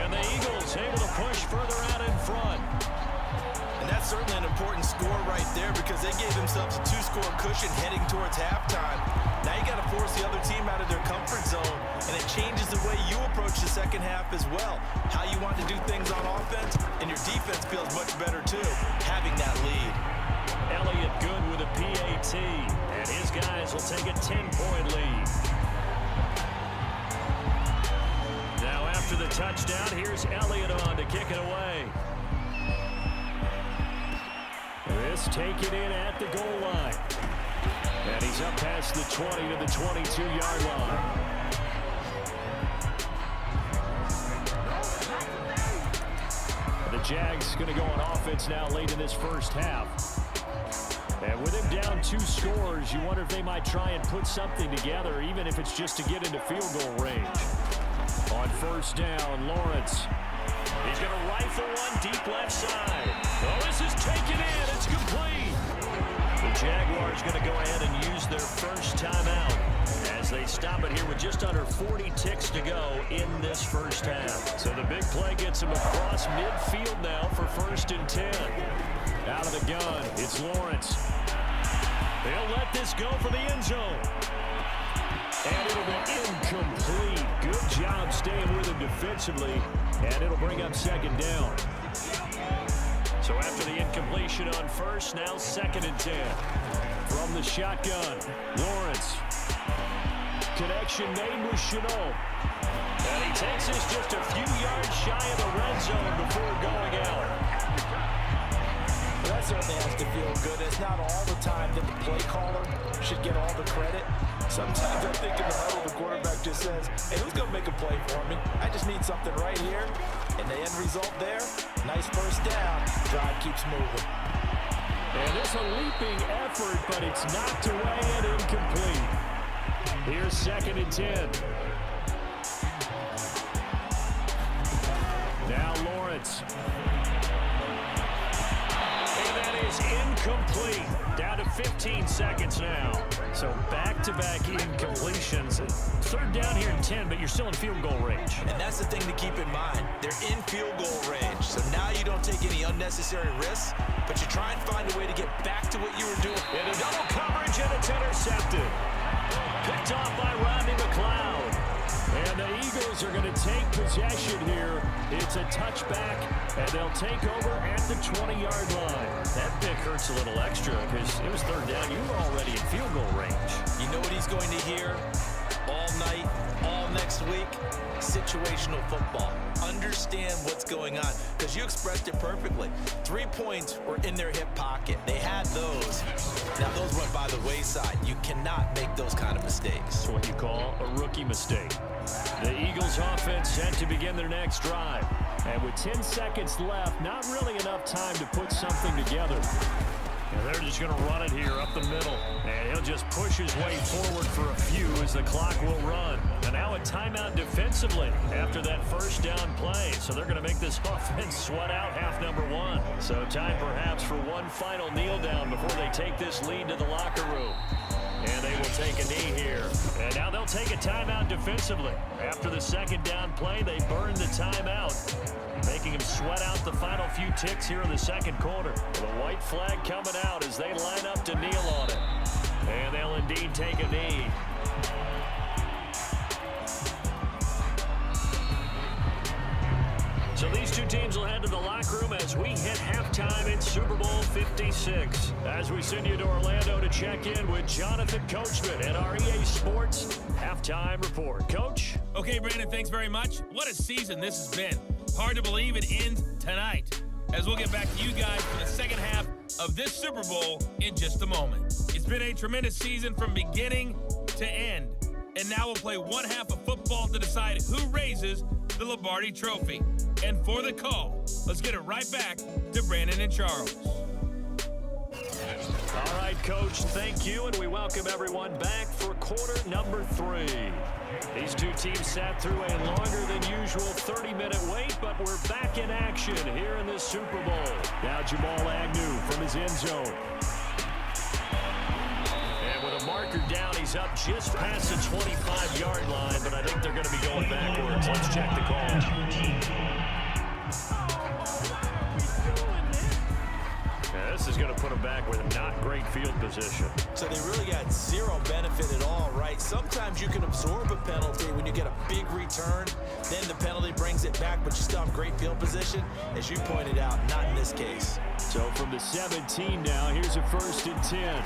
And the Eagles able to push further out in front. And that's certainly an important score right there because they gave themselves a 2-score cushion heading towards halftime. Now you got to force the other team out of their comfort zone, and it changes the way you approach the second half as well. How you want to do things on offense, and your defense feels much better too, having that lead. Elliott good with a PAT, and his guys will take a 10-point lead. Now after the touchdown, here's Elliott on to kick it away. This taken in at the goal line. And he's up past the 20 to the 22-yard line. The Jags going to go on offense now late in this first half. And with him down 2 scores, you wonder if they might try and put something together, even if it's just to get into field goal range. On 1st down, Lawrence. He's going to rifle one deep left side. Well, this is taken in. It's complete. The Jaguars going to go ahead and use their first timeout as they stop it here with just under 40 ticks to go in this first half. So the big play gets him across midfield now for 1st and 10. Out of the gun, it's Lawrence. They'll let this go for the end zone. And it'll be incomplete. Good job staying with him defensively. And it'll bring up 2nd down. So after the incompletion on 1st, now 2nd and 10. From the shotgun, Lawrence. Connection made with Chenault. And he takes this just a few yards shy of the red zone before going out. Well, that certainly has to feel good. It's not all the time that the play caller should get all the credit. Sometimes I think in the huddle, the quarterback just says, hey, who's going to make a play for me? I just need something right here. And the end result there, nice 1st down. Drive keeps moving. And this a leaping effort, but it's knocked away and incomplete. Here's 2nd and 10. Now Lawrence. And that is incomplete. Down to 15 seconds now. So back-to-back incompletions. 3rd down here and 10, but you're still in field goal range. And that's the thing to keep in mind. They're in field goal range. So now you don't take any unnecessary risks, but you try and find a way to get back to what you were doing. Into double coverage, and it's intercepted. Picked off by Rodney McLeod. And the Eagles are going to take possession here. It's a touchback, and they'll take over at the 20-yard line. That pick hurts a little extra because it was 3rd down. You were already in field goal range. You know what he's going to hear all night, all next week? Situational football. Understand what's going on because you expressed it perfectly. 3 points were in their hip pocket. They had those. Now those went by the wayside. You cannot make those kind of mistakes. That's what you call a rookie mistake. The Eagles offense set to begin their next drive. And with 10 seconds left, not really enough time to put something together. And they're just going to run it here up the middle. And he'll just push his way forward for a few as the clock will run. And now a timeout defensively after that 1st down play. So they're going to make this offense sweat out half number 1. So time perhaps for one final kneel down before they take this lead to the locker room. And they will take a knee here. And now they'll take a timeout defensively. After the 2nd down play, they burn the timeout, making him sweat out the final few ticks here in the 2nd quarter. The white flag coming out as they line up to kneel on it. And they'll indeed take a knee. So these two teams will head to the locker room as we hit halftime in Super Bowl 56. As we send you to Orlando to check in with Jonathan Coachman at our EA Sports Halftime Report. Coach? Okay, Brandon, thanks very much. What a season this has been. Hard to believe it ends tonight. as we'll get back to you guys for the second half of this Super Bowl in just a moment. It's been a tremendous season from beginning to end. And now we'll play one half of football to decide who raises the Lombardi Trophy. And for the call, let's get it right back to Brandon and Charles. All right, Coach, thank you, and we welcome everyone back for quarter number 3. These two teams sat through a longer than usual 30-minute wait, but we're back in action here in the Super Bowl. Now Jamal Agnew from his end zone. And with a marker down, he's up just past the 25-yard line, but I think they're going to be going backwards. Let's check the call. This is going to put them back with not great field position. So they really got zero benefit at all, right? Sometimes you can absorb a penalty when you get a big return. Then the penalty brings it back, but you still have great field position. As you pointed out, not in this case. So from the 17 now, here's a 1st and 10.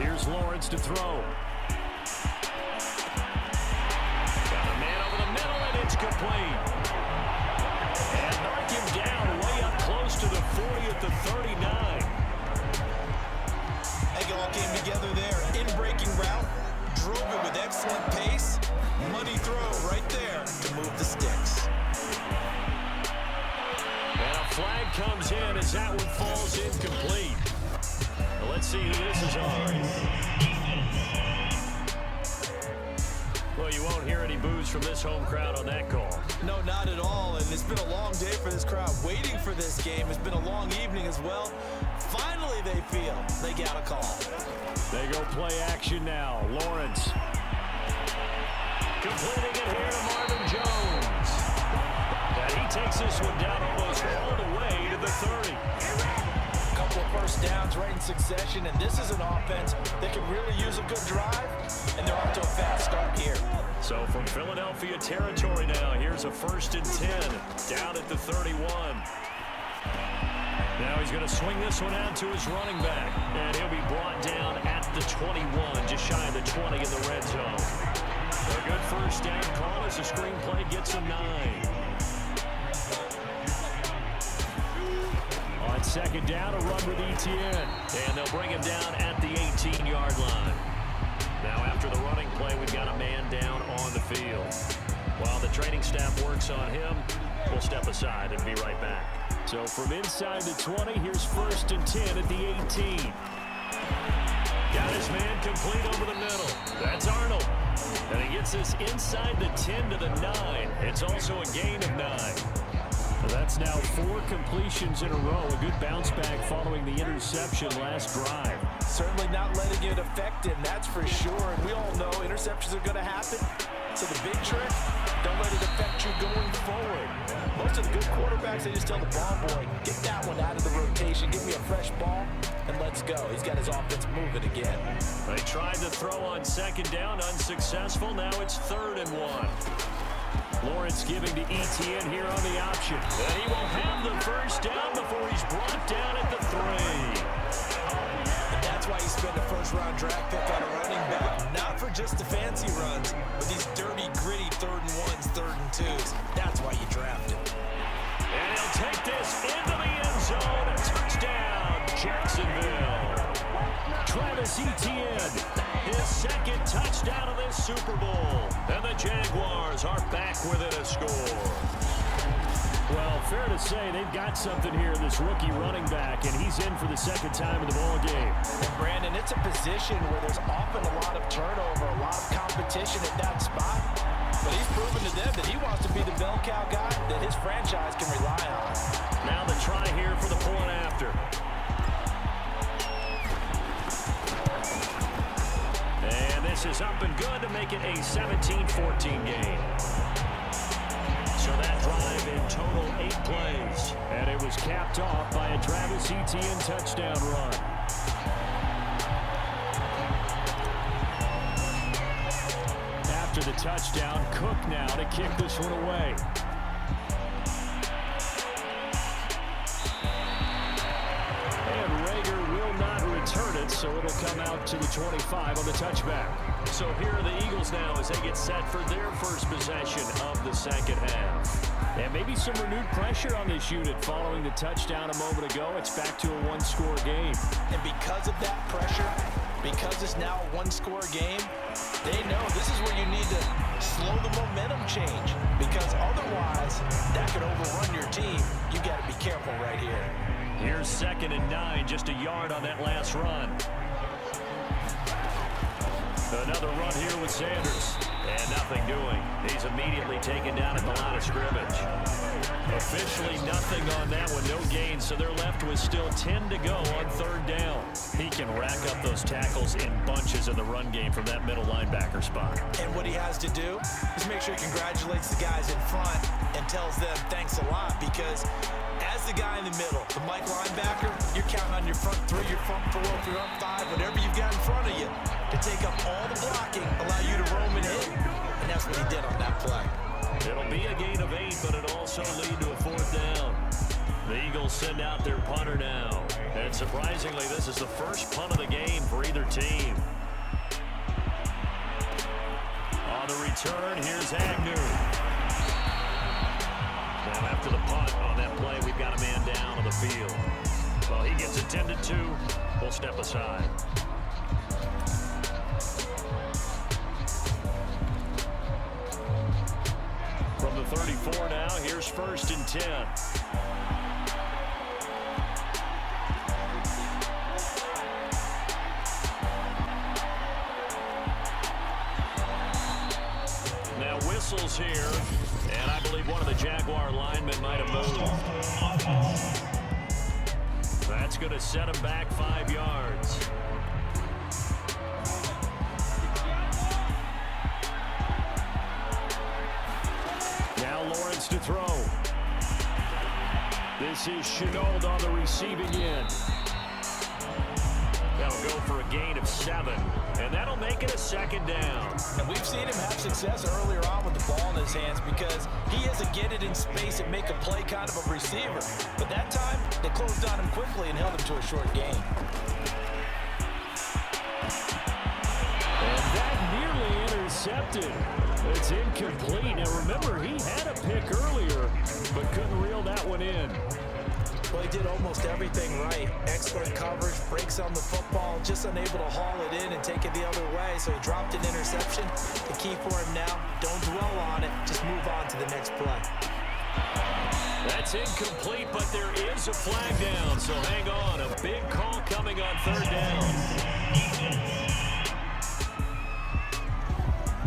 Here's Lawrence to throw. Got a man over the middle, and it's complete. And knock him down way up close to the 40 at the 39. It all came together there. In-breaking route, drove it with excellent pace. Money throw right there to move the sticks. And a flag comes in as that one falls incomplete. Well, let's see who this is on. Well, you won't hear any boos from this home crowd on that call. No, not at all. And it's been a long day for this crowd waiting for this game. It's been a long evening as well. Finally, they feel they got a call. They go play action now. Lawrence. Completing it here to Marvin Jones. And he takes this one down almost all the way to the 30. A couple of first downs right in succession, and this is an offense that can really use a good drive, and they're off to a fast start here. So from Philadelphia territory now, here's a 1st and 10 down at the 31. Now he's going to swing this one out to his running back, and he'll be brought down at the 21, just shy of the 20 in the red zone. A good first down call as the screenplay gets a 9. On 2nd down, a run with Etienne, and they'll bring him down at the 18-yard line. Now after the running play, we've got a man down on the field. While the training staff works on him, we'll step aside and be right back. So from inside the 20, here's 1st and 10 at the 18. Got his man complete over the middle. That's Arnold. And he gets this inside the 10 to the 9. It's also a gain of 9. So that's now 4 completions in a row. A good bounce back following the interception last drive. Certainly not letting it affect him, that's for sure. And we all know interceptions are going to happen. So the big trick, don't let it affect you going forward. Most of the good quarterbacks, they just tell the ball boy, get that one out of the rotation, give me a fresh ball, and let's go. He's got his offense moving again. They tried to throw on 2nd down, unsuccessful. Now it's 3rd and 1. Lawrence giving to Etienne here on the option. And he will have the first down before he's brought down at the 3. And that's why you spend a first-round draft pick on a running back. Not for just the fancy runs, but these dirty, gritty 3rd and 1s, 3rd and 2s. That's why you draft him. And he'll take this into the end zone. A touchdown, Jacksonville. Travis Etienne, his 2nd touchdown of this Super Bowl. And the Jaguars are back within a score. Well, fair to say they've got something here, this rookie running back, and he's in for the 2nd time in the ball game. And Brandon, it's a position where there's often a lot of turnover, a lot of competition at that spot. But he's proven to them that he wants to be the bell cow guy that his franchise can rely on. Now the try here for the point after. And this is up and good to make it a 17-14 game. So that drive in total 8 plays. And it was capped off by a Travis Etienne touchdown run. After the touchdown, Cook now to kick this one away. And Rager will not return it, so it'll come out to the 25 on the touchback. So here are the Eagles now as they get set for their first possession of the 2nd half. And maybe some renewed pressure on this unit following the touchdown a moment ago. It's back to a one-score game. And because of that pressure, because it's now a one-score game, they know this is where you need to slow the momentum change, because otherwise that could overrun your team. You got to be careful right here. Here's 2nd and 9, just a yard on that last run. Another run here with Sanders. And nothing doing. He's immediately taken down at the line of scrimmage. Officially nothing on that one, no gain, so they're left with still 10 to go on 3rd down. He can rack up those tackles in bunches in the run game from that middle linebacker spot. And what he has to do is make sure he congratulates the guys in front and tells them thanks a lot, because as the guy in the middle, the Mike linebacker, you're counting on your front 3, your front 4, your front 5, whatever you've got in front of you to take up all the blocking, allow you to roam and hit. And that's what he did on that play. It'll be a gain of 8, but it'll also lead to a 4th down. The Eagles send out their punter now. And surprisingly, this is the first punt of the game for either team. On the return, here's Agnew. Now after the punt on that play, we've got a man down on the field. Well, he gets attended to. We'll step aside. From the 34 now, here's 1st and 10. Now whistles here, and I believe one of the Jaguar linemen might have moved. That's going to set him back 5 yards. Now Lawrence to throw. This is Chenault on the receiving end. That'll go for a gain of 7, and that'll make it a 2nd down. And we've seen him have success earlier on with the ball in his hands, because he is a get it in space and make a play kind of a receiver. But that time, they closed on him quickly and held him to a short gain. And that nearly intercepted. It's incomplete. Now remember, he had a pick earlier, but couldn't reel that one in. Well, he did almost everything right. Excellent coverage, breaks on the football, just unable to haul it in and take it the other way. So he dropped an interception. The key for him now, don't dwell on it. Just move on to the next play. That's incomplete, but there is a flag down. So hang on. A big call coming on 3rd down.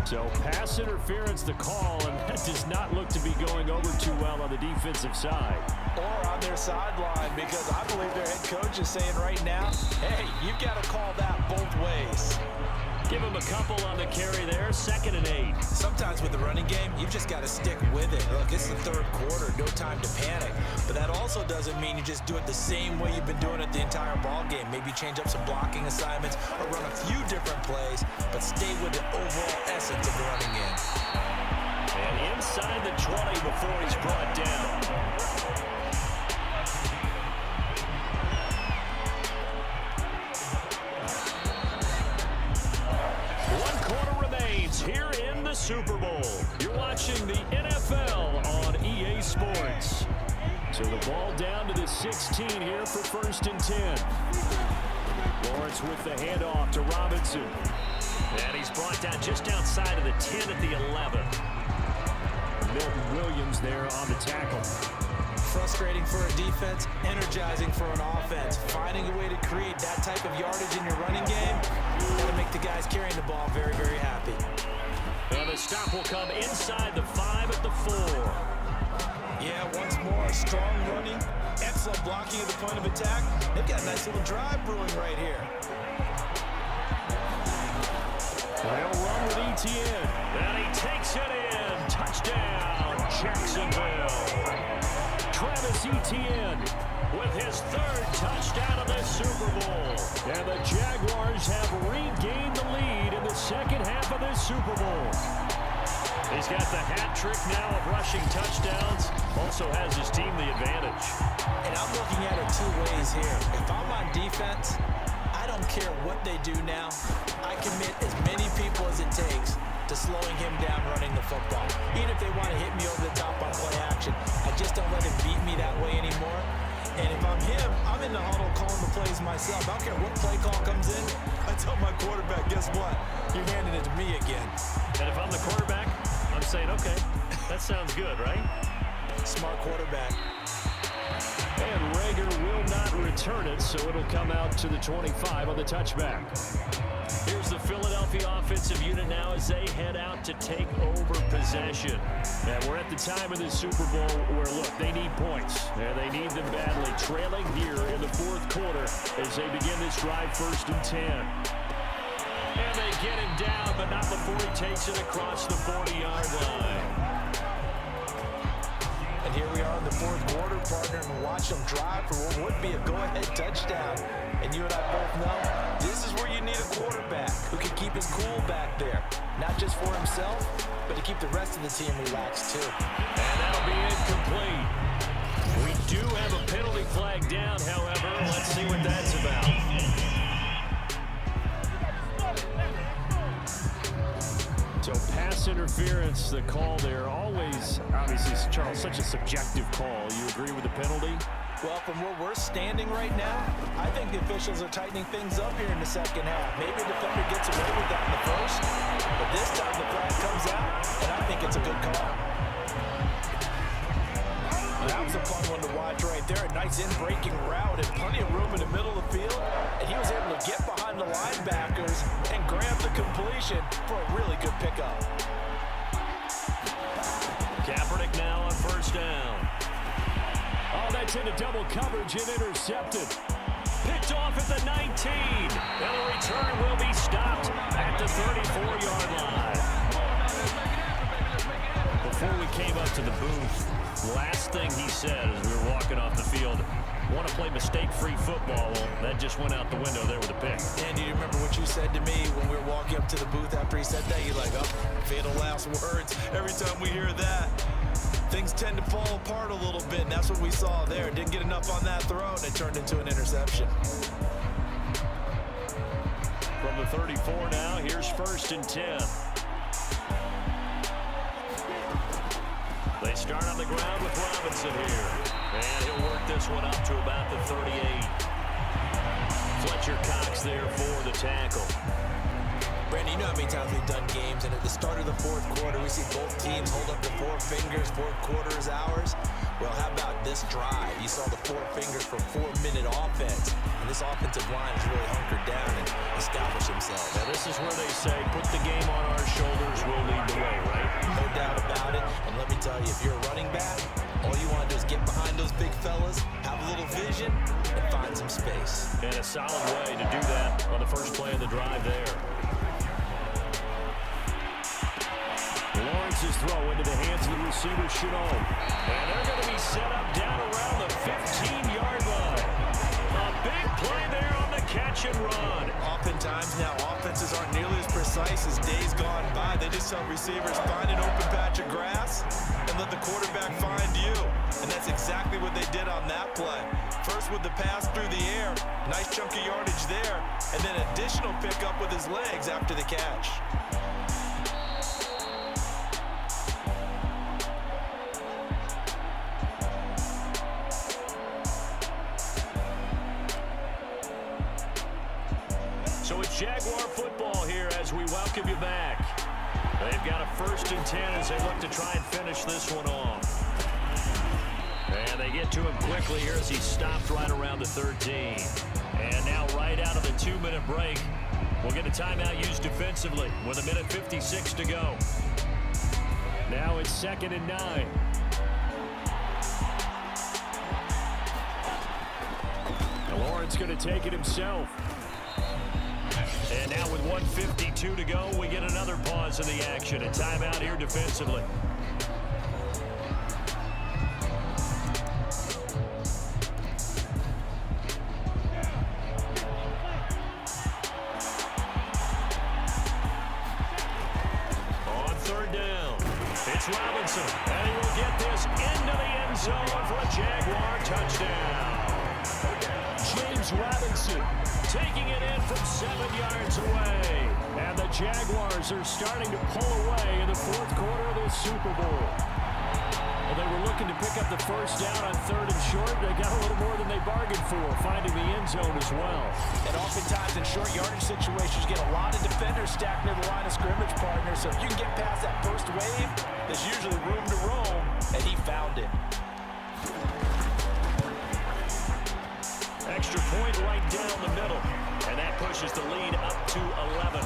So pass interference the call, and that does not look to be going over too well on the defensive side. Or on their sideline, because I believe their head coach is saying right now, hey, you've got to call that both ways. Give him a couple on the carry there, 2nd and 8. Sometimes with the running game, you've just got to stick with it. Look, it's the 3rd quarter, no time to panic. But that also doesn't mean you just do it the same way you've been doing it the entire ball game. Maybe change up some blocking assignments or run a few different plays, but stay with the overall essence of the running game. And inside the 20 before he's brought down. Here in the Super Bowl. You're watching the NFL on EA Sports. So the ball down to the 16 here for 1st and 10. Lawrence with the handoff to Robinson. And he's brought down just outside of the 10 at the 11. Milton Williams there on the tackle. Frustrating for a defense, energizing for an offense. Finding a way to create that type of yardage in your running game, got to make the guys carrying the ball very, very happy. And the stop will come inside the 5 at the 4. Yeah, once more, strong running, excellent blocking at the point of attack. They've got a nice little drive brewing right here. They'll run with Etienne, and he takes it in. Touchdown, Jacksonville. Travis Etienne with his 3rd touchdown of the Super Bowl. And the Jaguars have regained the lead in the 2nd half of this Super Bowl. He's got the hat trick now of rushing touchdowns. Also has his team the advantage. And I'm looking at it 2 ways here. If I'm on defense, I don't care what they do now. I commit as many people as it takes to slowing him down running the football. Even if they want to hit me over the top on play action, And if I'm him, I'm in the huddle calling the plays myself. I don't care what play call comes in. I tell my quarterback, guess what? You're handing it to me again. And if I'm the quarterback, I'm saying, okay, that sounds good, right? Smart quarterback. And Rager will not return it, so it'll come out to the 25 on the touchback. Here's the Philadelphia offensive unit now as they head out to take over possession. And we're at the time of the Super Bowl where, look, they need points. And they need them badly, trailing here in the fourth quarter as they begin this drive 1st and 10. And they get him down, but not before he takes it across the 40-yard line. And here we are in the fourth quarter, partner, and watch them drive for what would be a go-ahead touchdown. And you and I both know this is where you need a quarterback who can keep his cool back there. Not just for himself, but to keep the rest of the team relaxed too. And that'll be incomplete. We do have a penalty flag down, however. Let's see what that's about. So pass interference, the call there. Always, obviously, Charles, such a subjective call. You agree with the penalty? Well, from where we're standing right now, I think the officials are tightening things up here in the second half. Maybe the defender gets away with that in the first, but this time the flag comes out, and I think it's a good call. That was a fun one to watch right there. A nice in-breaking route and plenty of room in the middle of the field, and he was able to get behind the linebackers and grab the completion for a really good pickup. Kaepernick now on 1st down. Oh, that's into double coverage and intercepted. Picked off at the 19. And the return will be stopped at the 34-yard line. Before we came up to the booth, last thing he said as we were walking off the field, want to play mistake-free football. Well, that just went out the window there with a pick. And do you remember what you said to me when we were walking up to the booth after he said that? You're like, oh, fatal last words. Every time we hear that, things tend to fall apart a little bit, and that's what we saw there. Didn't get enough on that throw, and it turned into an interception. From the 34 now, here's 1st and 10. They start on the ground with Robinson here. And he'll work this one up to about the 38. Fletcher Cox there for the tackle. Brandon, you know how many times we've done games, and at the start of the fourth quarter, we see both teams hold up the 4 fingers, fourth quarter is ours. Well, how about this drive? You saw the 4 fingers for 4-minute offense, and this offensive line has really hunkered down and established themselves. Now, this is where they say, put the game on our shoulders, we'll lead the way, right? No doubt about it, and let me tell you, if you're a running back, all you want to do is get behind those big fellas, have a little vision, and find some space. And a solid way to do that on the first play of the drive there. Lawrence's throw into the hands of the receiver, Chenot. And they're going to be set up down around the 15-yard line. A big play there on the catch and run. Oftentimes now, offenses aren't nearly as precise as days gone by. They just tell receivers, find an open patch of grass and let the quarterback find you. And that's exactly what they did on that play. First with the pass through the air, nice chunk of yardage there, and then additional pickup with his legs after the catch. So it's Jaguar football here as we welcome you back. They've got a 1st and 10 as they look to try and finish this one off. And they get to him quickly here as he stopped right around the 13. And now right out of the 2-minute break, we'll get a timeout used defensively with 1:56 to go. Now it's 2nd and 9. And Lawrence going to take it himself. And now with 1:52 to go, we get another pause in the action. A timeout here defensively. On 3rd down, it's Robinson. And he will get this into the end zone for a Jaguar touchdown. James Robinson taking it in from 7 yards away. And the Jaguars are starting to pull away in the fourth quarter of this Super Bowl. Well, they were looking to pick up the first down on 3rd and short. They got a little more than they bargained for, finding the end zone as well. And oftentimes in short yardage situations, you get a lot of defenders stacked near the line of scrimmage, partner. So if you can get past that first wave, there's usually room to roam, and he found it. Extra point right down the middle, and that pushes the lead up to 11.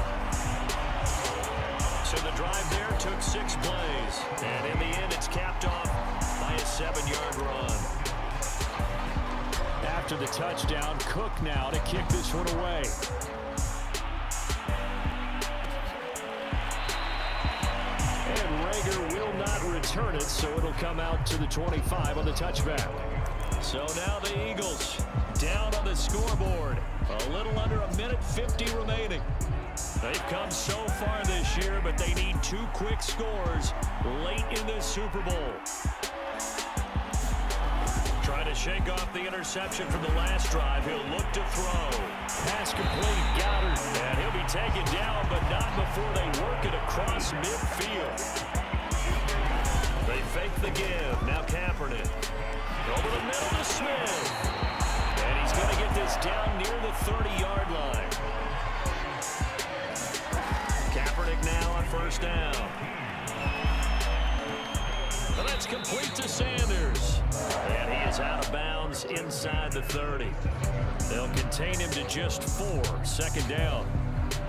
So the drive there took 6 plays, and in the end it's capped off by a 7-yard run. After the touchdown, Cook now to kick this one away. And Rager will not return it, so it'll come out to the 25 on the touchback. So now the Eagles down on the scoreboard. A little under a minute 50 remaining. They've come so far this year, but they need 2 quick scores late in this Super Bowl. Trying to shake off the interception from the last drive. He'll look to throw. Pass complete. Goddard. And he'll be taken down, but not before they work it across midfield. They fake the give. Now Kaepernick. Over the middle to Smith. And he's going to get this down near the 30-yard line. Kaepernick now on first down. And that's complete to Sanders. And he is out of bounds inside the 30. They'll contain him to just 4. Second down.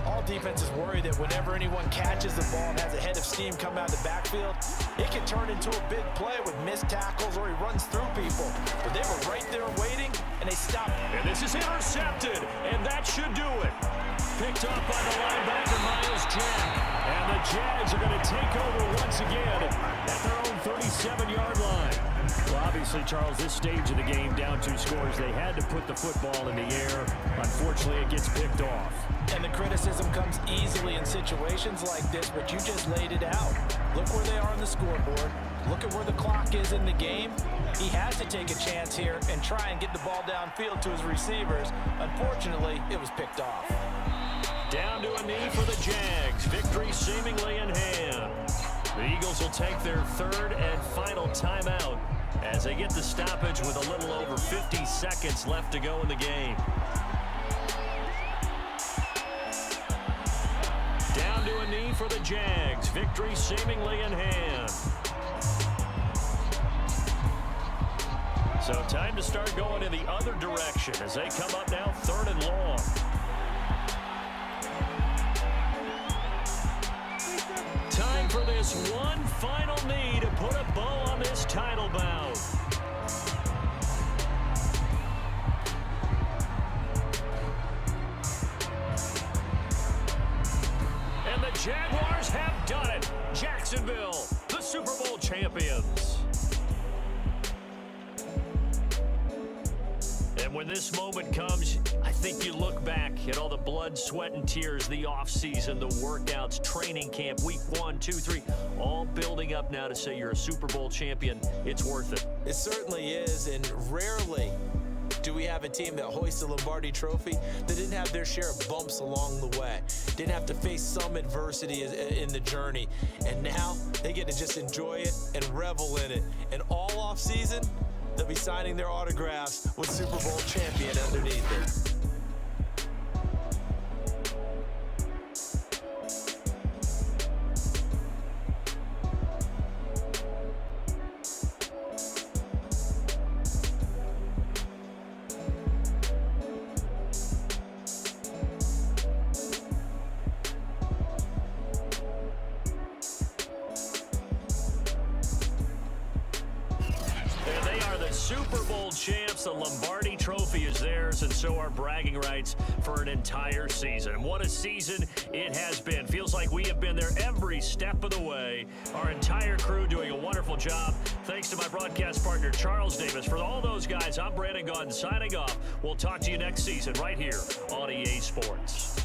All defenses worry that whenever anyone catches the ball and has a head of steam come out of the backfield, it can turn into a big play with missed tackles or he runs through people. But they were right there waiting, and they stopped. And this is intercepted, and that should do it. Picked off by the linebacker, Miles Jack. And the Jags are going to take over once again at their own 37-yard line. Well, obviously, Charles, this stage of the game, down 2 scores, they had to put the football in the air. Unfortunately, it gets picked off. And the criticism comes easily in situations like this, but you just laid it out. Look where they are on the scoreboard. Look at where the clock is in the game. He has to take a chance here and try and get the ball downfield to his receivers. Unfortunately, it was picked off. Down to a knee for the Jags. Victory seemingly in hand. The Eagles will take their 3rd and final timeout as they get the stoppage with a little over 50 seconds left to go in the game. Down to a knee for the Jags. Victory seemingly in hand. So time to start going in the other direction as they come up now 3rd and long. Time for this one final knee to put a bow on this title bout. And the Jaguars have done it. Jacksonville, the Super Bowl champions. And when this moment comes, I think you look back at all the blood, sweat, and tears, the offseason, the workouts, training camp, week 1, 2, 3, all building up now to say you're a Super Bowl champion. It's worth it. It certainly is, and rarely do we have a team that hoists the Lombardi Trophy that didn't have their share of bumps along the way, didn't have to face some adversity in the journey, and now they get to just enjoy it and revel in it. And all offseason, they'll be signing their autographs with Super Bowl champion underneath it. Super Bowl champs. The Lombardi Trophy is theirs, and so are bragging rights for an entire season. And what a season it has been. Feels like we have been there every step of the way. Our entire crew doing a wonderful job. Thanks to my broadcast partner, Charles Davis. For all those guys, I'm Brandon Gaudin signing off. We'll talk to you next season right here on EA Sports.